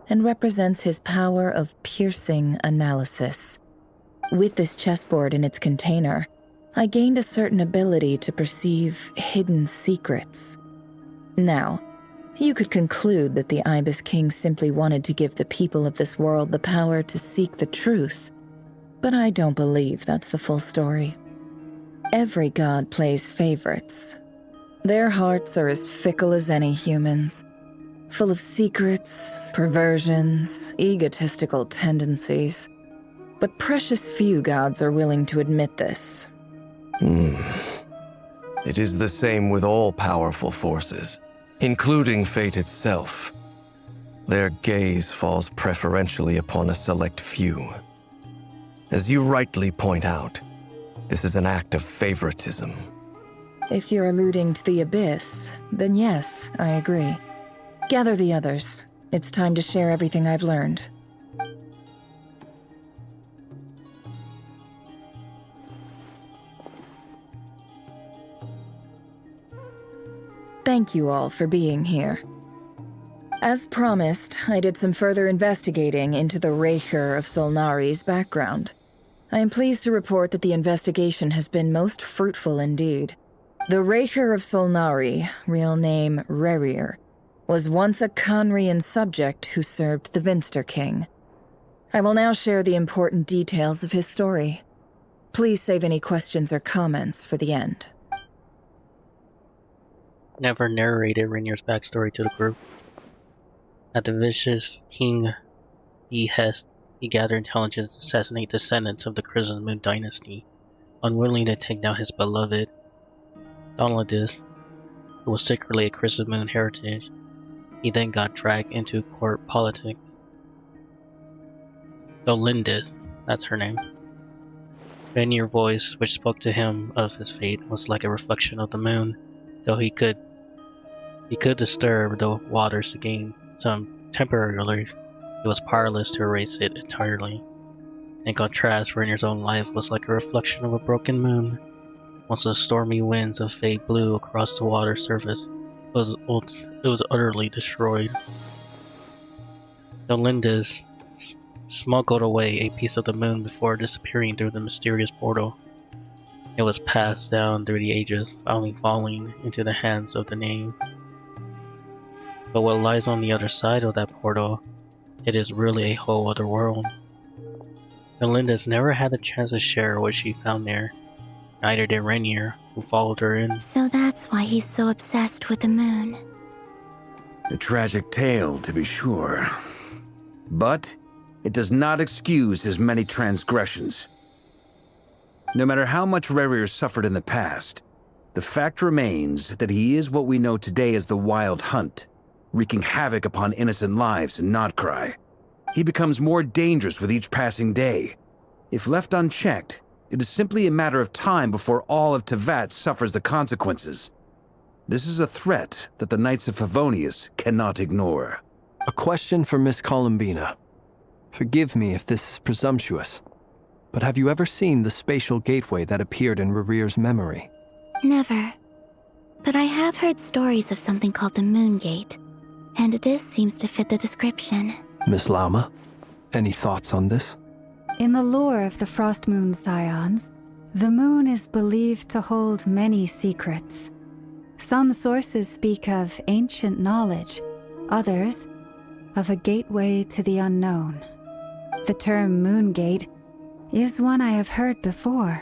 and represents his power of piercing analysis. With this chessboard in its container, I gained a certain ability to perceive hidden secrets. Now, you could conclude that the Ibis King simply wanted to give the people of this world the power to seek the truth, but I don't believe that's the full story. Every god plays favorites. Their hearts are as fickle as any human's, full of secrets, perversions, egotistical tendencies. But precious few gods are willing to admit this. It is the same with all powerful forces, including fate itself. Their gaze falls preferentially upon a select few. As you rightly point out, this is an act of favoritism. If you're alluding to the Abyss, then yes, I agree. Gather the others. It's time to share everything I've learned. Thank you all for being here. As promised, I did some further investigating into the Recher of Solnari's background. I am pleased to report that the investigation has been most fruitful indeed. The Recher of Solnari, real name Rerir, was once a Conrian subject who served the Vinster King. I will now share the important details of his story. Please save any questions or comments for the end. Nefer narrated Rainier's backstory to the group. At the vicious King behest, he gathered intelligence to assassinate descendants of the Crimson Moon dynasty, unwilling to take down his beloved Donaldus, who was secretly a Crimson Moon heritage. He then got dragged into court politics. Dolindis, that's her name. Vanir voice, which spoke to him of his fate, was like a reflection of the moon, though he could disturb the waters to gain some temporary relief. He was powerless to erase it entirely. In contrast, Rainier's own life was like a reflection of a broken moon. Once the stormy winds of fate blew across the water surface, it was utterly destroyed. Dolindis smuggled away a piece of the moon before disappearing through the mysterious portal. It was passed down through the ages, finally falling into the hands of the Name. But what lies on the other side of that portal, it is really a whole other world. Dolindis never had the chance to share what she found there. Neither did Rainier, who followed her in. So that's why he's so obsessed with the moon. A tragic tale, to be sure. But it does not excuse his many transgressions. No matter how much Rerir suffered in the past, the fact remains that he is what we know today as the Wild Hunt, wreaking havoc upon innocent lives in Nodcry. He becomes more dangerous with each passing day. If left unchecked, it is simply a matter of time before all of Tevat suffers the consequences. This is a threat that the Knights of Favonius cannot ignore. A question for Miss Columbina. Forgive me if this is presumptuous, but have you ever seen the spatial gateway that appeared in Rerir's memory? Never. But I have heard stories of something called the Moon Gate, and this seems to fit the description. Miss Lama, any thoughts on this? In the lore of the Frost Moon Scions, the moon is believed to hold many secrets. Some sources speak of ancient knowledge, others of a gateway to the unknown. The term Moon Gate is one I have heard before,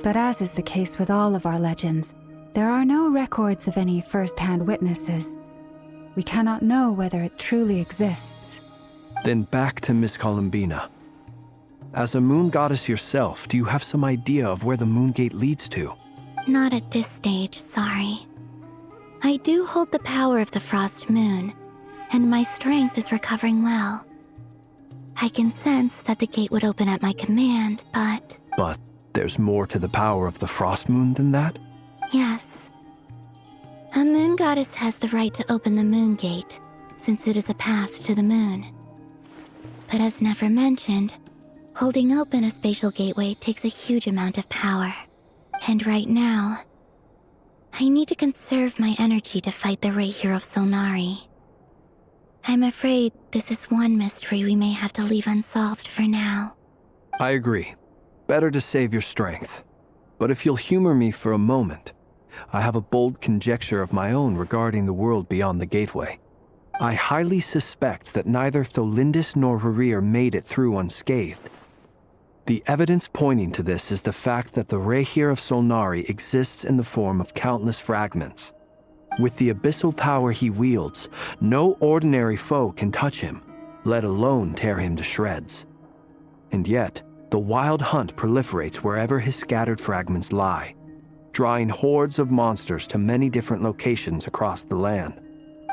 but as is the case with all of our legends, there are no records of any first-hand witnesses. We cannot know whether it truly exists. Then back to Miss Columbina. As a moon goddess yourself, do you have some idea of where the Moon Gate leads to? Not at this stage, sorry. I do hold the power of the Frost Moon, and my strength is recovering well. I can sense that the gate would open at my command, but... But there's more to the power of the Frost Moon than that? Yes. A moon goddess has the right to open the Moon Gate, since it is a path to the moon. But as Nefer mentioned, holding open a spatial gateway takes a huge amount of power. And right now, I need to conserve my energy to fight the Reihir of Solnari. I'm afraid this is one mystery we may have to leave unsolved for now. I agree. Better to save your strength. But if you'll humor me for a moment, I have a bold conjecture of my own regarding the world beyond the gateway. I highly suspect that neither Tholindis nor Rerir made it through unscathed. The evidence pointing to this is the fact that the Reihir of Solnari exists in the form of countless fragments. With the abyssal power he wields, no ordinary foe can touch him, let alone tear him to shreds. And yet, the Wild Hunt proliferates wherever his scattered fragments lie, drawing hordes of monsters to many different locations across the land.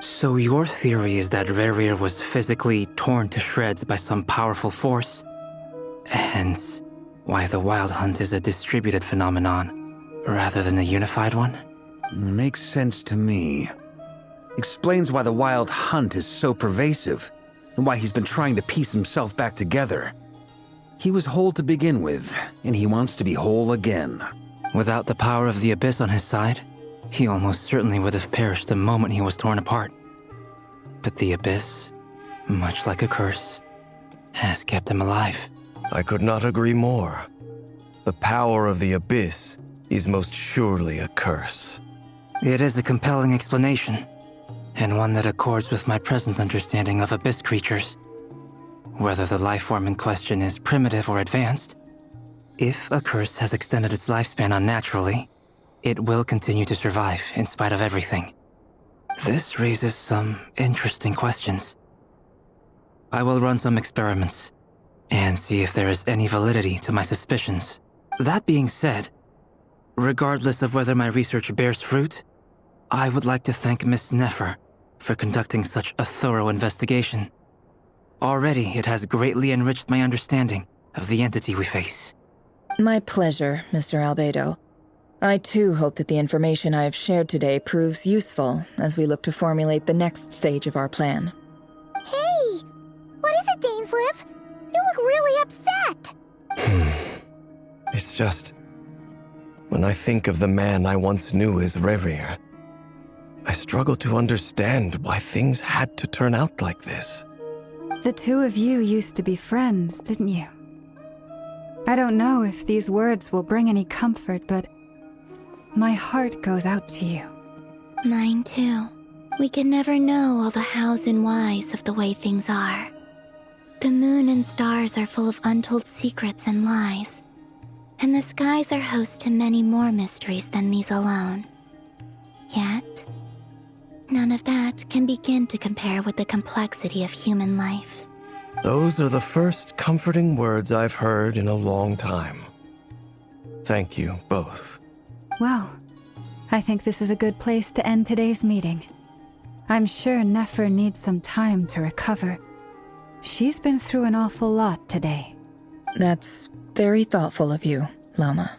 So your theory is that Rerir was physically torn to shreds by some powerful force? Hence, why the Wild Hunt is a distributed phenomenon, rather than a unified one? Makes sense to me. Explains why the Wild Hunt is so pervasive, and why he's been trying to piece himself back together. He was whole to begin with, and he wants to be whole again. Without the power of the Abyss on his side, he almost certainly would have perished the moment he was torn apart. But the Abyss, much like a curse, has kept him alive. I could not agree more. The power of the Abyss is most surely a curse. It is a compelling explanation, and one that accords with my present understanding of Abyss creatures. Whether the life form in question is primitive or advanced, if a curse has extended its lifespan unnaturally, it will continue to survive in spite of everything. This raises some interesting questions. I will run some experiments and see if there is any validity to my suspicions. That being said, regardless of whether my research bears fruit, I would like to thank Miss Nefer for conducting such a thorough investigation. Already, it has greatly enriched my understanding of the entity we face. My pleasure, Mr. Albedo. I too hope that the information I have shared today proves useful as we look to formulate the next stage of our plan. Hey! What is it, Dainsleif? You look really upset! It's just... when I think of the man I once knew as Rerir, I struggle to understand why things had to turn out like this. The two of you used to be friends, didn't you? I don't know if these words will bring any comfort, but my heart goes out to you. Mine too. We can never know all the hows and whys of the way things are. The moon and stars are full of untold secrets and lies, and the skies are host to many more mysteries than these alone. Yet, none of that can begin to compare with the complexity of human life. Those are the first comforting words I've heard in a long time. Thank you, both. Well, I think this is a good place to end today's meeting. I'm sure Nefer needs some time to recover. She's been through an awful lot today. That's very thoughtful of you, Lama.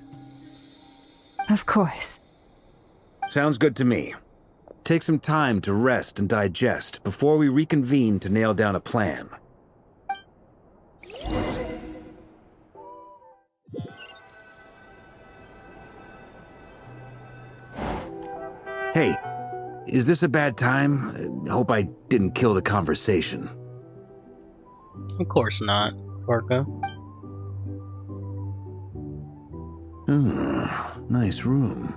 Of course. Sounds good to me. Take some time to rest and digest before we reconvene to nail down a plan. Hey, is this a bad time? Hope I didn't kill the conversation. Of course not, Orca. Nice room.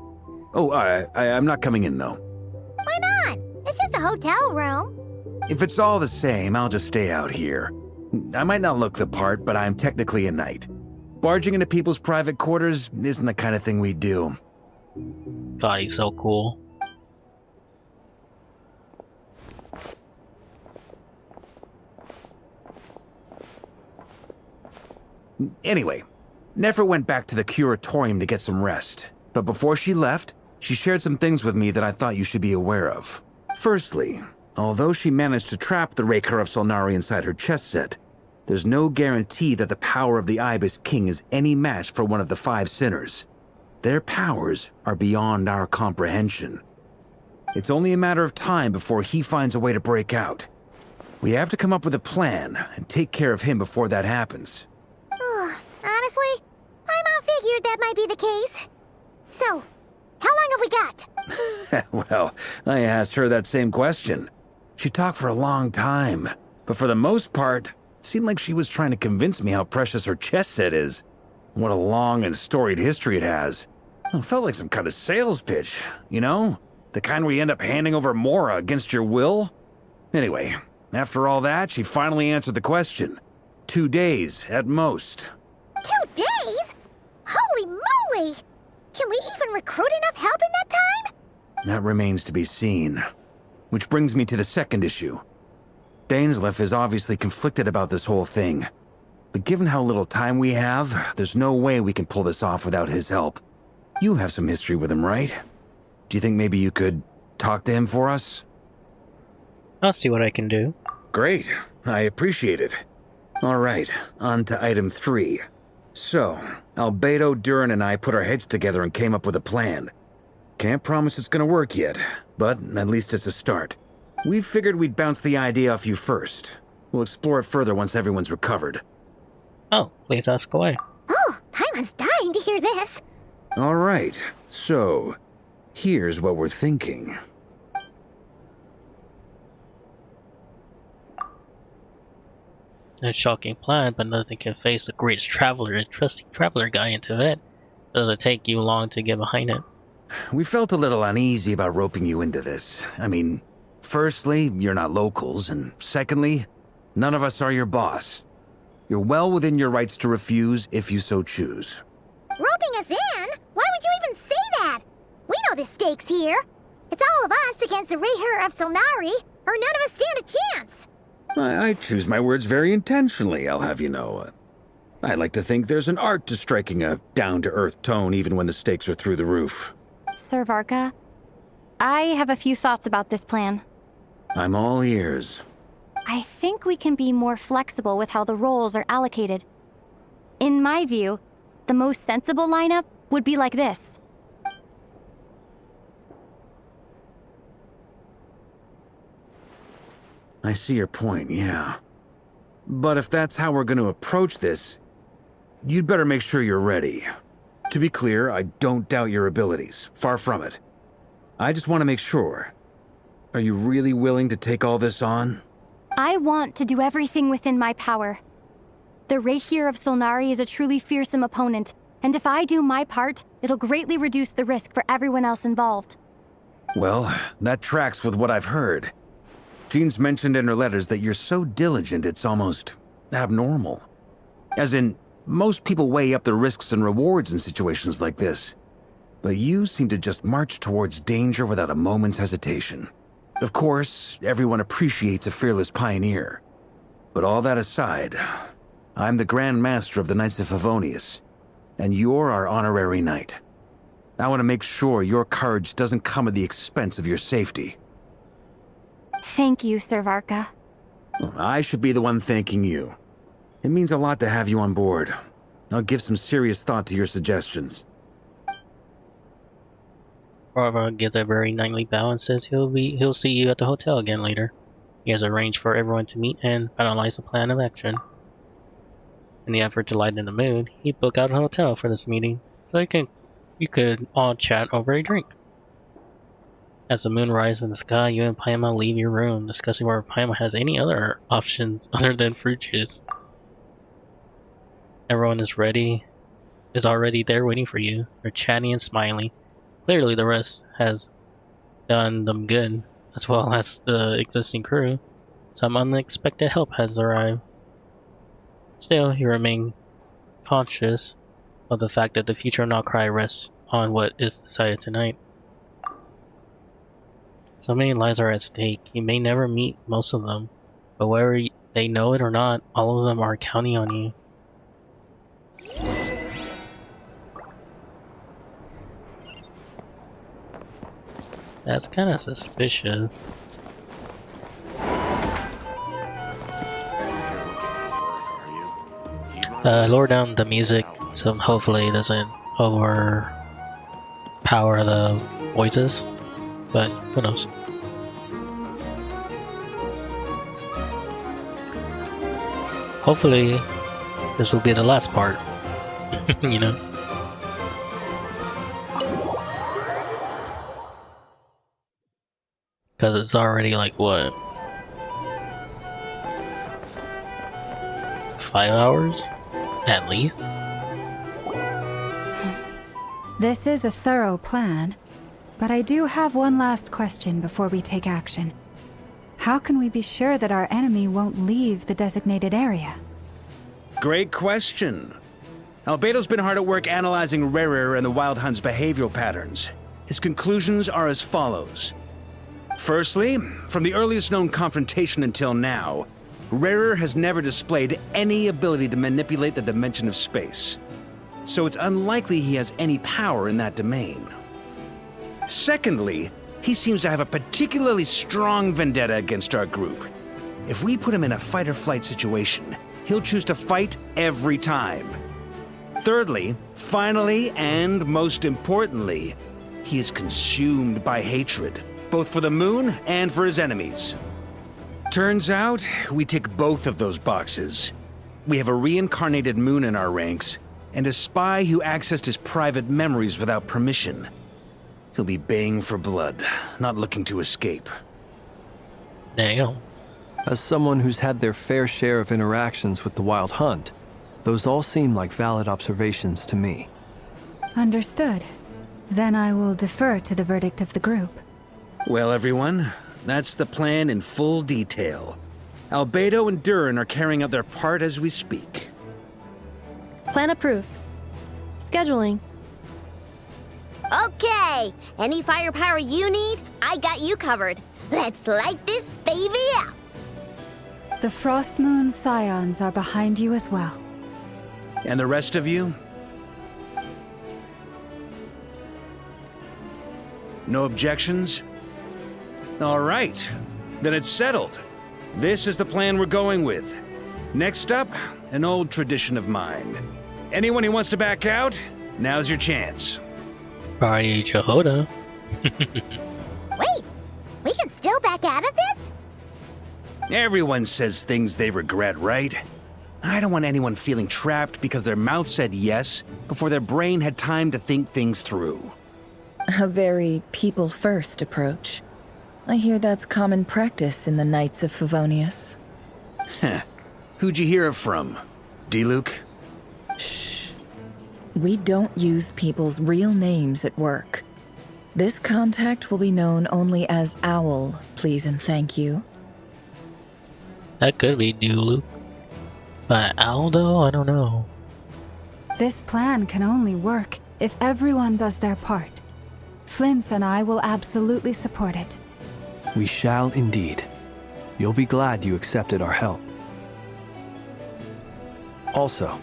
Oh, I'm not coming in, though. Why not? It's just a hotel room. If it's all the same, I'll just stay out here. I might not look the part, but I'm technically a knight. Barging into people's private quarters isn't the kind of thing we do. God, he's so cool. Anyway, Nefer went back to the curatorium to get some rest. But before she left, she shared some things with me that I thought you should be aware of. Firstly, although she managed to trap the Raker of Solnari inside her chess set, there's no guarantee that the power of the Ibis King is any match for one of the 5 sinners. Their powers are beyond our comprehension. It's only a matter of time before he finds a way to break out. We have to come up with a plan and take care of him before that happens. Honestly, my mom figured that might be the case. So, how long have we got? Well, I asked her that same question. She talked for a long time, but for the most part, it seemed like she was trying to convince me how precious her chess set is. What a long and storied history it has. It felt like some kind of sales pitch, you know? The kind where you end up handing over Mora against your will? Anyway, after all that, she finally answered the question. 2 days, at most. 2 days? Holy moly! Can we even recruit enough help in that time? That remains to be seen. Which brings me to the second issue. Dainsleif is obviously conflicted about this whole thing. But given how little time we have, there's no way we can pull this off without his help. You have some history with him, right? Do you think maybe you could talk to him for us? I'll see what I can do. Great. I appreciate it. All right, on to item 3. So, Albedo, Durin, and I put our heads together and came up with a plan. Can't promise it's gonna work yet, but at least it's a start. We figured we'd bounce the idea off you first. We'll explore it further once everyone's recovered. Oh, please ask away. Oh, Paimon's dying to hear this. All right, so here's what we're thinking. A shocking plan, but nothing can face the greatest traveler and trusty traveler guy in Tibet. Does it take you long to get behind it? We felt a little uneasy about roping you into this. I mean, firstly, you're not locals, and secondly, none of us are your boss. You're well within your rights to refuse if you so choose. Roping us in? Why would you even say that? We know the stakes here. It's all of us against the Reher of Solnari, or none of us stand a chance. I choose my words very intentionally, I'll have you know. I like to think there's an art to striking a down-to-earth tone even when the stakes are through the roof. Sir Varka, I have a few thoughts about this plan. I'm all ears. I think we can be more flexible with how the roles are allocated. In my view, the most sensible lineup would be like this. I see your point, yeah. But if that's how we're going to approach this, you'd better make sure you're ready. To be clear, I don't doubt your abilities. Far from it. I just want to make sure. Are you really willing to take all this on? I want to do everything within my power. The Rehir of Solnari is a truly fearsome opponent, and if I do my part, it'll greatly reduce the risk for everyone else involved. Well, that tracks with what I've heard. Jean's mentioned in her letters that you're so diligent it's almost abnormal. As in, most people weigh up the risks and rewards in situations like this. But you seem to just march towards danger without a moment's hesitation. Of course, everyone appreciates a fearless pioneer. But all that aside, I'm the Grand Master of the Knights of Favonius, and you're our honorary knight. I want to make sure your courage doesn't come at the expense of your safety. Thank you, Sir Varka. I should be the one thanking you. It means a lot to have you on board. I'll give some serious thought to your suggestions. Barbara gives a very knightly bow and says he'll see you at the hotel again later. He has arranged for everyone to meet and finalize a plan of action. In the effort to lighten the mood, he booked out a hotel for this meeting, so you could all chat over a drink. As the moon rises in the sky, you and Paimon leave your room, discussing whether Paimon has any other options other than fruit juice. Everyone is already there waiting for you. They're chatting and smiling. Clearly the rest has done them good, as well as the existing crew. Some unexpected help has arrived. Still, you remain conscious of the fact that the future of Nalcry rests on what is decided tonight. So many lives are at stake. You may never meet most of them, but whether they know it or not, all of them are counting on you. That's kind of suspicious. Lower down the music so hopefully it doesn't overpower the voices, but who knows. Hopefully this will be the last part, you know? Because it's already like, what? 5 hours? At least? This is a thorough plan, but I do have one last question before we take action. How can we be sure that our enemy won't leave the designated area? Great question. Albedo's been hard at work analyzing Rerir and the Wild Hunt's behavioral patterns. His conclusions are as follows. Firstly, from the earliest known confrontation until now, Rerir has never displayed any ability to manipulate the dimension of space. So it's unlikely he has any power in that domain. Secondly, he seems to have a particularly strong vendetta against our group. If we put him in a fight-or-flight situation, he'll choose to fight every time. Thirdly, finally, and most importantly, he is consumed by hatred, both for the moon and for his enemies. Turns out, we tick both of those boxes. We have a reincarnated moon in our ranks, and a spy who accessed his private memories without permission. He'll be baying for blood, not looking to escape. Damn. As someone who's had their fair share of interactions with the Wild Hunt, those all seem like valid observations to me. Understood. Then I will defer to the verdict of the group. Well, everyone, that's the plan in full detail. Albedo and Durin are carrying out their part as we speak. Plan approved. Scheduling. Okay, any firepower you need, I got you covered. Let's light this baby up. The Frost Moon Scions are behind you as well. And the rest of you? No objections? All right. Then it's settled. This is the plan we're going with. Next up, an old tradition of mine. Anyone who wants to back out, now's your chance. Probably Jehoda. Wait, we can still back out of this? Everyone says things they regret, right? I don't want anyone feeling trapped because their mouth said yes before their brain had time to think things through. A very people-first approach. I hear that's common practice in the Knights of Favonius. Heh. Who'd you hear it from? D-Luke? Shh. We don't use people's real names at work. This contact will be known only as Owl, please and thank you. That could be Luke. But Aldo, I don't know. This plan can only work if everyone does their part. Flint's and I will absolutely support it. We shall indeed. You'll be glad you accepted our help. Also,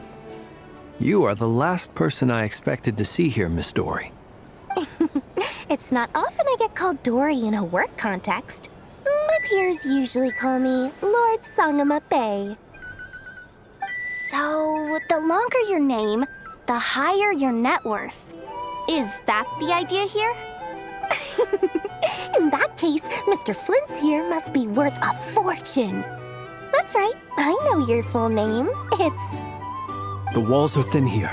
you are the last person I expected to see here, Miss Dory. It's not often I get called Dory in a work context. My peers usually call me Lord Sangama Bay. So, the longer your name, the higher your net worth. Is that the idea here? In that case, Mr. Flint's here must be worth a fortune. That's right, I know your full name. It's... The walls are thin here.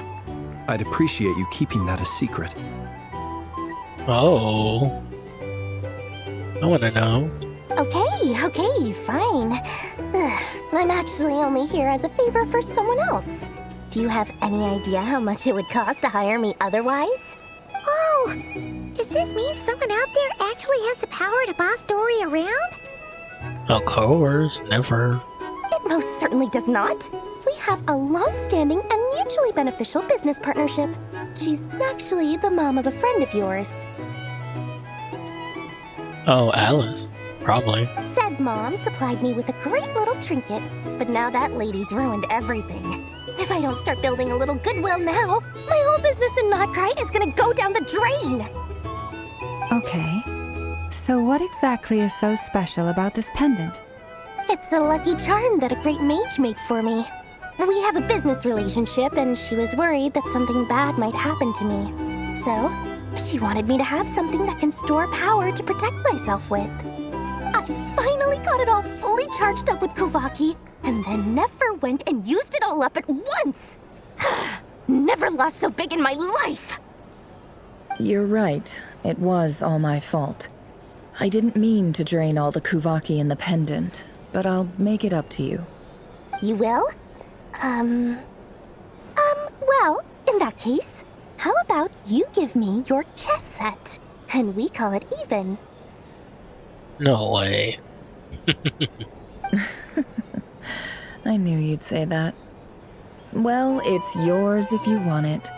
I'd appreciate you keeping that a secret. Oh. I want to know. Okay, fine. I'm actually only here as a favor for someone else. Do you have any idea how much it would cost to hire me otherwise? Oh, does this mean someone out there actually has the power to boss Dory around? Of course, never. It most certainly does not. We have a long-standing and mutually beneficial business partnership. She's actually the mom of a friend of yours. Oh, Alice. Probably. Said mom supplied me with a great little trinket, but now that lady's ruined everything. If I don't start building a little goodwill now, my whole business in Notcry is gonna go down the drain! Okay. So what exactly is so special about this pendant? It's a lucky charm that a great mage made for me. We have a business relationship, and she was worried that something bad might happen to me. So, she wanted me to have something that can store power to protect myself with. I finally got it all fully charged up with Kovaki, and then Nefer went and used it all up at once! Never lost so big in my life! You're right. It was all my fault. I didn't mean to drain all the Kuvaki in the pendant, but I'll make it up to you. You will? Well, in that case, how about you give me your chess set, and we call it even? No way. I knew you'd say that. Well, it's yours if you want it.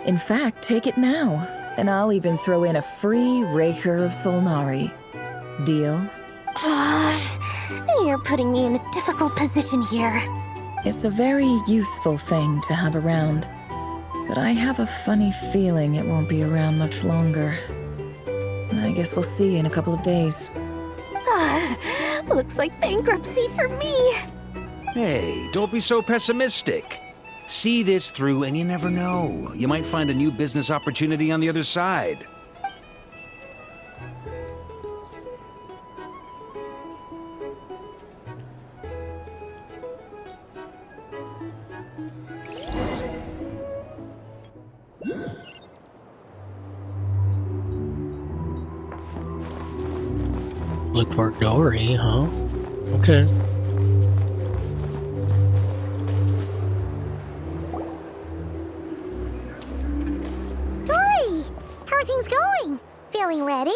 In fact, take it now, and I'll even throw in a free Raker of Solnari. Deal? You're putting me in a difficult position here. It's a very useful thing to have around, but I have a funny feeling it won't be around much longer. I guess we'll see in a couple of days. Looks like bankruptcy for me. Hey, don't be so pessimistic. See this through and you never know. You might find a new business opportunity on the other side. Look for Dory, huh? Okay. Dory! How are things going? Feeling ready?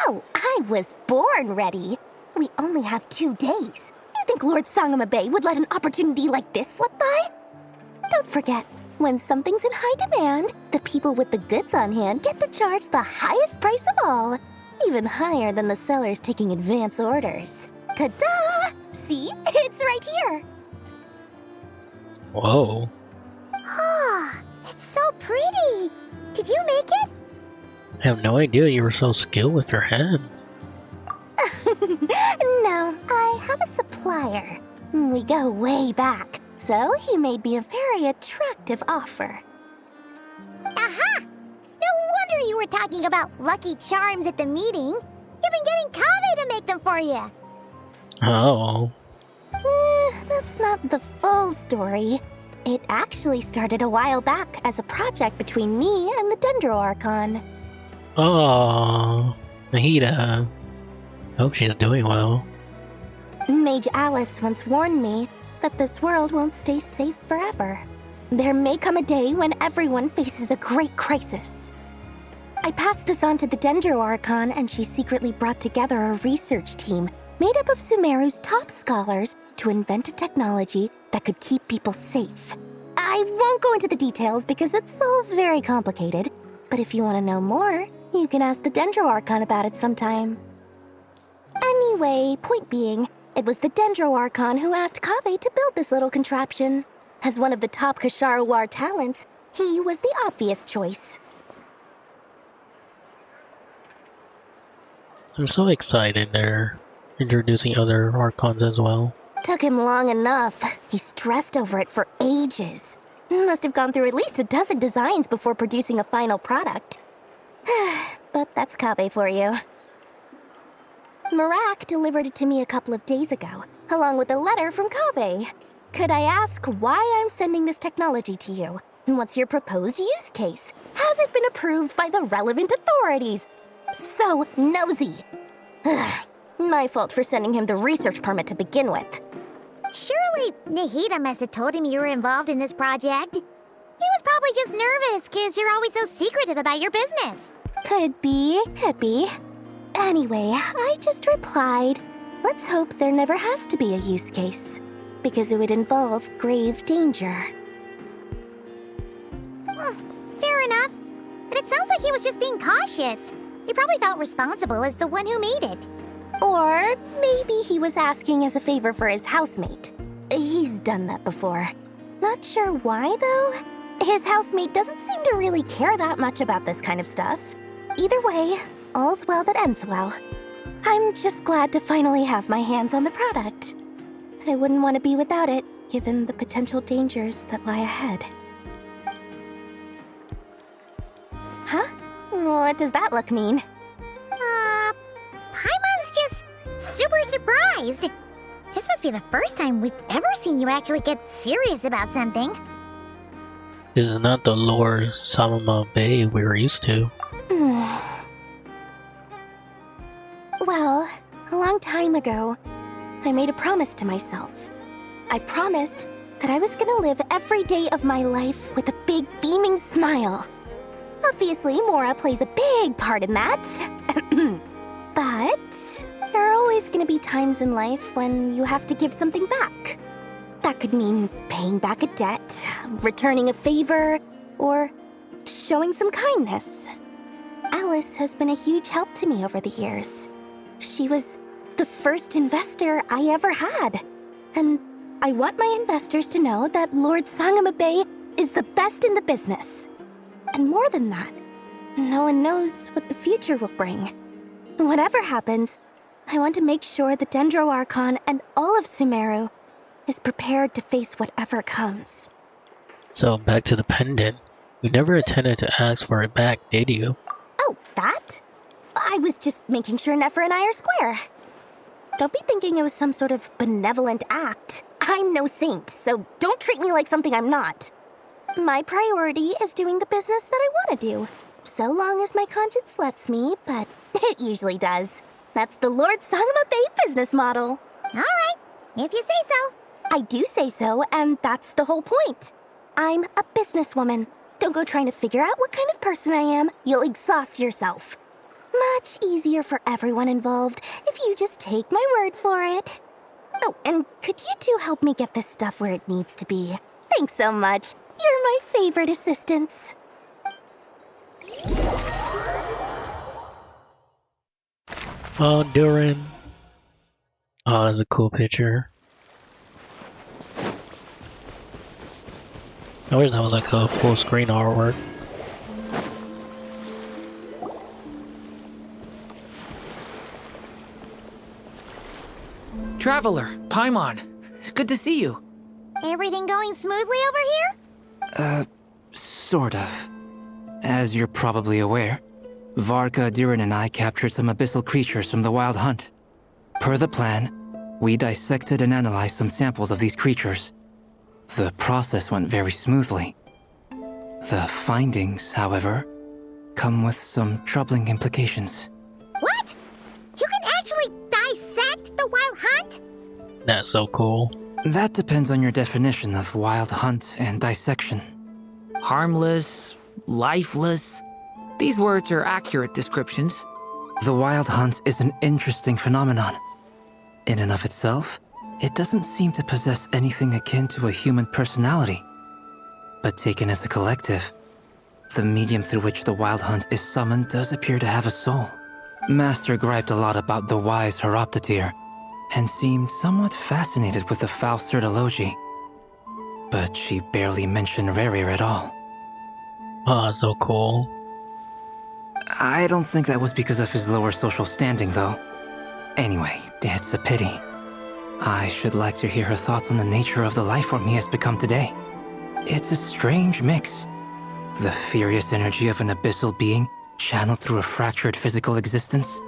Oh, I was born ready. We only have 2 days. You think Lord Sangama Bay would let an opportunity like this slip by? Don't forget, when something's in high demand, the people with the goods on hand get to charge the highest price of all. Even higher than the sellers taking advance orders. Ta-da! See? It's right here! Whoa. Ah, it's so pretty. Did you make it? I have no idea you were so skilled with your hands. No, I have a supplier. We go way back, so he made me a very attractive offer. Aha! No wonder you were talking about Lucky Charms at the meeting. You've been getting Kave to make them for you. Oh. That's not the full story. It actually started a while back as a project between me and the Dendro Archon. Oh, Nahida. Hope she's doing well. Mage Alice once warned me that this world won't stay safe forever. There may come a day when everyone faces a great crisis. I passed this on to the Dendro Archon, and she secretly brought together a research team made up of Sumeru's top scholars to invent a technology that could keep people safe. I won't go into the details because it's all very complicated, but if you want to know more, you can ask the Dendro Archon about it sometime. Anyway, point being, it was the Dendro Archon who asked Kave to build this little contraption. As one of the top Kashara War talents, he was the obvious choice. I'm so excited they're introducing other Archons as well. Took him long enough. He stressed over it for ages. Must have gone through at least a dozen designs before producing a final product. But that's Kave for you. Marak delivered it to me a couple of days ago, along with a letter from Kave. Could I ask why I'm sending this technology to you? What's your proposed use case? Has it been approved by the relevant authorities? So nosy. My fault for sending him the research permit to begin with. Surely Nahida must have told him you were involved in this project. He was probably just nervous because you're always so secretive about your business. Could be. Anyway, I just replied, let's hope there never has to be a use case, because it would involve grave danger. Fair enough. But it sounds like he was just being cautious. He probably felt responsible as the one who made it. Or maybe he was asking as a favor for his housemate. He's done that before. Not sure why, though. His housemate doesn't seem to really care that much about this kind of stuff. Either way, all's well that ends well. I'm just glad to finally have my hands on the product. I wouldn't want to be without it, given the potential dangers that lie ahead. Huh? What does that look mean? Paimon's just super surprised. This must be the first time we've ever seen you actually get serious about something. This is not the Lord Samama Bay we were used to. Well, a long time ago, I made a promise to myself. I promised that I was gonna live every day of my life with a big beaming smile. Obviously, Mora plays a big part in that. But there are always gonna be times in life when you have to give something back. That could mean paying back a debt, returning a favor, or showing some kindness. Alice has been a huge help to me over the years. She was the first investor I ever had. And I want my investors to know that Lord Sangama Bay is the best in the business. And more than that, no one knows what the future will bring. Whatever happens, I want to make sure the Dendro Archon and all of Sumeru is prepared to face whatever comes. So back to the pendant. You never intended to ask for it back, did you? Oh, that? I was just making sure Nefer and I are square. Don't be thinking it was some sort of benevolent act. I'm no saint, so don't treat me like something I'm not. My priority is doing the business that I want to do, so long as my conscience lets me, but it usually does. That's the Lord Sangama Bay business model. All right, if you say so. I do say so, and that's the whole point. I'm a businesswoman. Don't go trying to figure out what kind of person I am. You'll exhaust yourself. Much easier for everyone involved if you just take my word for it. Oh, and could you two help me get this stuff where it needs to be? Thanks so much. You're my favorite assistants. Oh, Durin. Oh, that's a cool picture. I wish that was like a full screen artwork. Traveler, Paimon. It's good to see you. Everything going smoothly over here? Sort of. As you're probably aware, Varka, Durin, and I captured some abyssal creatures from the Wild Hunt. Per the plan, we dissected and analyzed some samples of these creatures. The process went very smoothly. The findings, however, come with some troubling implications. What? You can actually dissect the Wild Hunt? That's so cool. That depends on your definition of Wild Hunt and dissection. Harmless, lifeless. These words are accurate descriptions. The Wild Hunt is an interesting phenomenon. In and of itself, it doesn't seem to possess anything akin to a human personality. But taken as a collective, the medium through which the Wild Hunt is summoned does appear to have a soul. Master griped a lot about the wise Horoptotire, and seemed somewhat fascinated with the Falsert Elegy. But she barely mentioned Rerir at all. Oh, so cool. I don't think that was because of his lower social standing, though. Anyway, it's a pity. I should like to hear her thoughts on the nature of the life form he has become today. It's a strange mix. The furious energy of an abyssal being channeled through a fractured physical existence.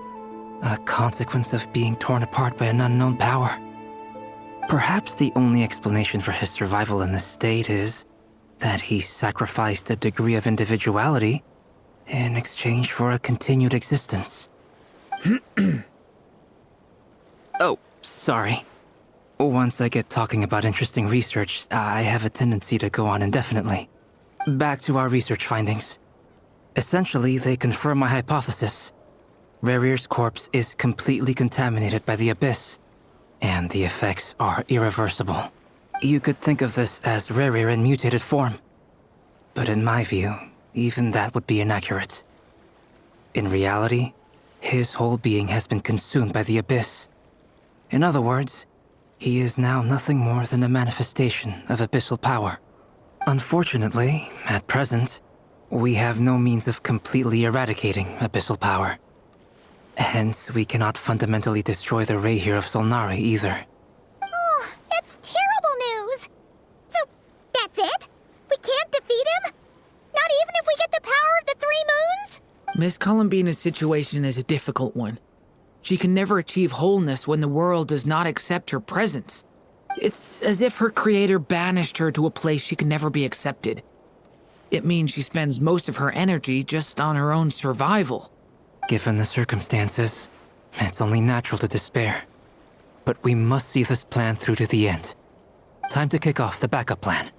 A consequence of being torn apart by an unknown power. Perhaps the only explanation for his survival in this state is that he sacrificed a degree of individuality in exchange for a continued existence. Oh, sorry. Once I get talking about interesting research, I have a tendency to go on indefinitely. Back to our research findings. Essentially, they confirm my hypothesis. Rerir's corpse is completely contaminated by the Abyss, and the effects are irreversible. You could think of this as Rerir in mutated form. But in my view, even that would be inaccurate. In reality, his whole being has been consumed by the Abyss. In other words, he is now nothing more than a manifestation of abyssal power. Unfortunately, at present, we have no means of completely eradicating abyssal power. Hence, we cannot fundamentally destroy the Reir of Solnari either. Oh, that's terrible news! So, that's it? We can't defeat him? Not even if we get the power of the Three Moons? Miss Columbina's situation is a difficult one. She can never achieve wholeness when the world does not accept her presence. It's as if her creator banished her to a place she can never be accepted. It means she spends most of her energy just on her own survival. Given the circumstances, it's only natural to despair. But we must see this plan through to the end. Time to kick off the backup plan.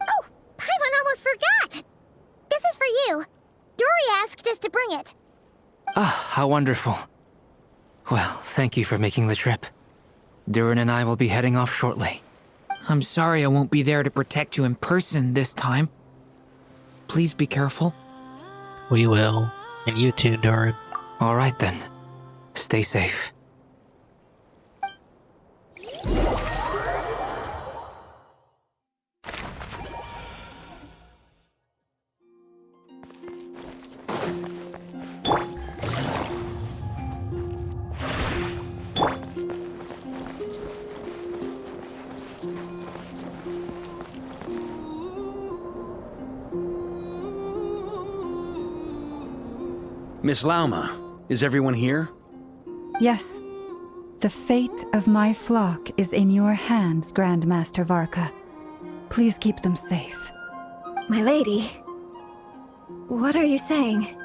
Oh, Paimon almost forgot! This is for you. Durin asked us to bring it. Ah, how wonderful. Well, thank you for making the trip. Durin and I will be heading off shortly. I'm sorry I won't be there to protect you in person this time. Please be careful. We will. And you too, Durin. All right then. Stay safe. Miss Lauma, is everyone here? Yes. The fate of my flock is in your hands, Grandmaster Varka. Please keep them safe. My lady, what are you saying?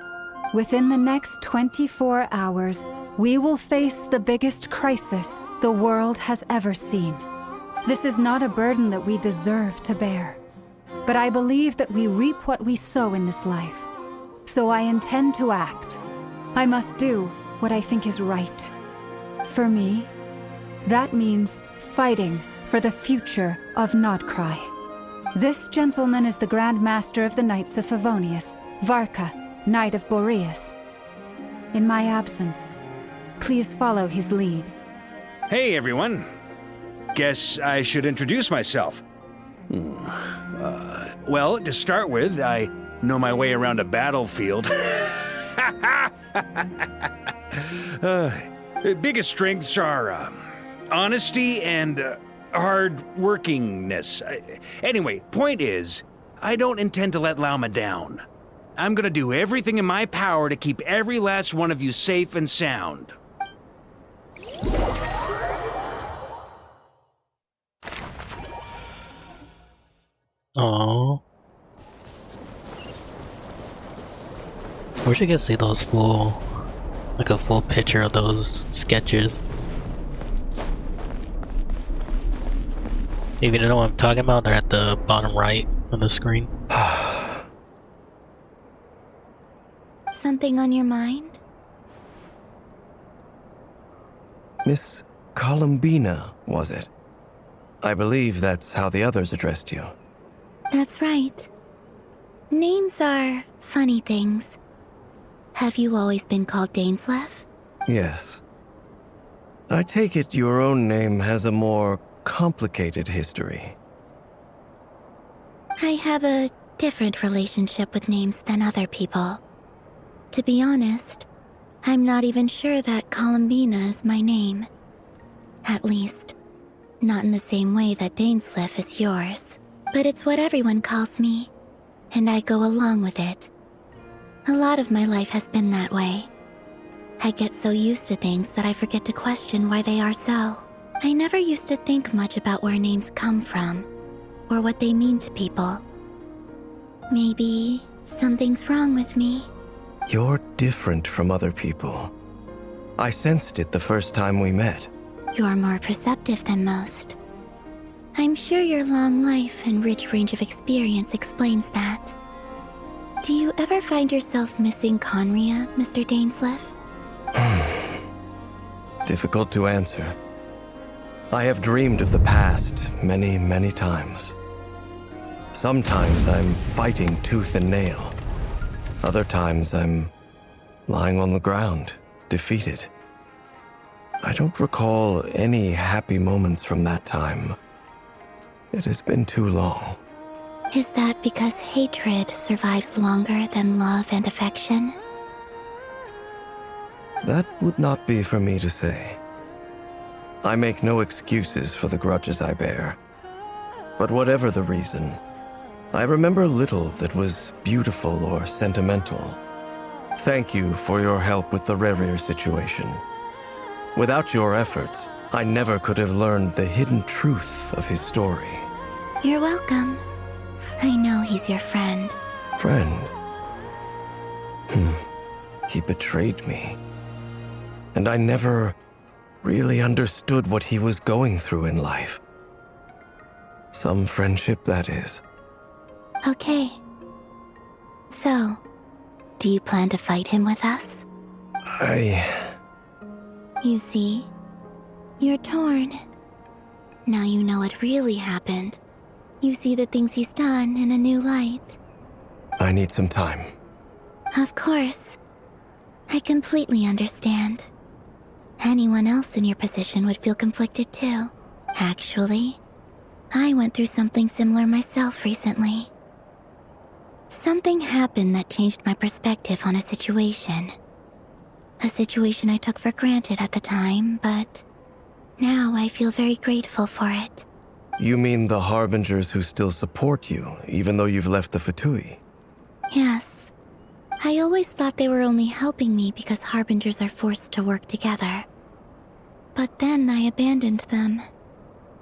Within the next 24 hours, we will face the biggest crisis the world has ever seen. This is not a burden that we deserve to bear, but I believe that we reap what we sow in this life. So I intend to act. I must do what I think is right. For me, that means fighting for the future of Nodcry. This gentleman is the Grand Master of the Knights of Favonius, Varka, Knight of Boreas. In my absence, please follow his lead. Hey, everyone. Guess I should introduce myself. Well, to start with, I know my way around a battlefield. Biggest strengths are honesty and hard-workingness. Anyway, point is, I don't intend to let Lauma down. I'm gonna do everything in my power to keep every last one of you safe and sound. Aww. We should get to see those full, like a full picture of those sketches. If you know what I'm talking about, they're at the bottom right of the screen. Something on your mind? Miss Columbina, was it? I believe that's how the others addressed you. That's right. Names are funny things. Have you always been called Dainsleif? Yes. I take it your own name has a more complicated history. I have a different relationship with names than other people. To be honest, I'm not even sure that Columbina is my name. At least, not in the same way that Dainsleif is yours. But it's what everyone calls me, and I go along with it. A lot of my life has been that way. I get so used to things that I forget to question why they are so. I never used to think much about where names come from, or what they mean to people. Maybe something's wrong with me. You're different from other people. I sensed it the first time we met. You're more perceptive than most. I'm sure your long life and rich range of experience explains that. Do you ever find yourself missing Conria, Mr. Dainsleif? Difficult to answer. I have dreamed of the past many, many times. Sometimes I'm fighting tooth and nail. Other times I'm lying on the ground, defeated. I don't recall any happy moments from that time. It has been too long. Is that because hatred survives longer than love and affection? That would not be for me to say. I make no excuses for the grudges I bear. But whatever the reason, I remember little that was beautiful or sentimental. Thank you for your help with the Rerir situation. Without your efforts, I never could have learned the hidden truth of his story. You're welcome. I know he's your friend. Friend? He betrayed me. And I never really understood what he was going through in life. Some friendship, that is. Okay. So, do you plan to fight him with us? You see, you're torn. Now you know what really happened. You see the things he's done in a new light. I need some time. Of course. I completely understand. Anyone else in your position would feel conflicted too. Actually, I went through something similar myself recently. Something happened that changed my perspective on a situation. A situation I took for granted at the time, but now I feel very grateful for it. You mean the Harbingers who still support you, even though you've left the Fatui? Yes. I always thought they were only helping me because Harbingers are forced to work together. But then I abandoned them.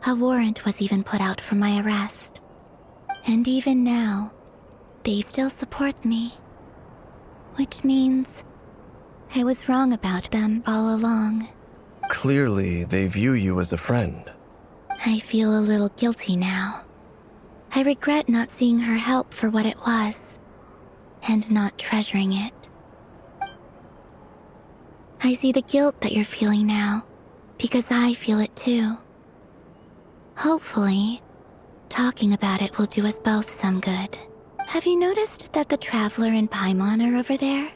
A warrant was even put out for my arrest. And even now, they still support me. Which means I was wrong about them all along. Clearly, they view you as a friend. I feel a little guilty now. I regret not seeing her help for what it was, and not treasuring it. I see the guilt that you're feeling now, because I feel it too. Hopefully, talking about it will do us both some good. Have you noticed that the Traveler and Paimon are over there?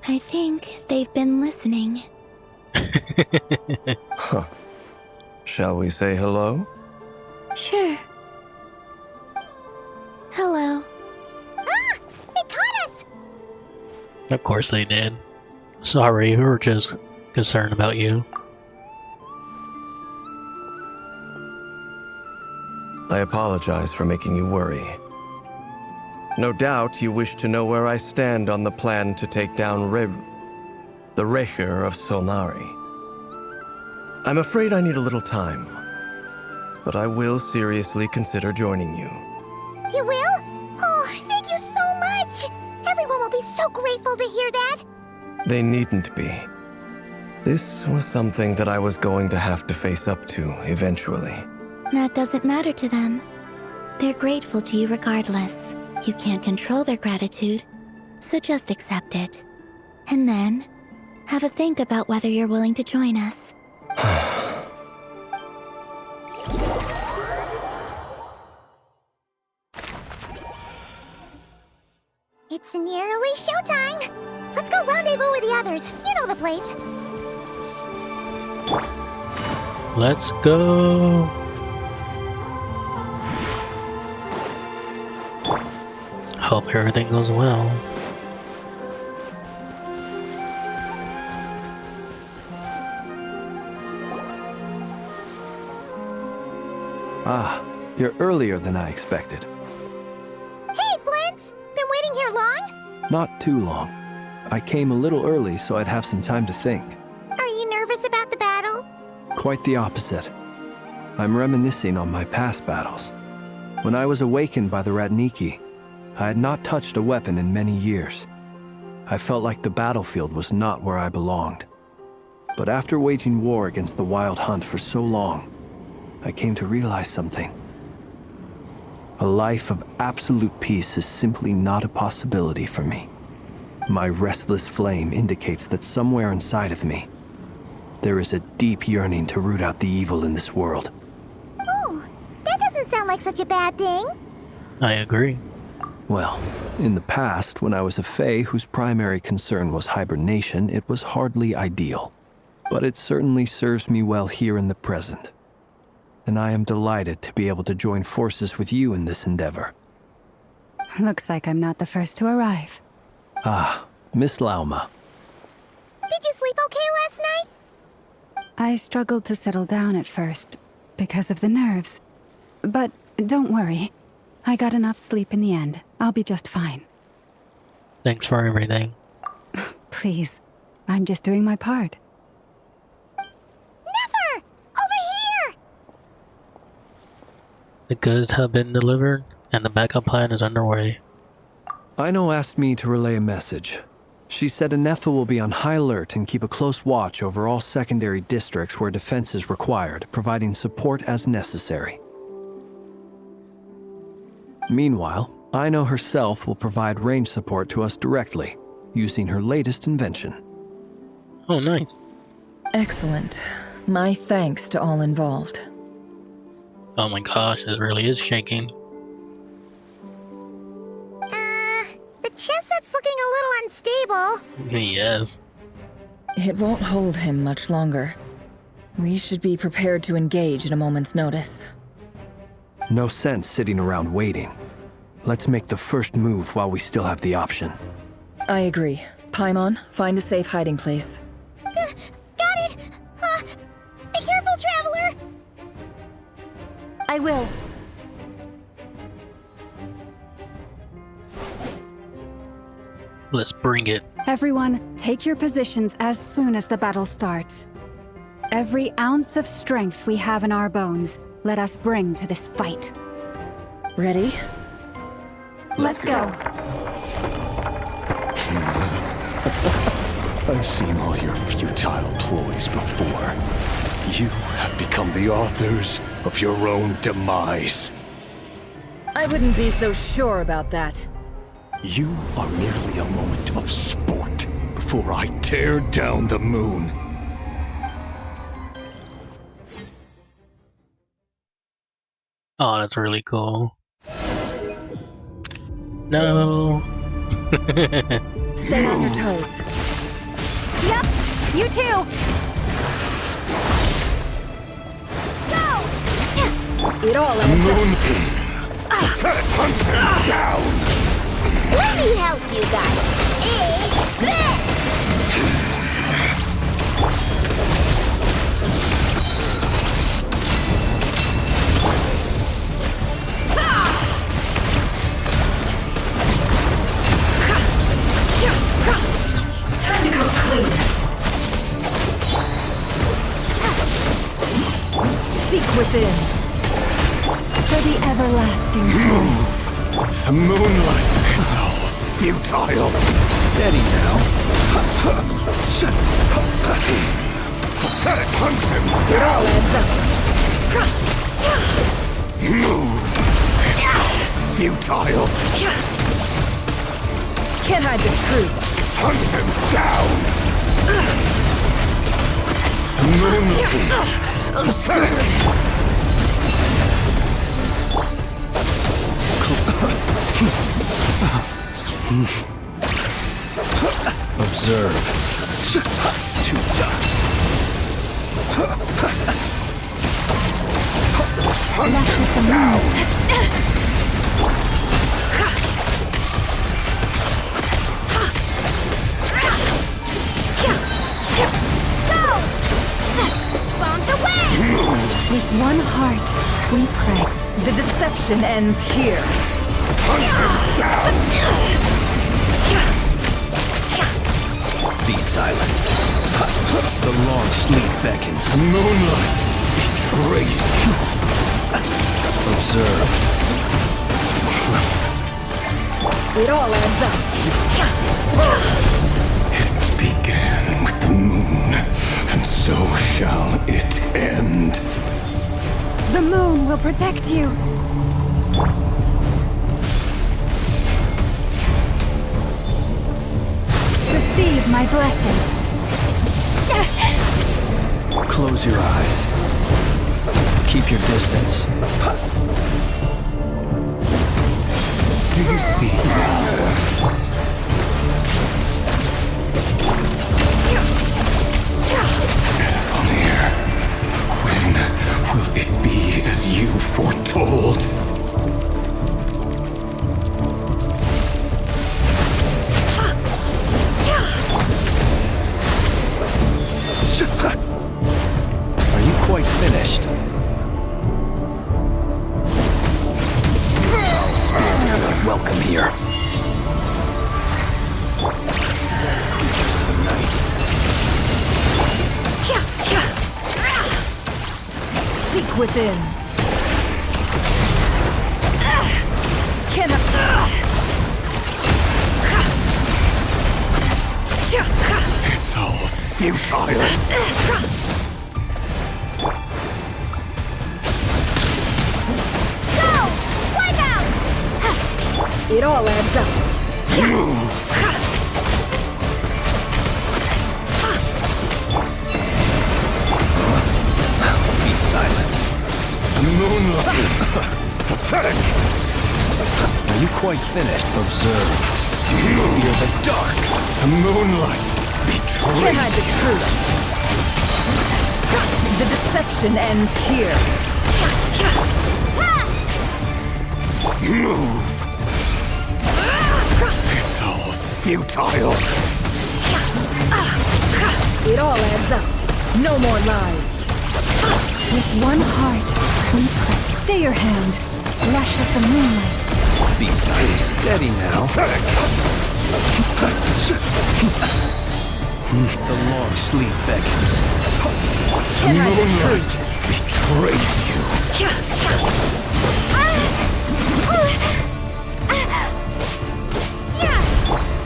I think they've been listening. Huh. Shall we say hello? Sure. Hello. Ah! They caught us! Of course they did. Sorry, we were just concerned about you. I apologize for making you worry. No doubt you wish to know where I stand on the plan to take down the Recher of Solnari. I'm afraid I need a little time, but I will seriously consider joining you. You will? Oh, thank you so much! Everyone will be so grateful to hear that! They needn't be. This was something that I was going to have to face up to eventually. That doesn't matter to them. They're grateful to you regardless. You can't control their gratitude, so just accept it. And then, have a think about whether you're willing to join us. It's nearly showtime! Let's go rendezvous with the others. You know the place. Let's go! Hope everything goes well. Ah, you're earlier than I expected. Hey, Flint's! Been waiting here long? Not too long. I came a little early so I'd have some time to think. Are you nervous about the battle? Quite the opposite. I'm reminiscing on my past battles. When I was awakened by the Radniki, I had not touched a weapon in many years. I felt like the battlefield was not where I belonged. But after waging war against the Wild Hunt for so long, I came to realize something. A life of absolute peace is simply not a possibility for me. My restless flame indicates that somewhere inside of me, there is a deep yearning to root out the evil in this world. Oh, that doesn't sound like such a bad thing. I agree. Well, in the past, when I was a Fae whose primary concern was hibernation, it was hardly ideal. But it certainly serves me well here in the present. And I am delighted to be able to join forces with you in this endeavor. Looks like I'm not the first to arrive. Ah, Miss Lauma. Did you sleep okay last night? I struggled to settle down at first, because of the nerves. But don't worry. I got enough sleep in the end. I'll be just fine. Thanks for everything. Please, I'm just doing my part. Nefer! Over here! The goods have been delivered, and the backup plan is underway. Aino asked me to relay a message. She said Nefer will be on high alert and keep a close watch over all secondary districts where defense is required, providing support as necessary. Meanwhile, Aino herself will provide range support to us directly, using her latest invention. Oh, nice. Excellent. My thanks to all involved. Oh my gosh, it really is shaking. The chess set's looking a little unstable. Yes. It won't hold him much longer. We should be prepared to engage at a moment's notice. No sense sitting around waiting. Let's make the first move while we still have the option. I agree. Paimon, find a safe hiding place. Got it! Be careful, Traveler! I will. Let's bring it. Everyone, take your positions as soon as the battle starts. Every ounce of strength we have in our bones, let us bring to this fight. Ready? Let's go. I've seen all your futile ploys before. You have become the authors of your own demise. I wouldn't be so sure about that. You are merely a moment of sport before I tear down the moon. Oh, that's really cool. No. Stay on your toes. Yep, you too. Go! It all ends Moonbeam! Hunt them down! Let me help you guys. within. For the everlasting peace. The moonlight is all futile. Steady now. Pathetic hunt him It all adds up. Move! Futile! Can't hide the truth. Hunt him down! The moonlight. Pathetic! Observe. To dust. That's just the moon. With one heart, we pray. The deception ends here. Be silent. The long sleep beckons. Moonlight betrays you. Observe. It all adds up. It began with the moon, and so shall it end. The moon will protect you. Receive my blessing. Close your eyes. Keep your distance. Do you see Vedafonir, when will it be as you foretold? Are you quite finished? Welcome here. Seek within. Cannot. It's all futile. It all adds up. Move! Be silent. Moonlight! Pathetic! Are you quite finished? Observe. Do you fear the dark? The moonlight Can't betrays hide the truth. The deception ends here. Move! It's all futile. It all adds up. No more lies. With one heart, we pray. Stay your hand. Lush as the moonlight. Be silent. Steady now. The long sleep beckons. Can't hide the Moonlight truth. betrays you.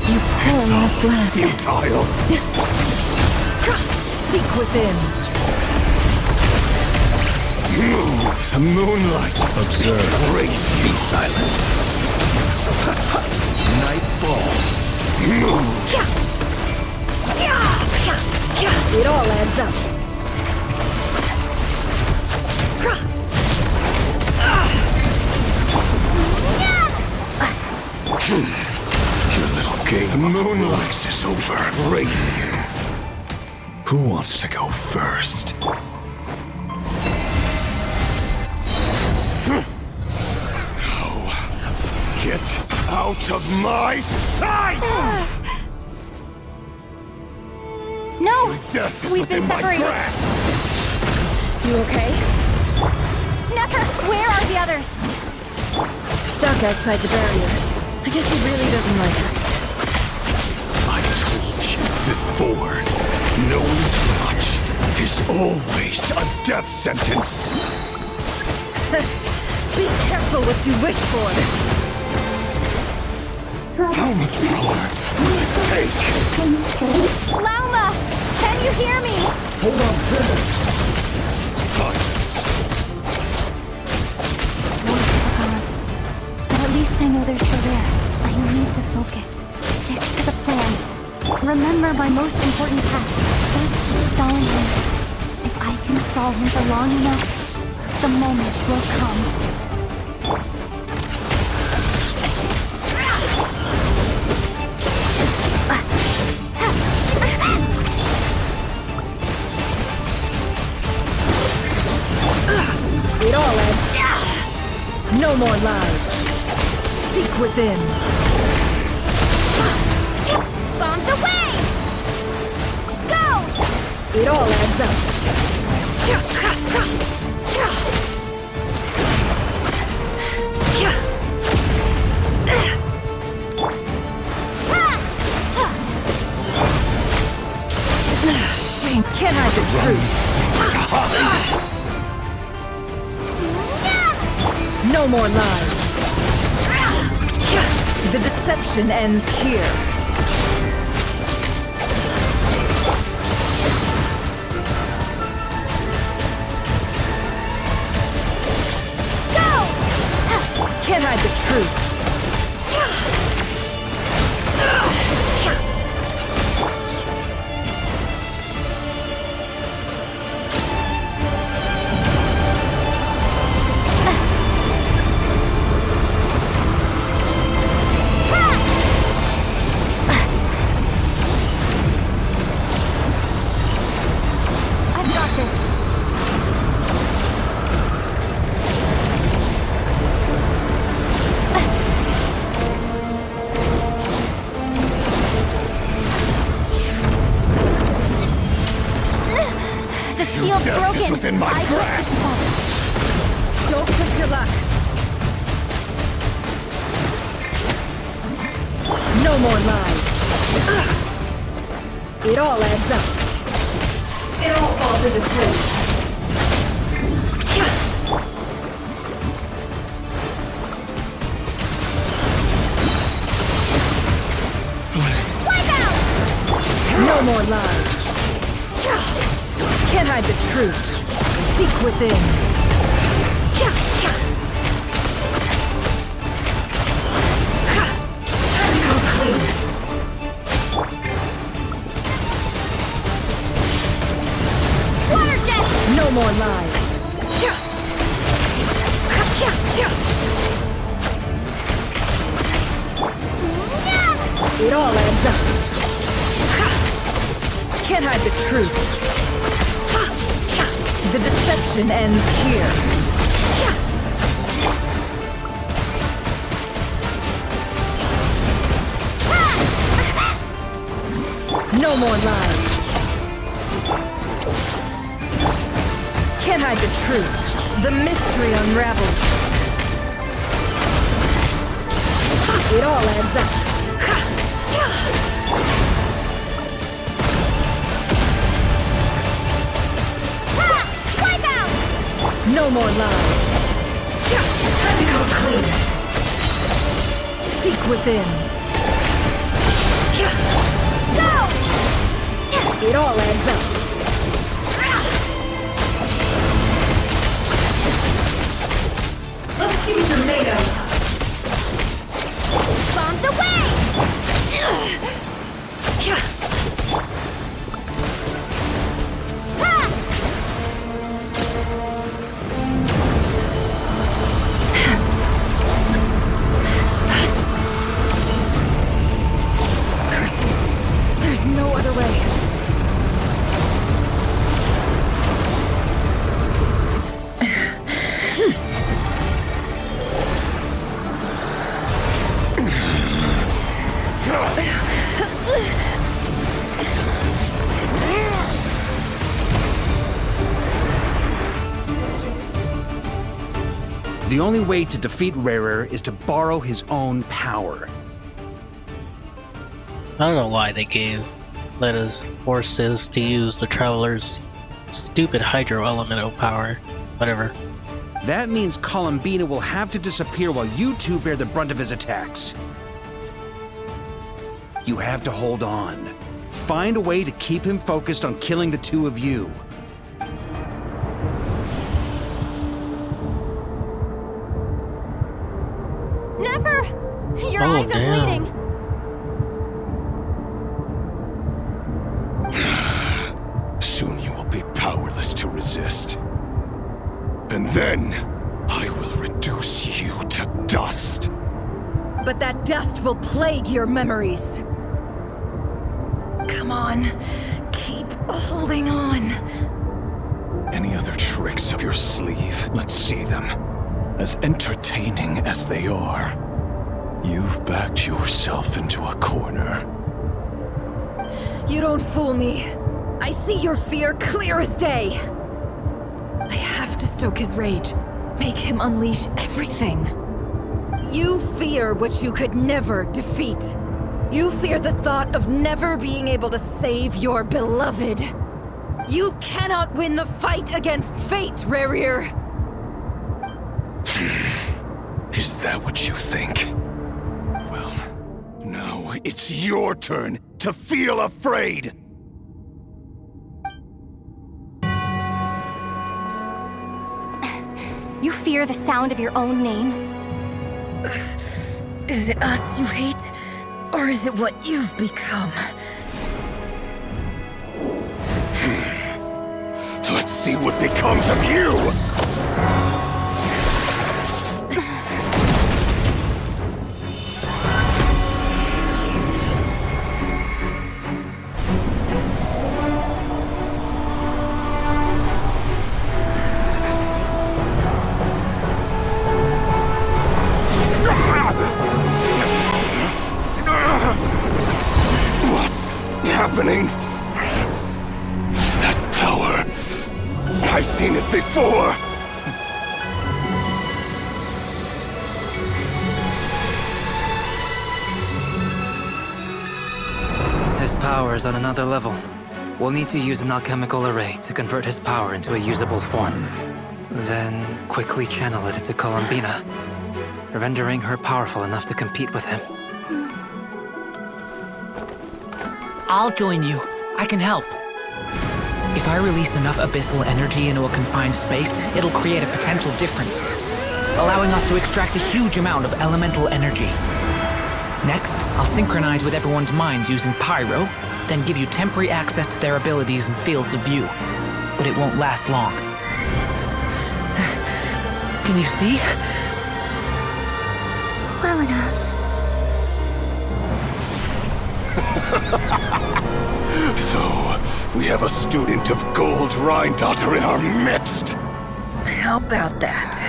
You poor lost lamb. Futile. Seek within. Move! The moonlight Observe. betrays you. Be silent. Night falls. Move! It all adds up. Your little game of moonlight is over. Great. Who wants to go first? No. Get out of my sight! No! Death is We've been within my separated. grasp! You okay? Nefer, where are the others? Stuck outside the barrier. I guess he really doesn't like us. I told you before, knowing too much is always a death sentence. Be careful what you wish for. How much power will it take? Lauma! Can you hear me? Hold on, silence. But at least I know they're still there. I need to focus. Stick to the plan. Remember my most important task. Just keep stalling him. If I can stall him for long enough, the moment will come. It all ends. No more lies. Seek within. Bombs away! Go! It all adds up. Shame can't hide the truth. No more lies. The deception ends here. Can't hide the truth. I've got this. The shield's Death broken. is within my grasp. Don't push your luck. No more lies. It all adds up. It all falls into place. No more lies. Can't hide the truth. Seek within. Go clean. Water jet! No more lies. It all adds up. Can't hide the truth. The deception ends here. No more lies. Can't hide the truth. The mystery unravels. It all adds up. No more lies. Time to go clean. Seek within. Go! It all adds up. Let's see what you're made of. Bombs away! There's no other way. The only way to defeat Rarer is to borrow his own power. I don't know why they gave Letta's forces to use the Traveler's stupid hydro elemental power. Whatever. That means Columbina will have to disappear while you two bear the brunt of his attacks. You have to hold on. Find a way to keep him focused on killing the two of you. Nefer! Your Oh, eyes are damn. bleeding. Soon you will be powerless to resist. And then, I will reduce you to dust. But that dust will plague your memories. Come on. Keep holding on. Any other tricks up your sleeve? Let's see them. As entertaining as they are, you've backed yourself into a corner. You don't fool me. I see your fear clear as day. I have to stoke his rage. Make him unleash everything. You fear what you could never defeat. You fear the thought of never being able to save your beloved. You cannot win the fight against fate, Rerir. Is that what you think? Well, now it's your turn to feel afraid! You fear the sound of your own name? Is it us you hate? Or is it what you've become? Let's see what becomes of you! What's happening? That power. I've seen it before. His power is on another level. We'll need to use an alchemical array to convert his power into a usable form. Then quickly channel it into Columbina, rendering her powerful enough to compete with him. I'll join you. I can help. If I release enough abyssal energy into a confined space, it'll create a potential difference, allowing us to extract a huge amount of elemental energy. Next, I'll synchronize with everyone's minds using Pyro, then give you temporary access to their abilities and fields of view. But it won't last long. Can you see? Well enough. So, we have a student of Gold Rhine-Daughter in our midst. How about that?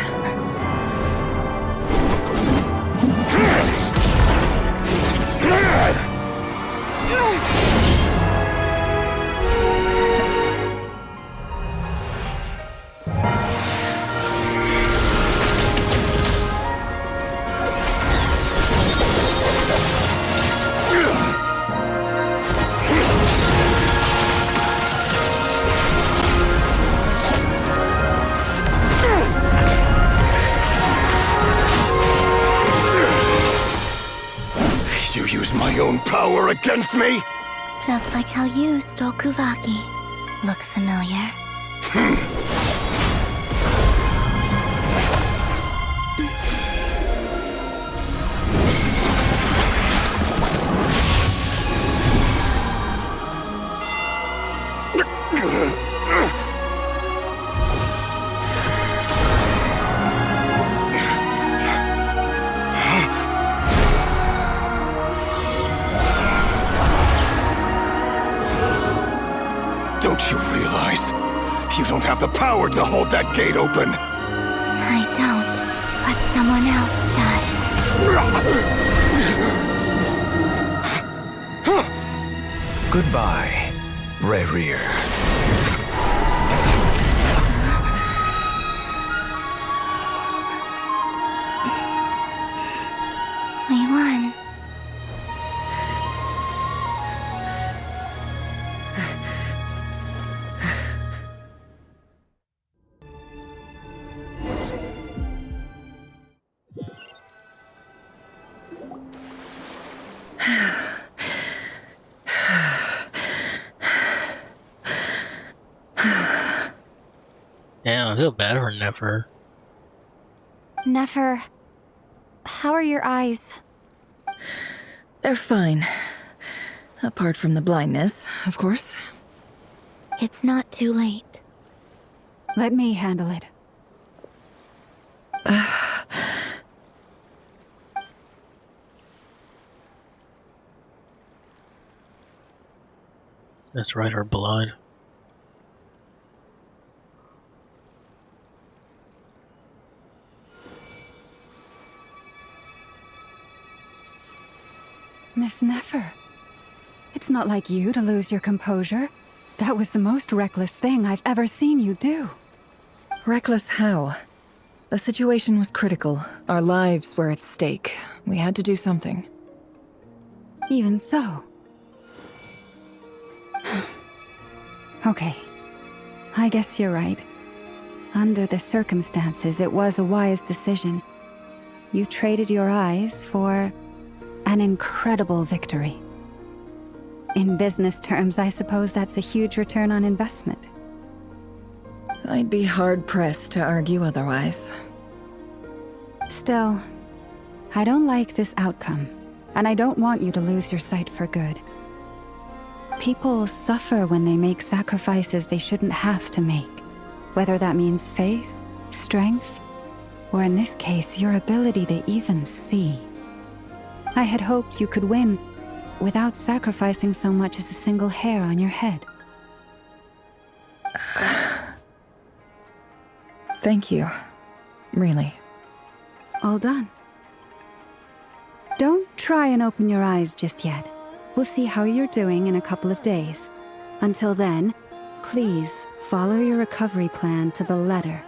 You use my own power against me? Just like how you stole Kuvaki. Look familiar? Don't you realize? You don't have the power to hold that gate open. I don't, but someone else does. Goodbye, Rerir. We won. Yeah, I feel bad for Nefer. Nefer, how are your eyes? They're fine. Apart from the blindness, of course. It's not too late. Let me handle it. That's right, her blood. Miss Nefer, it's not like you to lose your composure. That was the most reckless thing I've ever seen you do. Reckless how? The situation was critical. Our lives were at stake. We had to do something. Even so. Okay. I guess you're right. Under the circumstances, it was a wise decision. You traded your eyes for an incredible victory. In business terms, I suppose that's a huge return on investment. I'd be hard-pressed to argue otherwise. Still, I don't like this outcome, and I don't want you to lose your sight for good. People suffer when they make sacrifices they shouldn't have to make, whether that means faith, strength, or in this case, your ability to even see. I had hoped you could win without sacrificing so much as a single hair on your head. Thank you. Really. All done. Don't try and open your eyes just yet. We'll see how you're doing in a couple of days. Until then, please follow your recovery plan to the letter.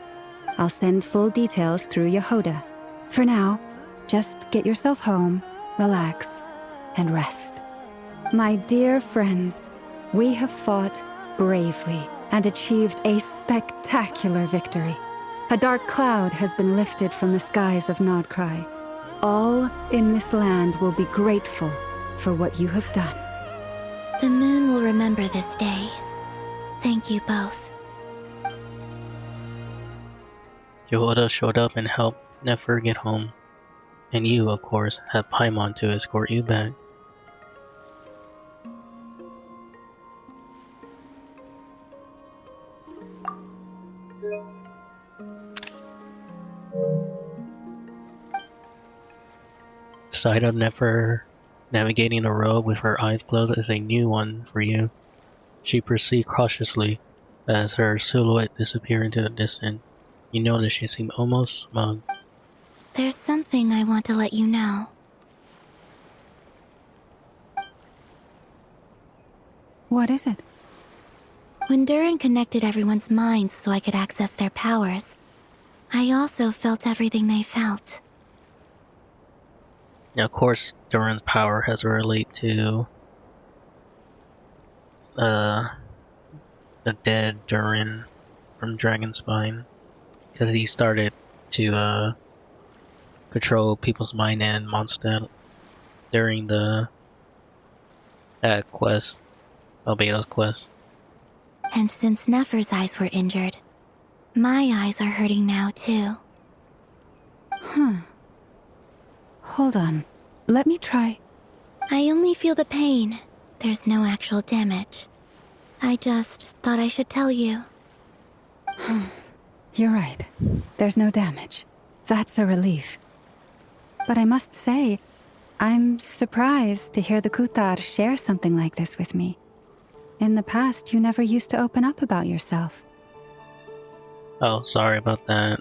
I'll send full details through Yehoda. For now, just get yourself home, relax, and rest. My dear friends, we have fought bravely and achieved a spectacular victory. A dark cloud has been lifted from the skies of Nodcry. All in this land will be grateful for what you have done. The moon will remember this day. Thank you both. Yehoda showed up and helped Nefer get home. And you, of course, have Paimon to escort you back. Sight of Nefer navigating the road with her eyes closed is a new one for you. She proceeds cautiously as her silhouette disappears into the distance. You notice she seems almost smug. There's something I want to let you know. What is it? When Durin connected everyone's minds so I could access their powers, I also felt everything they felt. Now, of course, Durin's power has to relate to the dead Durin from Dragonspine, because he started to control people's mind and Mondstadt during the quest, Albedo's quest. And since Nefer's eyes were injured, my eyes are hurting now too. Hold on. Let me try. I only feel the pain. There's no actual damage. I just thought I should tell you. You're right. There's no damage. That's a relief. But I must say, I'm surprised to hear the Kuthar share something like this with me. In the past, you never used to open up about yourself. Oh, sorry about that.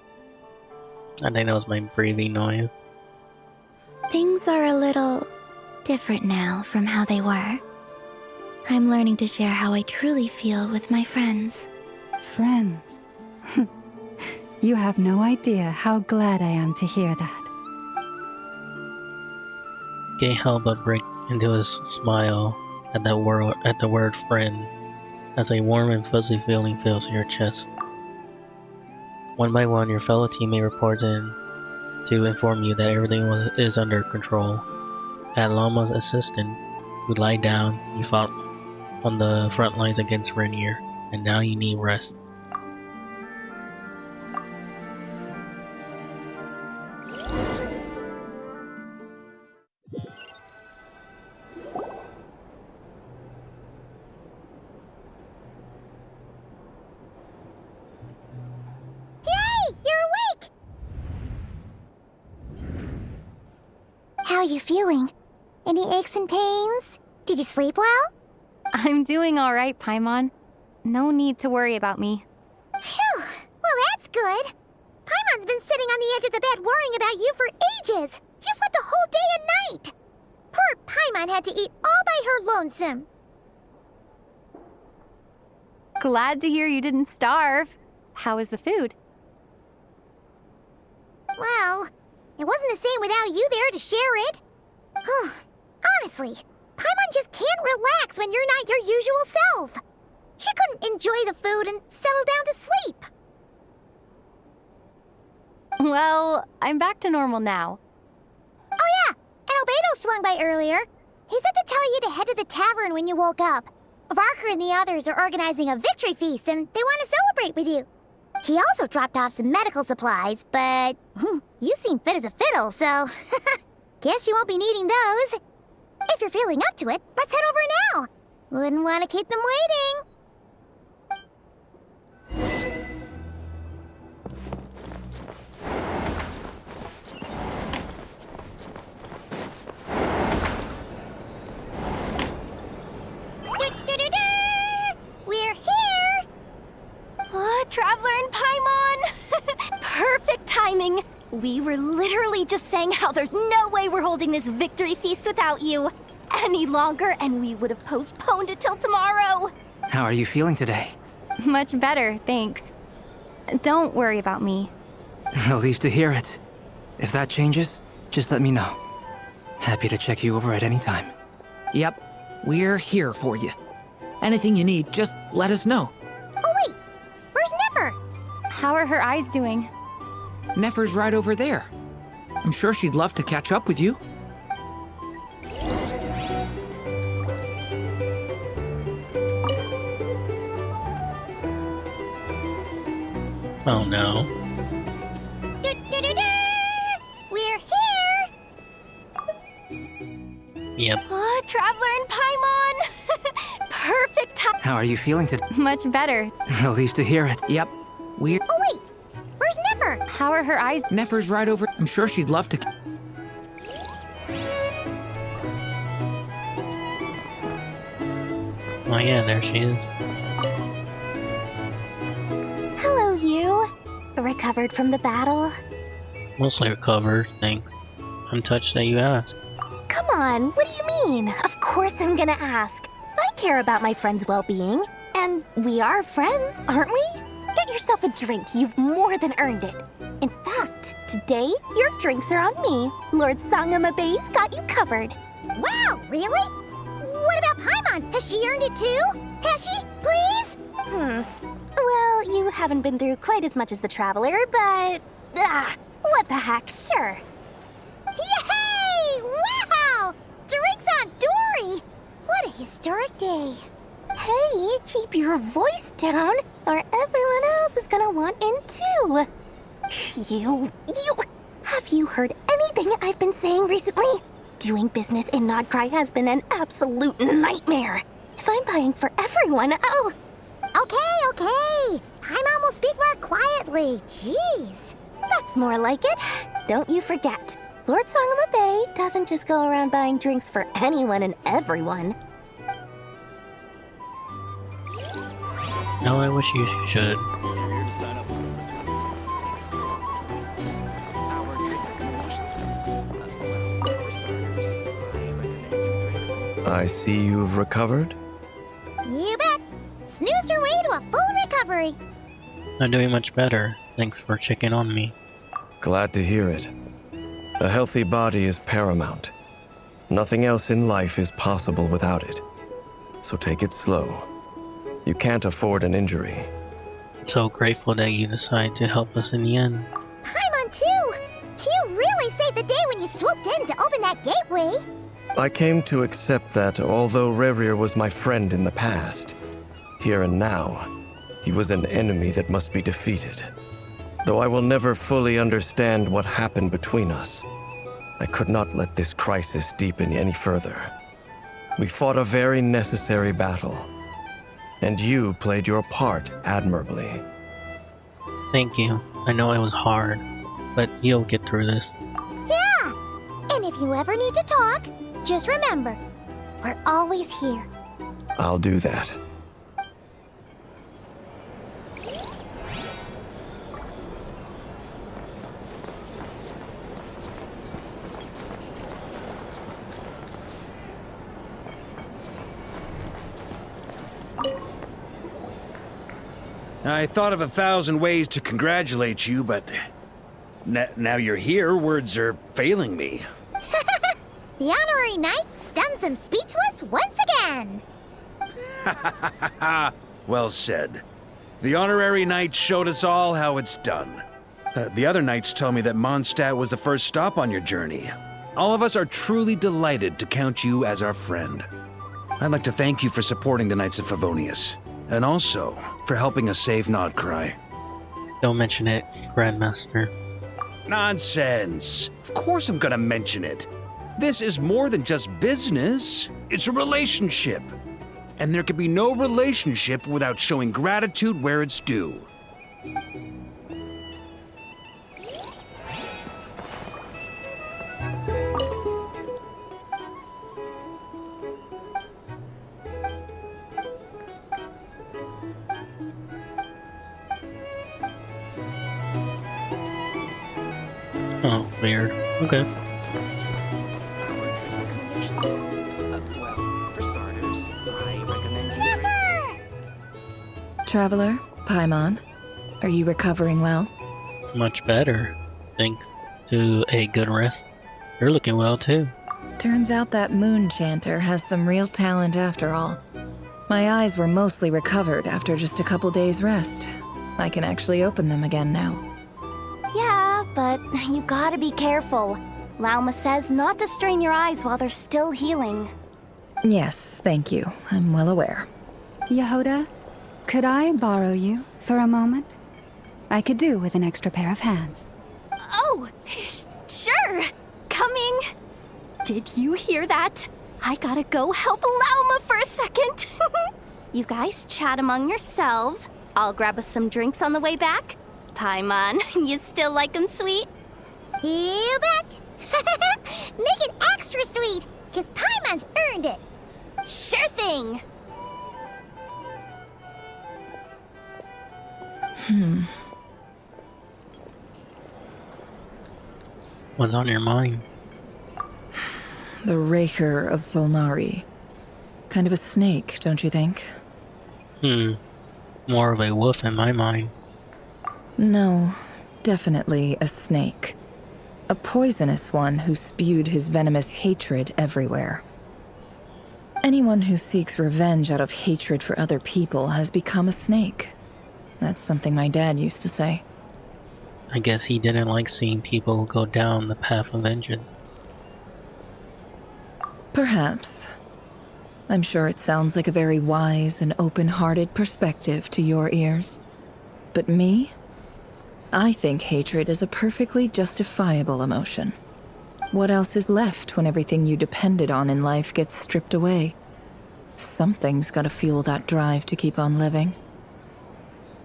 I think that was my breathing noise. Things are a little different now from how they were. I'm learning to share how I truly feel with my friends. Friends? You have no idea how glad I am to hear that. Can't help but break into a smile at the word friend, as a warm and fuzzy feeling fills your chest. One by one, your fellow teammate reports in to inform you that everything is under control. At Lama's assistant, you lie down, you fought on the front lines against Rainier, and now you need rest. How are you feeling? Any aches and pains? Did you sleep well? I'm doing all right, Paimon. No need to worry about me. Phew! Well, that's good. Paimon's been sitting on the edge of the bed worrying about you for ages. You slept a whole day and night. Poor Paimon had to eat all by her lonesome. Glad to hear you didn't starve. How was the food? Well, it wasn't the same without you there to share it. Honestly, Paimon just can't relax when you're not your usual self. She couldn't enjoy the food and settle down to sleep. Well, I'm back to normal now. Oh yeah, and Albedo swung by earlier. He said to tell you to head to the tavern when you woke up. Varker and the others are organizing a victory feast and they want to celebrate with you. He also dropped off some medical supplies, but you seem fit as a fiddle, so guess you won't be needing those. If you're feeling up to it, let's head over now. Wouldn't want to keep them waiting. We're here! Traveler and Paimon! Perfect timing! We were literally just saying how there's no way we're holding this victory feast without you any longer, and we would have postponed it till tomorrow. How are you feeling today? Much better, thanks. Don't worry about me. Relieved to hear it. If that changes, just let me know. Happy to check you over at any time. Yep, we're here for you. Anything you need, just let us know. Oh wait, where's Nefer? How are her eyes doing? Nefer's right over there. I'm sure she'd love to catch up with you. Oh no. We're here! Yep. Traveler and Paimon! Perfect time. How are you feeling today? Much better. Relieved to hear it. Yep, we're... Oh wait, where's Nefer? How are her eyes? Nefer's right over... I'm sure she'd love to... Oh yeah, there she is. Hello, you. Recovered from the battle? Mostly recovered, thanks. I'm touched that you asked. Come on, what do you mean? Of course I'm gonna ask. I care about my friend's well-being. And we are friends, aren't we? Get yourself a drink, you've more than earned it. In fact, today, your drinks are on me. Lord Sangamabe's got you covered. Wow, really? What about Paimon? Has she earned it too? Has she? Please? Well, you haven't been through quite as much as the Traveler, but... what the heck, sure. Yay! Wow! Drinks on Dory! What a historic day. Hey, keep your voice down, or everyone else is gonna want in too. You... Have you heard anything I've been saying recently? Doing business in Nodcry has been an absolute nightmare. If I'm buying for everyone, oh... Okay. Paimon will speak more quietly. Jeez. That's more like it. Don't you forget. Lord Sangamabe doesn't just go around buying drinks for anyone and everyone. No, I wish you should. I see you've recovered? You bet. Snoozed her way to a full recovery. I'm doing much better. Thanks for checking on me. Glad to hear it. A healthy body is paramount. Nothing else in life is possible without it. So take it slow. You can't afford an injury. So grateful that you decided to help us in the end. Paimon too. You really saved the day when you swooped in to open that gateway. I came to accept that although Rerir was my friend in the past, here and now, he was an enemy that must be defeated. Though I will never fully understand what happened between us, I could not let this crisis deepen any further. We fought a very necessary battle, and you played your part admirably. Thank you. I know it was hard, but you'll get through this. Yeah! And if If you ever need to talk, just remember, we're always here. I'll do that. I thought of 1,000 ways to congratulate you, but now you're here, words are failing me. The honorary knight stuns them speechless once again. Well said. The honorary knight showed us all how it's done. The other knights tell me that Mondstadt was the first stop on your journey. All of us are truly delighted to count you as our friend. I'd like to thank you for supporting the Knights of Favonius, and also for helping us save Nodcry. Don't mention it, Grandmaster. Nonsense! Of course I'm gonna mention it. This is more than just business. It's a relationship. And there can be no relationship without showing gratitude where it's due. Oh, weird. Okay. Traveler, Paimon, are you recovering well? Much better, thanks to a good rest. You're looking well too. Turns out that moon chanter has some real talent after all. My eyes were mostly recovered after just a couple days rest. I can actually open them again now. Yeah, but you gotta be careful. Lauma says not to strain your eyes while they're still healing. Yes, thank you. I'm well aware. Yehoda, could I borrow you for a moment? I could do with an extra pair of hands. Oh, sure. Coming. Did you hear that? I gotta go help Lauma for a second. You guys chat among yourselves. I'll grab us some drinks on the way back. Paimon, you still like 'em sweet? You bet! Make it extra sweet, because Paimon's earned it! Sure thing! What's on your mind? The Raker of Solnari. Kind of a snake, don't you think? More of a wolf in my mind. No, definitely a snake. A poisonous one who spewed his venomous hatred everywhere. Anyone who seeks revenge out of hatred for other people has become a snake. That's something my dad used to say. I guess he didn't like seeing people go down the path of vengeance. Perhaps. I'm sure it sounds like a very wise and open-hearted perspective to your ears. But me? I think hatred is a perfectly justifiable emotion. What else is left when everything you depended on in life gets stripped away? Something's gotta fuel that drive to keep on living.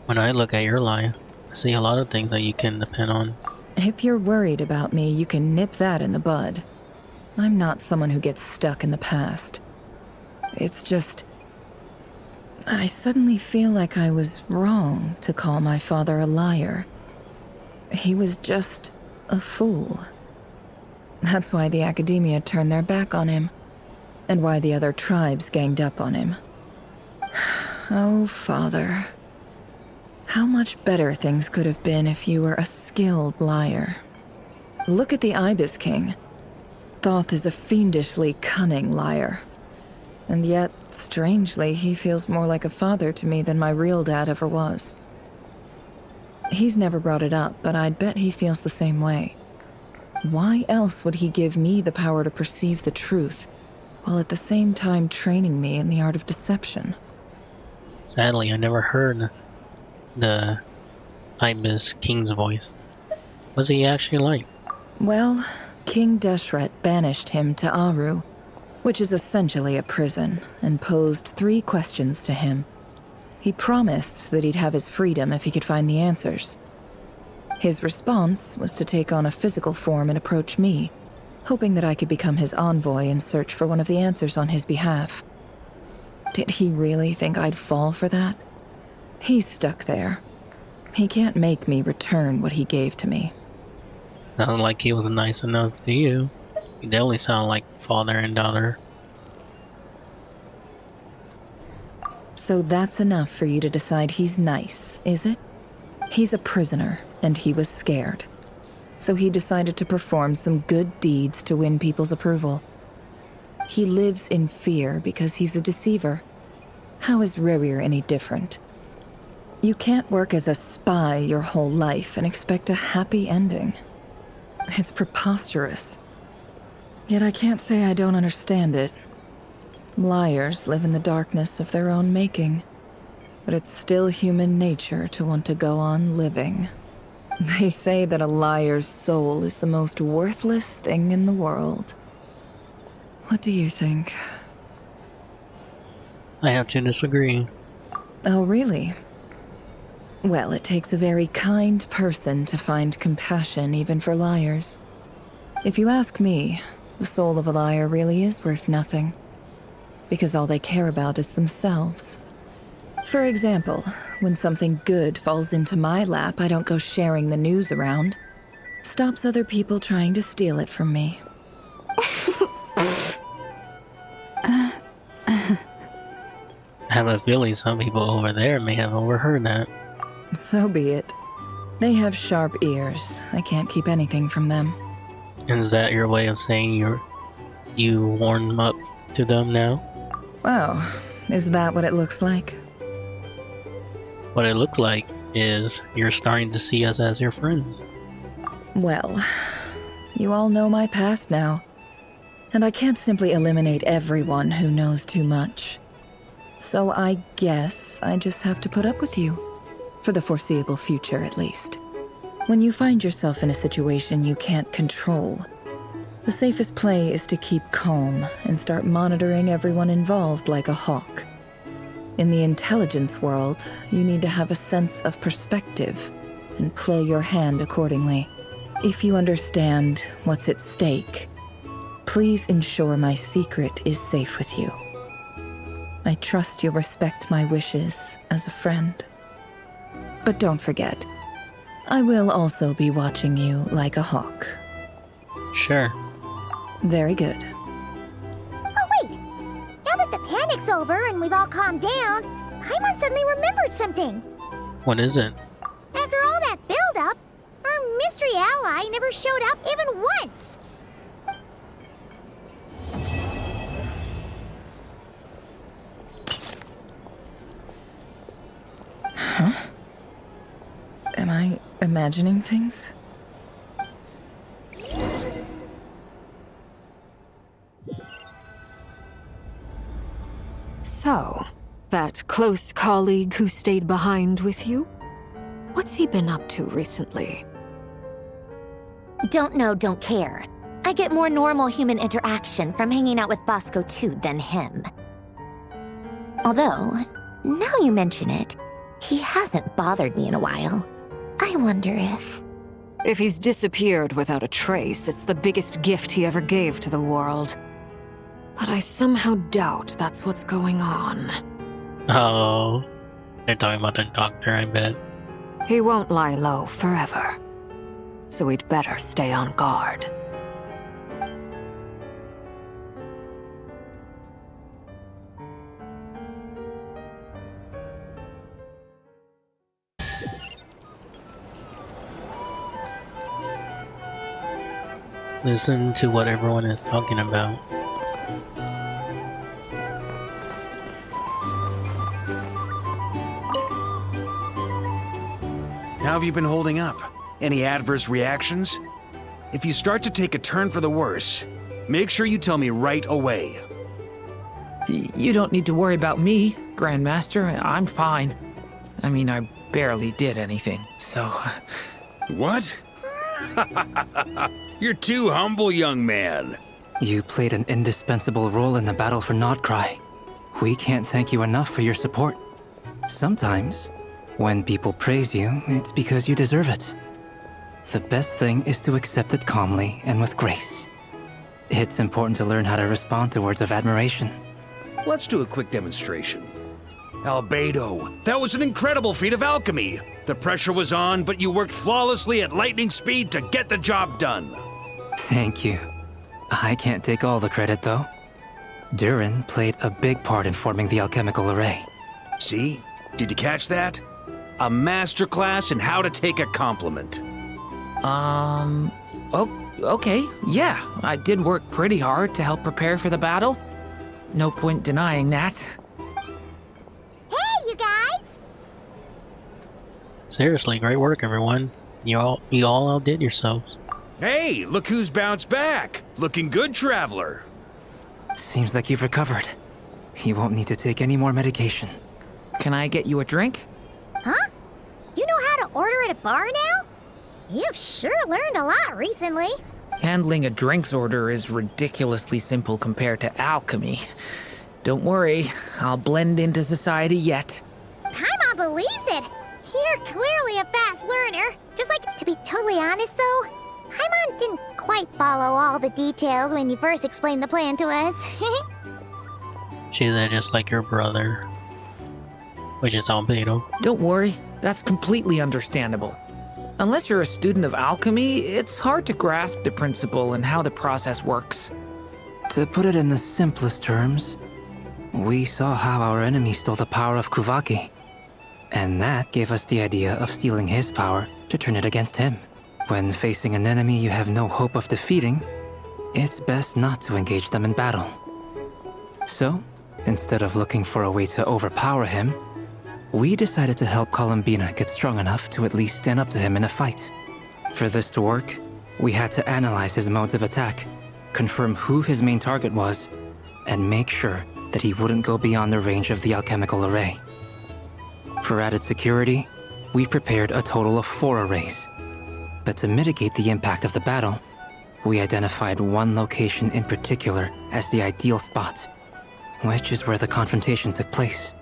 When I look at your life, I see a lot of things that you can depend on. If you're worried about me, you can nip that in the bud. I'm not someone who gets stuck in the past. It's just... I suddenly feel like I was wrong to call my father a liar. He was just a fool. That's why the Academia turned their back on him, and why the other tribes ganged up on him. Oh, Father. How much better things could have been if you were a skilled liar. Look at the Ibis King. Thoth is a fiendishly cunning liar. And yet, strangely, he feels more like a father to me than my real dad ever was. He's never brought it up, but I'd bet he feels the same way. Why else would he give me the power to perceive the truth, while at the same time training me in the art of deception? Sadly, I never heard the Ibis King's voice. What's he actually like? Well, King Deshret banished him to Aru, which is essentially a prison, and posed 3 questions to him. He promised that he'd have his freedom if he could find the answers. His response was to take on a physical form and approach me, hoping that I could become his envoy and search for one of the answers on his behalf. Did he really think I'd fall for that? He's stuck there. He can't make me return what he gave to me. Sounded like he was nice enough to you. You definitely sound like father and daughter. So that's enough for you to decide he's nice, is it? He's a prisoner, and he was scared. So he decided to perform some good deeds to win people's approval. He lives in fear because he's a deceiver. How is Rerir any different? You can't work as a spy your whole life and expect a happy ending. It's preposterous. Yet I can't say I don't understand it. Liars live in the darkness of their own making, but it's still human nature to want to go on living. They say that a liar's soul is the most worthless thing in the world. What do you think? I have to disagree. Oh, really? Well, it takes a very kind person to find compassion even for liars. If you ask me, the soul of a liar really is worth nothing, because all they care about is themselves. For example, when something good falls into my lap, I don't go sharing the news around. Stops other people trying to steal it from me. I have a feeling some people over there may have overheard that. So be it. They have sharp ears. I can't keep anything from them. And is that your way of saying you warm up to them now? Wow, is that what it looks like? What it looks like is you're starting to see us as your friends. Well, you all know my past now. And I can't simply eliminate everyone who knows too much. So I guess I just have to put up with you. For the foreseeable future, at least. When you find yourself in a situation you can't control, the safest play is to keep calm and start monitoring everyone involved like a hawk. In the intelligence world, you need to have a sense of perspective and play your hand accordingly. If you understand what's at stake, please ensure my secret is safe with you. I trust you'll respect my wishes as a friend. But don't forget, I will also be watching you like a hawk. Sure. Very good. Oh wait! Now that the panic's over and we've all calmed down, Paimon suddenly remembered something. What is it? After all that build-up, our mystery ally never showed up even once! Huh? Am I imagining things? So, that close colleague who stayed behind with you? What's he been up to recently? Don't know, don't care. I get more normal human interaction from hanging out with Bosco 2 than him. Although, now you mention it, he hasn't bothered me in a while. I wonder if... If he's disappeared without a trace, it's the biggest gift he ever gave to the world. But I somehow doubt that's what's going on. Oh, they're talking about the doctor, I bet. He won't lie low forever. So we'd better stay on guard. Listen to what everyone is talking about. How have you been holding up? Any adverse reactions? If you start to take a turn for the worse, make sure you tell me right away. You don't need to worry about me, Grandmaster. I'm fine. I mean, I barely did anything, so... What? You're too humble, young man. You played an indispensable role in the battle for Nodcry. We can't thank you enough for your support. Sometimes, when people praise you, it's because you deserve it. The best thing is to accept it calmly and with grace. It's important to learn how to respond to words of admiration. Let's do a quick demonstration. Albedo, that was an incredible feat of alchemy. The pressure was on, but you worked flawlessly at lightning speed to get the job done. Thank you. I can't take all the credit, though. Durin played a big part in forming the alchemical array. See? Did you catch that? A masterclass in how to take a compliment. Okay, yeah. I did work pretty hard to help prepare for the battle. No point denying that. Hey, you guys! Seriously, great work, everyone. You all outdid yourselves. Hey, look who's bounced back. Looking good, traveler. Seems like you've recovered. You won't need to take any more medication. Can I get you a drink? Huh? You know how to order at a bar now? You've sure learned a lot recently. Handling a drinks order is ridiculously simple compared to alchemy. Don't worry, I'll blend into society yet. Paimon believes it. You're clearly a fast learner. Just like, to be totally honest though, Paimon didn't quite follow all the details when you first explained the plan to us. She's just like your brother, which is Albedo. Don't worry, that's completely understandable. Unless you're a student of alchemy, it's hard to grasp the principle and how the process works. To put it in the simplest terms, we saw how our enemy stole the power of Kuvaki. And that gave us the idea of stealing his power to turn it against him. When facing an enemy you have no hope of defeating, it's best not to engage them in battle. So, instead of looking for a way to overpower him, we decided to help Columbina get strong enough to at least stand up to him in a fight. For this to work, we had to analyze his modes of attack, confirm who his main target was, and make sure that he wouldn't go beyond the range of the alchemical array. For added security, we prepared a total of 4 arrays. But to mitigate the impact of the battle, we identified one location in particular as the ideal spot, which is where the confrontation took place.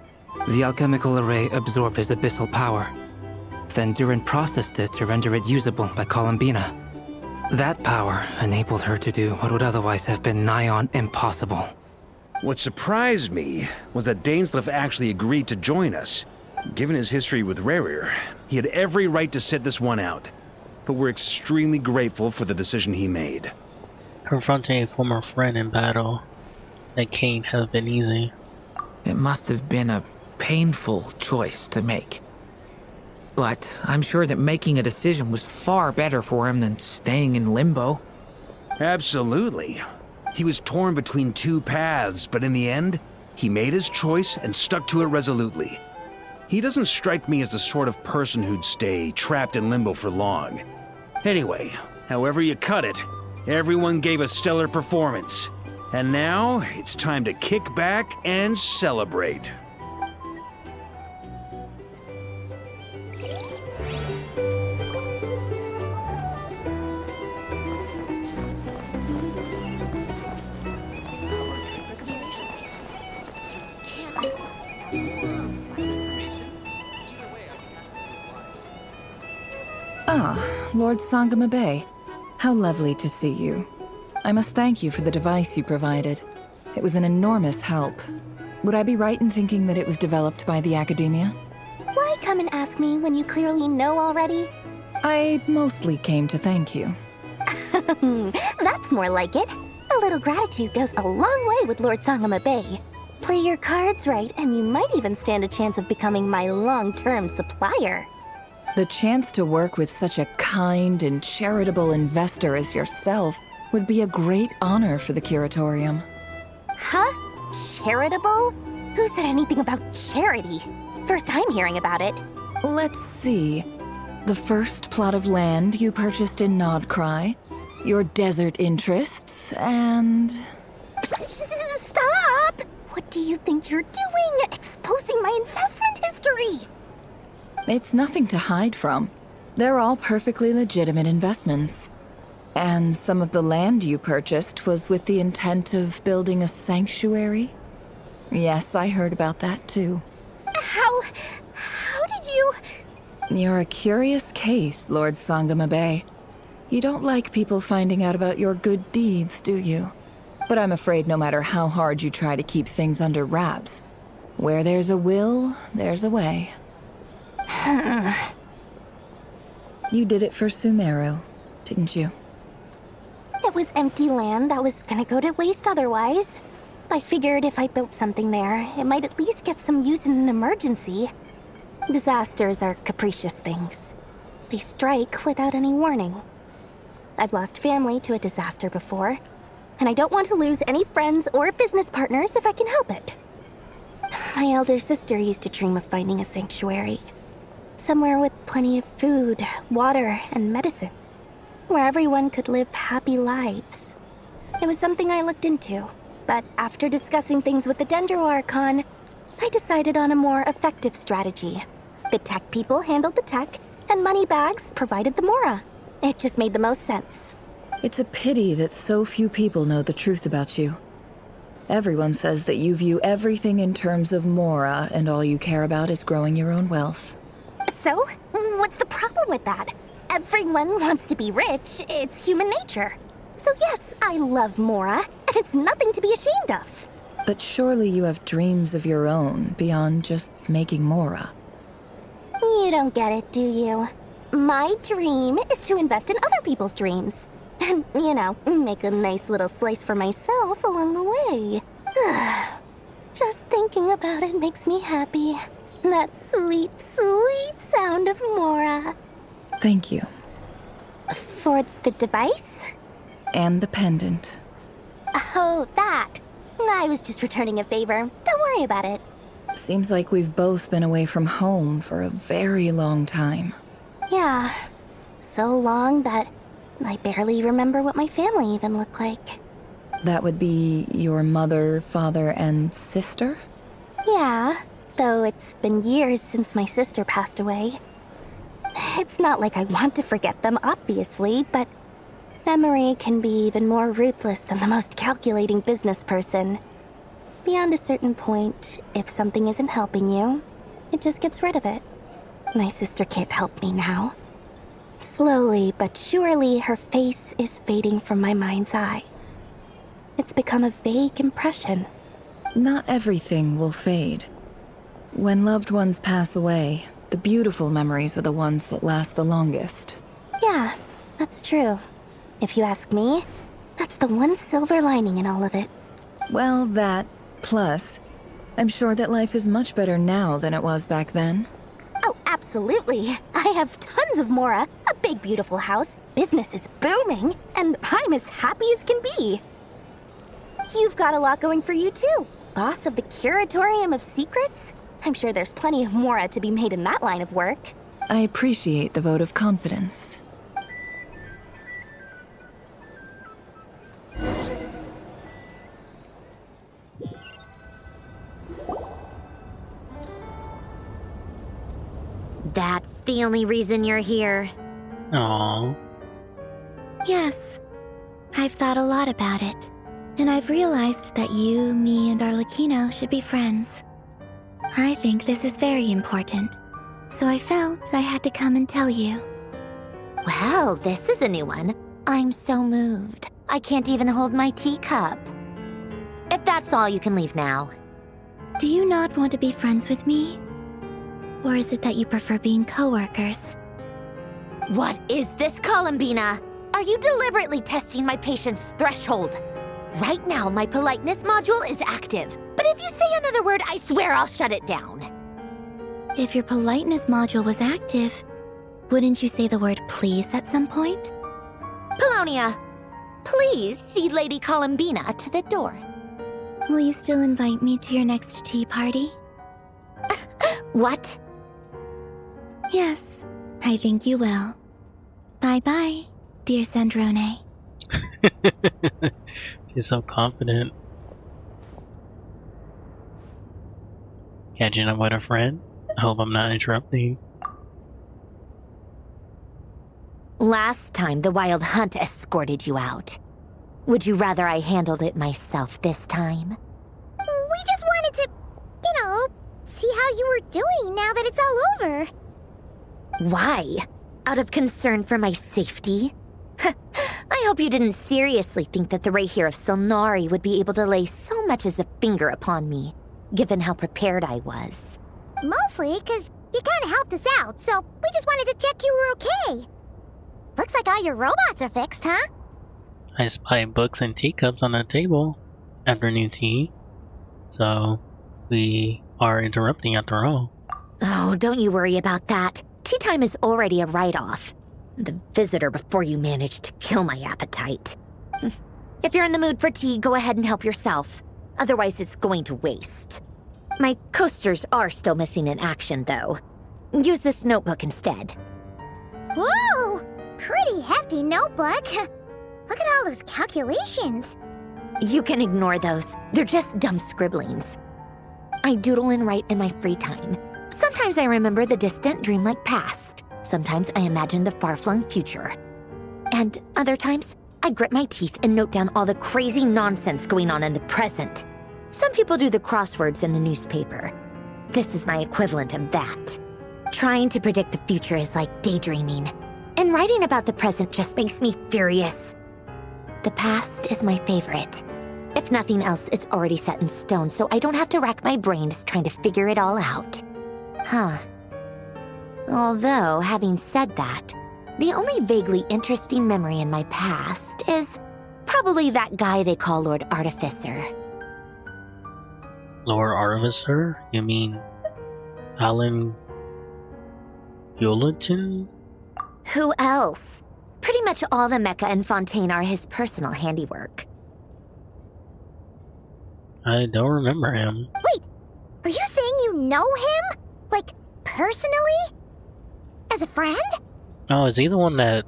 The alchemical array absorbed his abyssal power. Then Durin processed it to render it usable by Columbina. That power enabled her to do what would otherwise have been nigh on impossible. What surprised me was that Dainsleif actually agreed to join us. Given his history with Rerir, he had every right to sit this one out. But we're extremely grateful for the decision he made. Confronting a former friend in battle, that can't have been easy. It must have been a painful choice to make. But I'm sure that making a decision was far better for him than staying in limbo. Absolutely. He was torn between 2 paths, but in the end, he made his choice and stuck to it resolutely. He doesn't strike me as the sort of person who'd stay trapped in limbo for long. Anyway, however you cut it, everyone gave a stellar performance. And now, it's time to kick back and celebrate. Ah, Lord Sangama Bay. How lovely to see you. I must thank you for the device you provided. It was an enormous help. Would I be right in thinking that it was developed by the Academia? Why come and ask me when you clearly know already? I mostly came to thank you. That's more like it. A little gratitude goes a long way with Lord Sangama Bay. Play your cards right, and you might even stand a chance of becoming my long-term supplier. The chance to work with such a kind and charitable investor as yourself would be a great honor for the Curatorium. Huh? Charitable? Who said anything about charity? First time hearing about it. Let's see. The first plot of land you purchased in Nodcry, your desert interests, and... Stop! What do you think you're doing? Exposing my investment history! It's nothing to hide from. They're all perfectly legitimate investments. And some of the land you purchased was with the intent of building a sanctuary? Yes, I heard about that too. How did you... You're a curious case, Lord Sangama Bay. You don't like people finding out about your good deeds, do you? But I'm afraid no matter how hard you try to keep things under wraps, where there's a will, there's a way. You did it for Sumeru, didn't you? It was empty land that was gonna go to waste otherwise. I figured if I built something there, it might at least get some use in an emergency. Disasters are capricious things. They strike without any warning. I've lost family to a disaster before, and I don't want to lose any friends or business partners if I can help it. My elder sister used to dream of finding a sanctuary. Somewhere with plenty of food, water, and medicine. Where everyone could live happy lives. It was something I looked into, but after discussing things with the Dendro Archon, I decided on a more effective strategy. The tech people handled the tech, and Moneybags provided the Mora. It just made the most sense. It's a pity that so few people know the truth about you. Everyone says that you view everything in terms of Mora, and all you care about is growing your own wealth. So, what's the problem with that? Everyone wants to be rich. It's human nature. So yes, I love Mora, and it's nothing to be ashamed of. But surely you have dreams of your own beyond just making Mora. You don't get it, do you? My dream is to invest in other people's dreams. And, make a nice little slice for myself along the way. Just thinking about it makes me happy. That sweet, sweet sound of Mora. Thank you. For the device? And the pendant. Oh, that. I was just returning a favor. Don't worry about it. Seems like we've both been away from home for a very long time. Yeah. So long that I barely remember what my family even looked like. That would be your mother, father, and sister? Yeah, though it's been years since my sister passed away. It's not like I want to forget them, obviously, but memory can be even more ruthless than the most calculating business person. Beyond a certain point, if something isn't helping you, it just gets rid of it. My sister can't help me now. Slowly but surely, her face is fading from my mind's eye. It's become a vague impression. Not everything will fade. When loved ones pass away, the beautiful memories are the ones that last the longest. Yeah, that's true. If you ask me, that's the one silver lining in all of it. Well, that, plus, I'm sure that life is much better now than it was back then. Oh, absolutely. I have tons of Mora, a big beautiful house, business is booming, and I'm as happy as can be. You've got a lot going for you too. Boss of the Curatorium of Secrets? I'm sure there's plenty of Mora to be made in that line of work. I appreciate the vote of confidence. That's the only reason you're here. Aww. Yes. I've thought a lot about it. And I've realized that you, me, and Arlecchino should be friends. I think this is very important. So I felt I had to come and tell you. Well, this is a new one. I'm so moved. I can't even hold my teacup. If that's all, you can leave now. Do you not want to be friends with me? Or is it that you prefer being co-workers? What is this, Columbina? Are you deliberately testing my patience threshold? Right now, my politeness module is active. But if you say another word, I swear I'll shut it down. If your politeness module was active, wouldn't you say the word please at some point? Polonia, please see Lady Columbina to the door. Will you still invite me to your next tea party? What? Yes, I think you will. Bye-bye, dear Sandrone. She's so confident. Catching up with a friend? I hope I'm not interrupting. Last time, the Wild Hunt escorted you out. Would you rather I handled it myself this time? We just wanted to, see how you were doing now that it's all over. Why? Out of concern for my safety? I hope you didn't seriously think that the Rayhir of Solnari would be able to lay so much as a finger upon me, given how prepared I was. Mostly because you kind of helped us out, so we just wanted to check you were okay. Looks like all your robots are fixed, huh? I spy books and teacups on the table after new tea, so we are interrupting after all. Oh, don't you worry about that. Tea time is already a write-off. The visitor before you managed to kill my appetite. If you're in the mood for tea, go ahead and help yourself. Otherwise, it's going to waste. My coasters are still missing in action, though. Use this notebook instead. Whoa! Pretty hefty notebook. Look at all those calculations. You can ignore those. They're just dumb scribblings. I doodle and write in my free time. Sometimes I remember the distant, dreamlike past. Sometimes I imagine the far-flung future. And other times, I grit my teeth and note down all the crazy nonsense going on in the present. Some people do the crosswords in the newspaper. This is my equivalent of that. Trying to predict the future is like daydreaming. And writing about the present just makes me furious. The past is my favorite. If nothing else, it's already set in stone, so I don't have to rack my brains trying to figure it all out. Huh. Although, having said that, the only vaguely interesting memory in my past is probably that guy they call Lord Artificer. Lord Artificer? You mean Alan Guillotin? Who else? Pretty much all the mecha and Fontaine are his personal handiwork. I don't remember him. Wait, are you saying you know him? Like, personally? As a friend? Oh, is he the one that,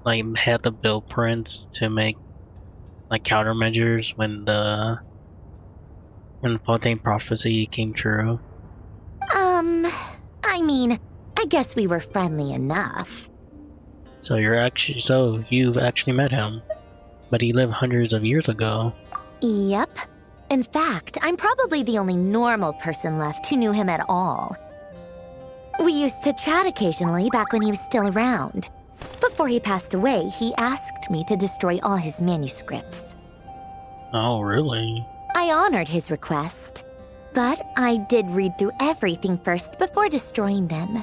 like, had the bill prints to make, like, countermeasures when Fontaine Prophecy came true? I mean, I guess we were friendly enough. So you've actually met him, but he lived hundreds of years ago. Yep. In fact, I'm probably the only normal person left who knew him at all. We used to chat occasionally back when he was still around. Before he passed away, he asked me to destroy all his manuscripts. Oh, really? I honored his request, but I did read through everything first before destroying them.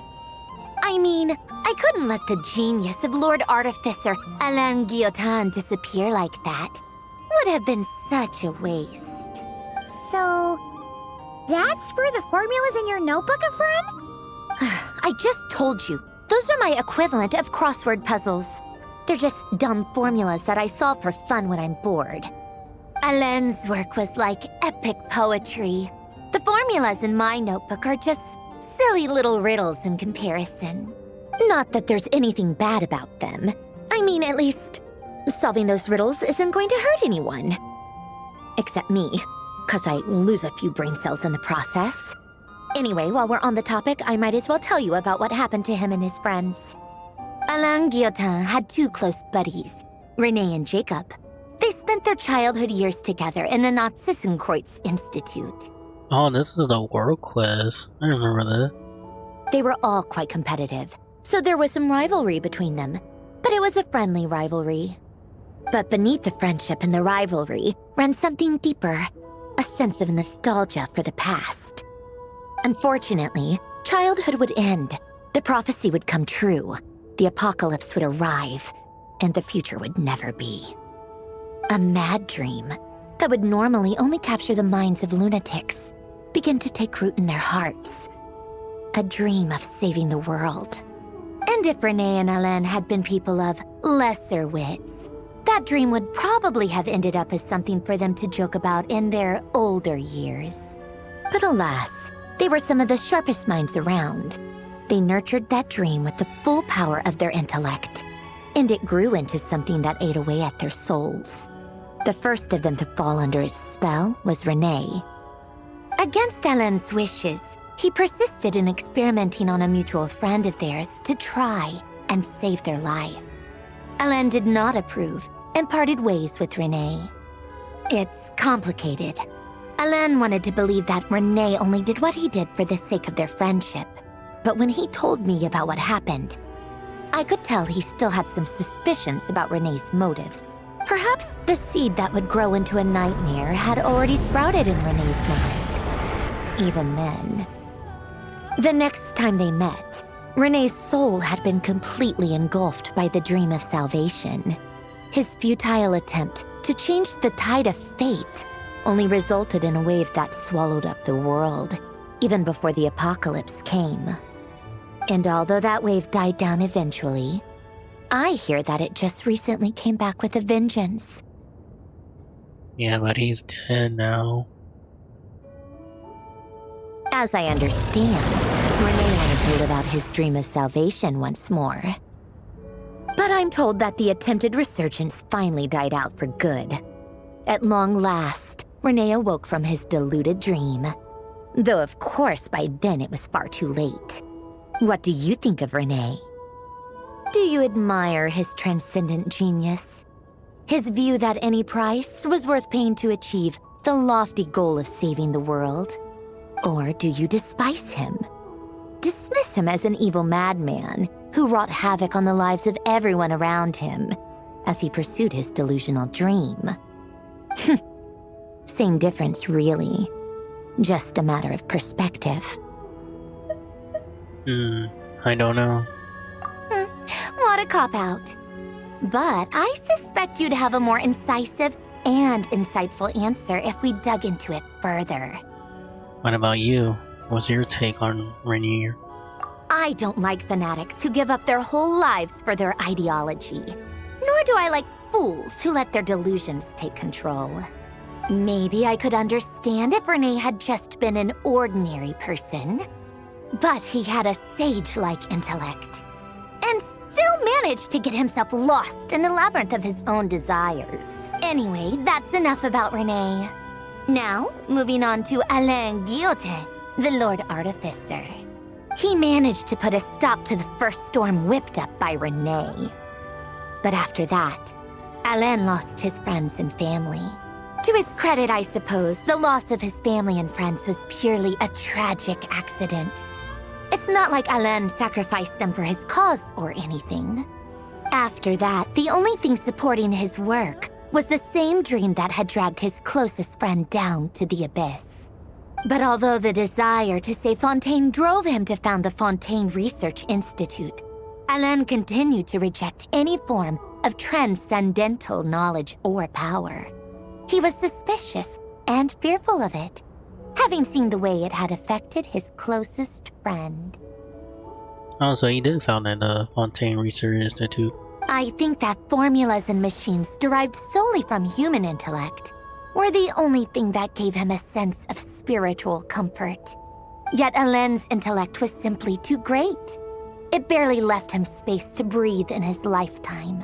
I mean, I couldn't let the genius of Lord Artificer Alain Guillotin disappear like that. Would have been such a waste. So, that's where the formulas in your notebook are from? I just told you. Those are my equivalent of crossword puzzles. They're just dumb formulas that I solve for fun when I'm bored. Alain's work was like epic poetry. The formulas in my notebook are just silly little riddles in comparison. Not that there's anything bad about them. I mean, at least, solving those riddles isn't going to hurt anyone. Except me, 'cause I lose a few brain cells in the process. Anyway, while we're on the topic, I might as well tell you about what happened to him and his friends. Alain Guillotin had two close buddies, Renee and Jacob. They spent their childhood years together in the Nazissenkreuz Institute. Oh, this is the World Quiz. I remember this. They were all quite competitive, so there was some rivalry between them, but it was a friendly rivalry. But beneath the friendship and the rivalry ran something deeper, a sense of nostalgia for the past. Unfortunately, childhood would end, the prophecy would come true, the apocalypse would arrive, and the future would never be. A mad dream that would normally only capture the minds of lunatics began to take root in their hearts. A dream of saving the world. And if Renee and Alain had been people of lesser wits, that dream would probably have ended up as something for them to joke about in their older years. But alas, they were some of the sharpest minds around. They nurtured that dream with the full power of their intellect, and it grew into something that ate away at their souls. The first of them to fall under its spell was Renee. Against Alain's wishes, he persisted in experimenting on a mutual friend of theirs to try and save their life. Alain did not approve and parted ways with Renee. It's complicated. Alain wanted to believe that Renee only did what he did for the sake of their friendship. But when he told me about what happened, I could tell he still had some suspicions about Renee's motives. Perhaps the seed that would grow into a nightmare had already sprouted in Renee's mind. Even then. The next time they met, Renee's soul had been completely engulfed by the dream of salvation. His futile attempt to change the tide of fate only resulted in a wave that swallowed up the world, even before the apocalypse came. And although that wave died down eventually, I hear that it just recently came back with a vengeance. Yeah, but he's dead now. As I understand, Renee wanted to live out his dream of salvation once more. But I'm told that the attempted resurgence finally died out for good. At long last, Renee awoke from his deluded dream. Though of course by then it was far too late. What do you think of Renee? Do you admire his transcendent genius? His view that any price was worth paying to achieve the lofty goal of saving the world? Or do you despise him? Dismiss him as an evil madman who wrought havoc on the lives of everyone around him as he pursued his delusional dream? Same difference, really. Just a matter of perspective. I don't know. What a cop-out. But I suspect you'd have a more incisive and insightful answer if we dug into it further. What about you? What's your take on Rainier? I don't like fanatics who give up their whole lives for their ideology. Nor do I like fools who let their delusions take control. Maybe I could understand if Renee had just been an ordinary person. But he had a sage-like intellect. And still managed to get himself lost in the labyrinth of his own desires. Anyway, that's enough about Renee. Now, moving on to Alain Guillotin, the Lord Artificer. He managed to put a stop to the first storm whipped up by Renee. But after that, Alain lost his friends and family. To his credit, I suppose, the loss of his family and friends was purely a tragic accident. It's not like Alain sacrificed them for his cause or anything. After that, the only thing supporting his work was the same dream that had dragged his closest friend down to the abyss. But although the desire to save Fontaine drove him to found the Fontaine Research Institute, Alain continued to reject any form of transcendental knowledge or power. He was suspicious and fearful of it, having seen the way it had affected his closest friend. Oh, so he did found that Fontaine Research Institute. I think that formulas and machines derived solely from human intellect were the only thing that gave him a sense of spiritual comfort. Yet Alain's intellect was simply too great. It barely left him space to breathe in his lifetime.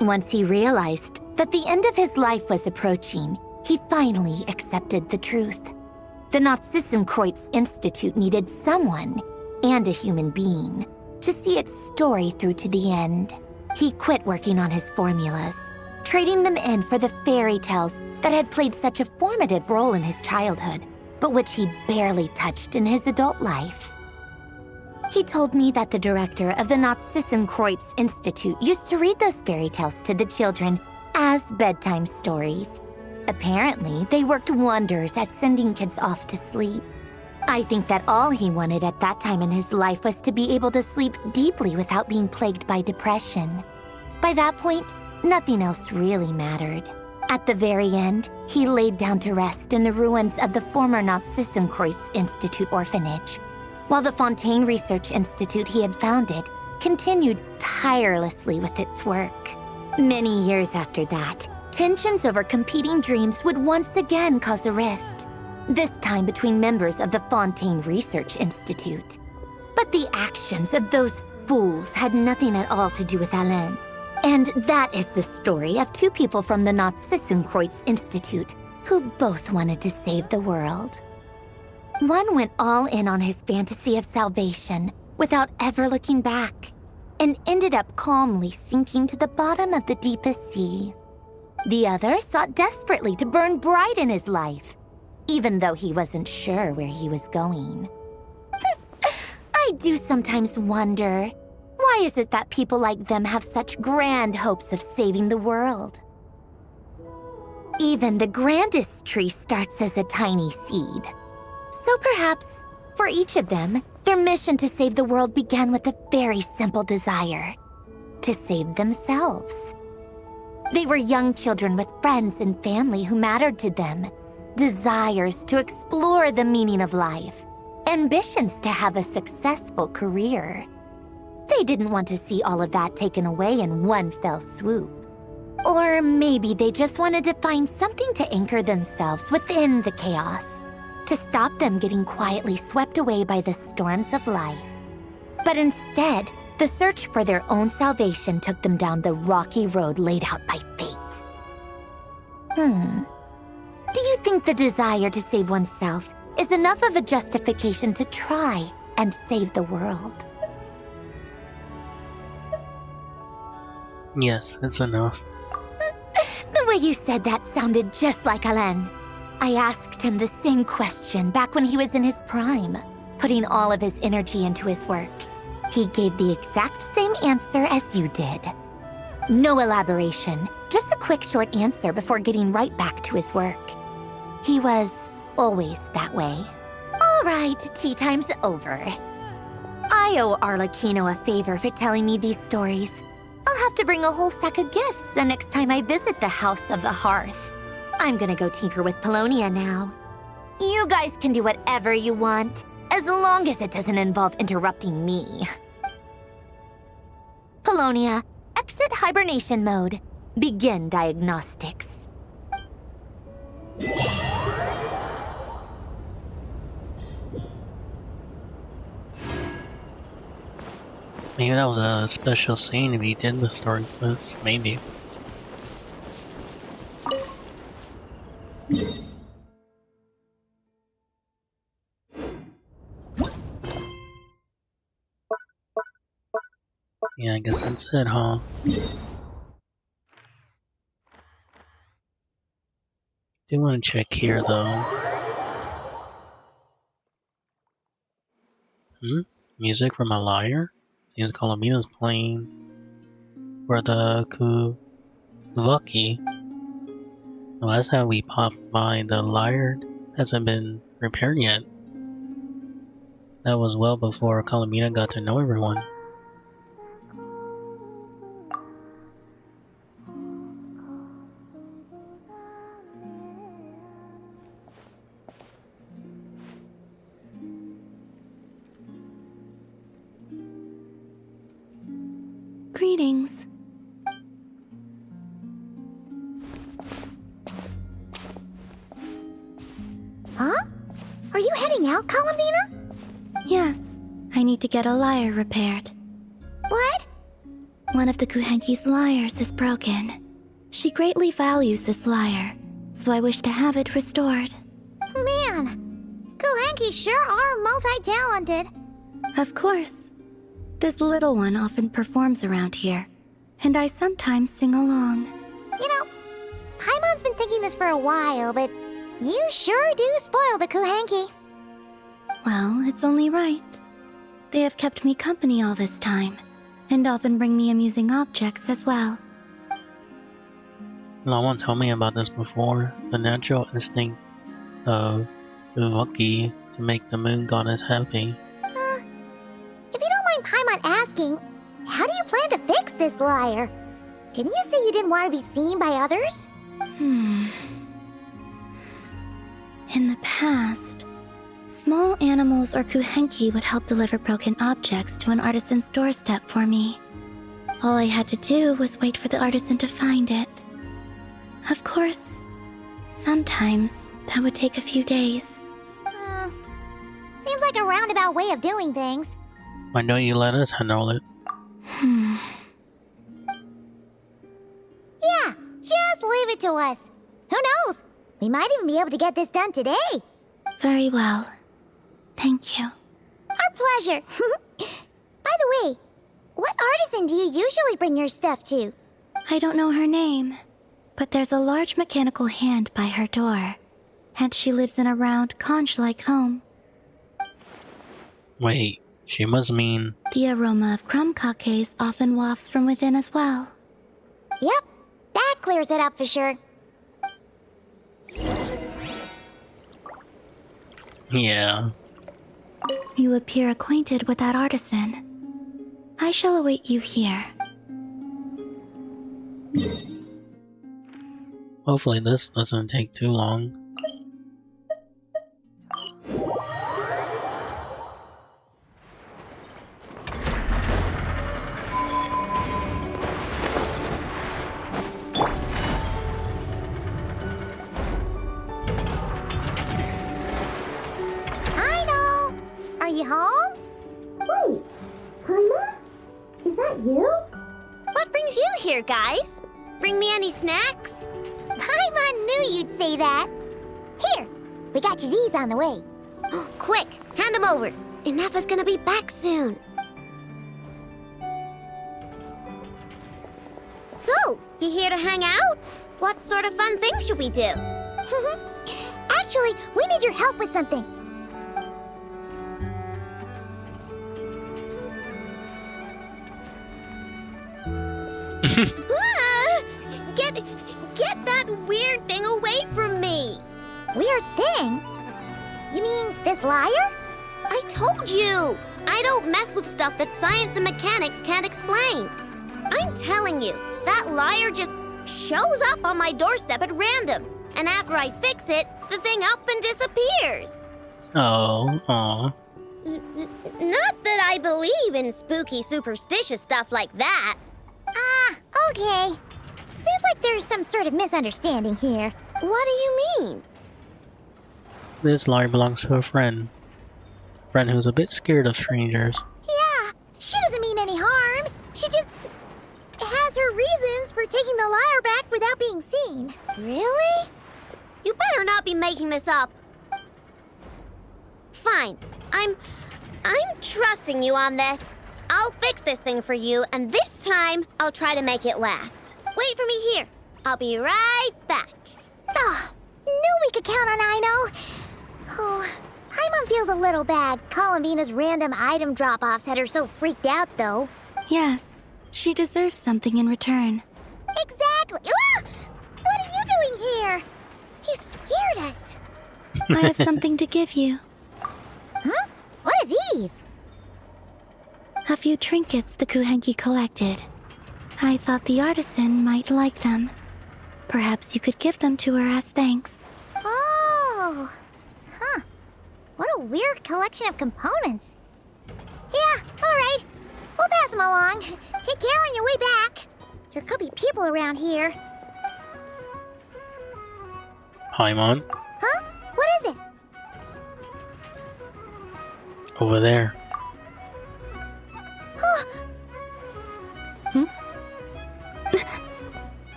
Once he realized that the end of his life was approaching, he finally accepted the truth. The Nazissenkreuz Institute needed someone, and a human being, to see its story through to the end. He quit working on his formulas, trading them in for the fairy tales that had played such a formative role in his childhood, but which he barely touched in his adult life. He told me that the director of the Nazissenkreuz Institute used to read those fairy tales to the children as bedtime stories. Apparently, they worked wonders at sending kids off to sleep. I think that all he wanted at that time in his life was to be able to sleep deeply without being plagued by depression. By that point, nothing else really mattered. At the very end, he laid down to rest in the ruins of the former Nazissenkreuz Institute orphanage, while the Fontaine Research Institute he had founded continued tirelessly with its work. Many years after that, tensions over competing dreams would once again cause a rift, this time between members of the Fontaine Research Institute. But the actions of those fools had nothing at all to do with Alain. And that is the story of two people from the Nazissenkreuz Institute who both wanted to save the world. One went all in on his fantasy of salvation without ever looking back, and ended up calmly sinking to the bottom of the deepest sea. The other sought desperately to burn bright in his life, even though he wasn't sure where he was going. I do sometimes wonder, Why is it that people like them have such grand hopes of saving the world? Even the grandest tree starts as a tiny seed. So perhaps, for each of them, their mission to save the world began with a very simple desire: to save themselves. They were young children with friends and family who mattered to them, desires to explore the meaning of life, ambitions to have a successful career. They didn't want to see all of that taken away in one fell swoop. Or maybe they just wanted to find something to anchor themselves within the chaos, to stop them getting quietly swept away by the storms of life. But instead, the search for their own salvation took them down the rocky road laid out by fate. Do you think the desire to save oneself is enough of a justification to try and save the world? Yes, it's enough. The way you said that sounded just like Alain. I asked him the same question back when he was in his prime, putting all of his energy into his work. He gave the exact same answer as you did. No elaboration, just a quick short answer before getting right back to his work. He was always that way. All right, tea time's over. I owe Arlecchino a favor for telling me these stories. I'll have to bring a whole sack of gifts the next time I visit the House of the Hearth. I'm gonna go tinker with Polonia now. You guys can do whatever you want, as long as it doesn't involve interrupting me. Polonia, exit hibernation mode. Begin diagnostics. Maybe that was a special scene if he did the story quest, maybe. Yeah, I guess that's it, huh? Do want to check here, though. Music from a lyre? Seems Colomina's playing for the Kuvaki. The last time we popped by, the lyre hasn't been repaired yet. That was well before Colomina got to know everyone. Greetings. Huh? Are you heading out, Colombina? Yes, I need to get a lyre repaired. What? One of the Kuhenki's lyres is broken. She greatly values this lyre, so I wish to have it restored. Man, Kuhenki sure are multi-talented. Of course. This little one often performs around here, and I sometimes sing along. You know, Paimon's been thinking this for a while, but you sure do spoil the Kuhenki. Well, it's only right. They have kept me company all this time, and often bring me amusing objects as well. No one told me about this before. The natural instinct of Uvaki to make the moon goddess happy. If you don't mind Paimon asking, how do you plan to fix this lyre? Didn't you say you didn't want to be seen by others? In the past, small animals or Kuhenki would help deliver broken objects to an artisan's doorstep for me. All I had to do was wait for the artisan to find it. Of course, sometimes that would take a few days. Seems like a roundabout way of doing things. Why don't you let us handle it? Yeah, just leave it to us. Who knows? We might even be able to get this done today. Very well. Thank you. Our pleasure. By the way, what artisan do you usually bring your stuff to? I don't know her name, but there's a large mechanical hand by her door, and she lives in a round, conch-like home. Wait, She must mean... The aroma of crumb cakes often wafts from within as well. Yep, that clears it up for sure. Yeah. You appear acquainted with that artisan. I shall await you here. Hopefully this doesn't take too long. Are you home? Wait, Paima? Is that you? What brings you here, guys? Bring me any snacks? Paima knew you'd say that. Here, we got you these on the way. Oh, quick, hand them over. Nefer's gonna be back soon. So, you here to hang out? What sort of fun things should we do? Actually, we need your help with something. Get that weird thing away from me! Weird thing? You mean this liar? I told you! I don't mess with stuff that science and mechanics can't explain. I'm telling you, that liar just shows up on my doorstep at random. And after I fix it, the thing up and disappears. Oh, aw. Not that I believe in spooky, superstitious stuff like that. Ah, okay. Seems like there's some sort of misunderstanding here. What do you mean? This liar belongs to a friend. A friend who's a bit scared of strangers. Yeah, she doesn't mean any harm. She just has her reasons for taking the liar back without being seen. Really? You better not be making this up. Fine. I'm trusting you on this. I'll fix this thing for you, and this time, I'll try to make it last. Wait for me here. I'll be right back. Oh, knew we could count on Aino. Oh, Paimon feels a little bad. Columbina's random item drop-offs had her so freaked out, though. Yes, she deserves something in return. Exactly. Ah! What are you doing here? You scared us. I have something to give you. Huh? What are these? A few trinkets the Kuhenki collected. I thought the artisan might like them. Perhaps you could give them to her as thanks. Oh. Huh. What a weird collection of components. Yeah, alright. We'll pass them along. Take care on your way back. There could be people around here. Paimon? Huh? What is it? Over there.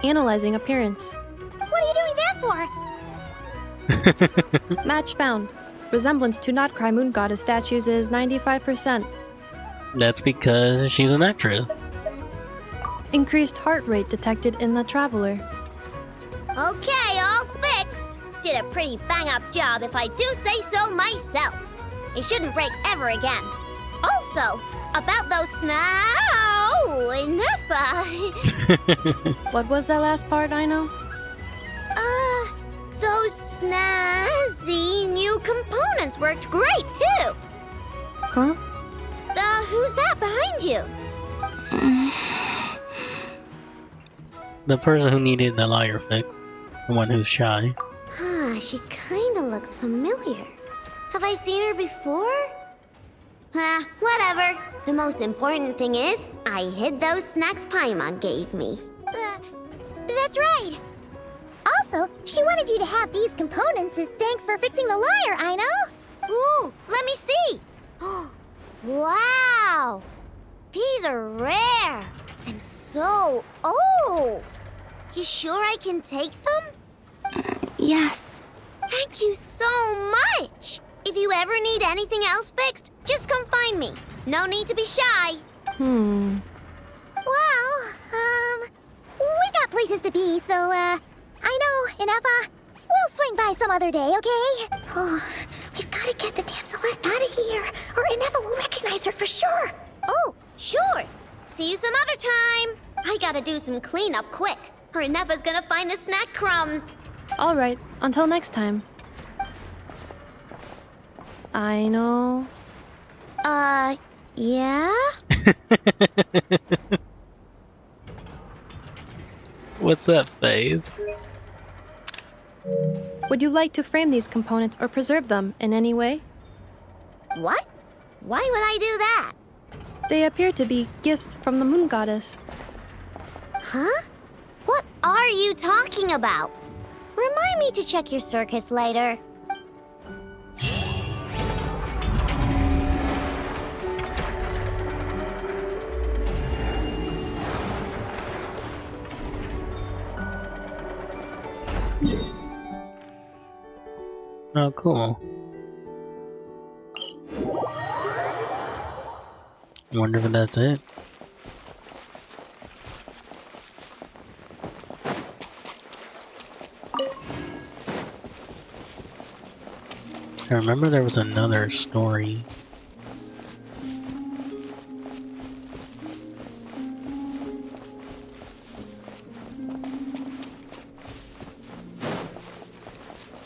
Analyzing appearance. What are you doing that for? Match found. Resemblance to not Cry Moon Goddess statues is 95%. That's because she's an actress. Increased heart rate detected in the traveler. Okay, all fixed. Did a pretty bang-up job if I do say so myself. It shouldn't break ever again. Also, about those Nefer. What was that last part, Aino? Those snazzy new components worked great, too. Huh? Who's that behind you? The person who needed the liar fixed. The one who's shy. She kinda looks familiar. Have I seen her before? Whatever. The most important thing is, I hid those snacks Paimon gave me. That's right. Also, she wanted you to have these components as thanks for fixing the liar, Aino. Ooh, let me see. Wow. These are rare and so old. You sure I can take them? Yes. Thank you so much. If you ever need anything else fixed, just come find me. No need to be shy. Well, we got places to be, so, I know, Nefer, we'll swing by some other day, okay? Oh, we've got gotta get the damselette out of here, or Nefer will recognize her for sure. Oh, sure. See you some other time. I gotta do some cleanup quick, or Nefer's gonna find the snack crumbs. Alright, until next time. I know. Yeah? What's that phase? Would you like to frame these components or preserve them in any way? What? Why would I do that? They appear to be gifts from the moon goddess. Huh? What are you talking about? Remind me to check your circuits later. Oh, cool. Wonder if that's it. I remember there was another story.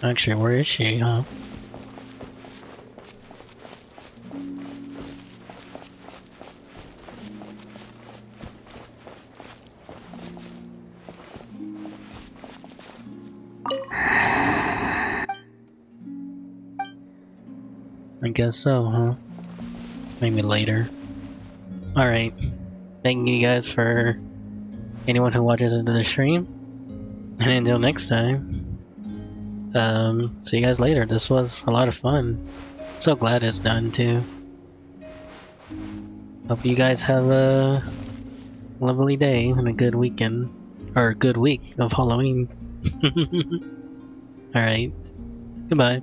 Actually, where is she, huh? I guess so, huh? Maybe later. Alright. Thank you guys for anyone who watches into the stream. And until next time. See you guys later. This was a lot of fun. I'm so glad it's done too. Hope you guys have a lovely day and a good weekend. Or a good week of Halloween. Alright. Goodbye.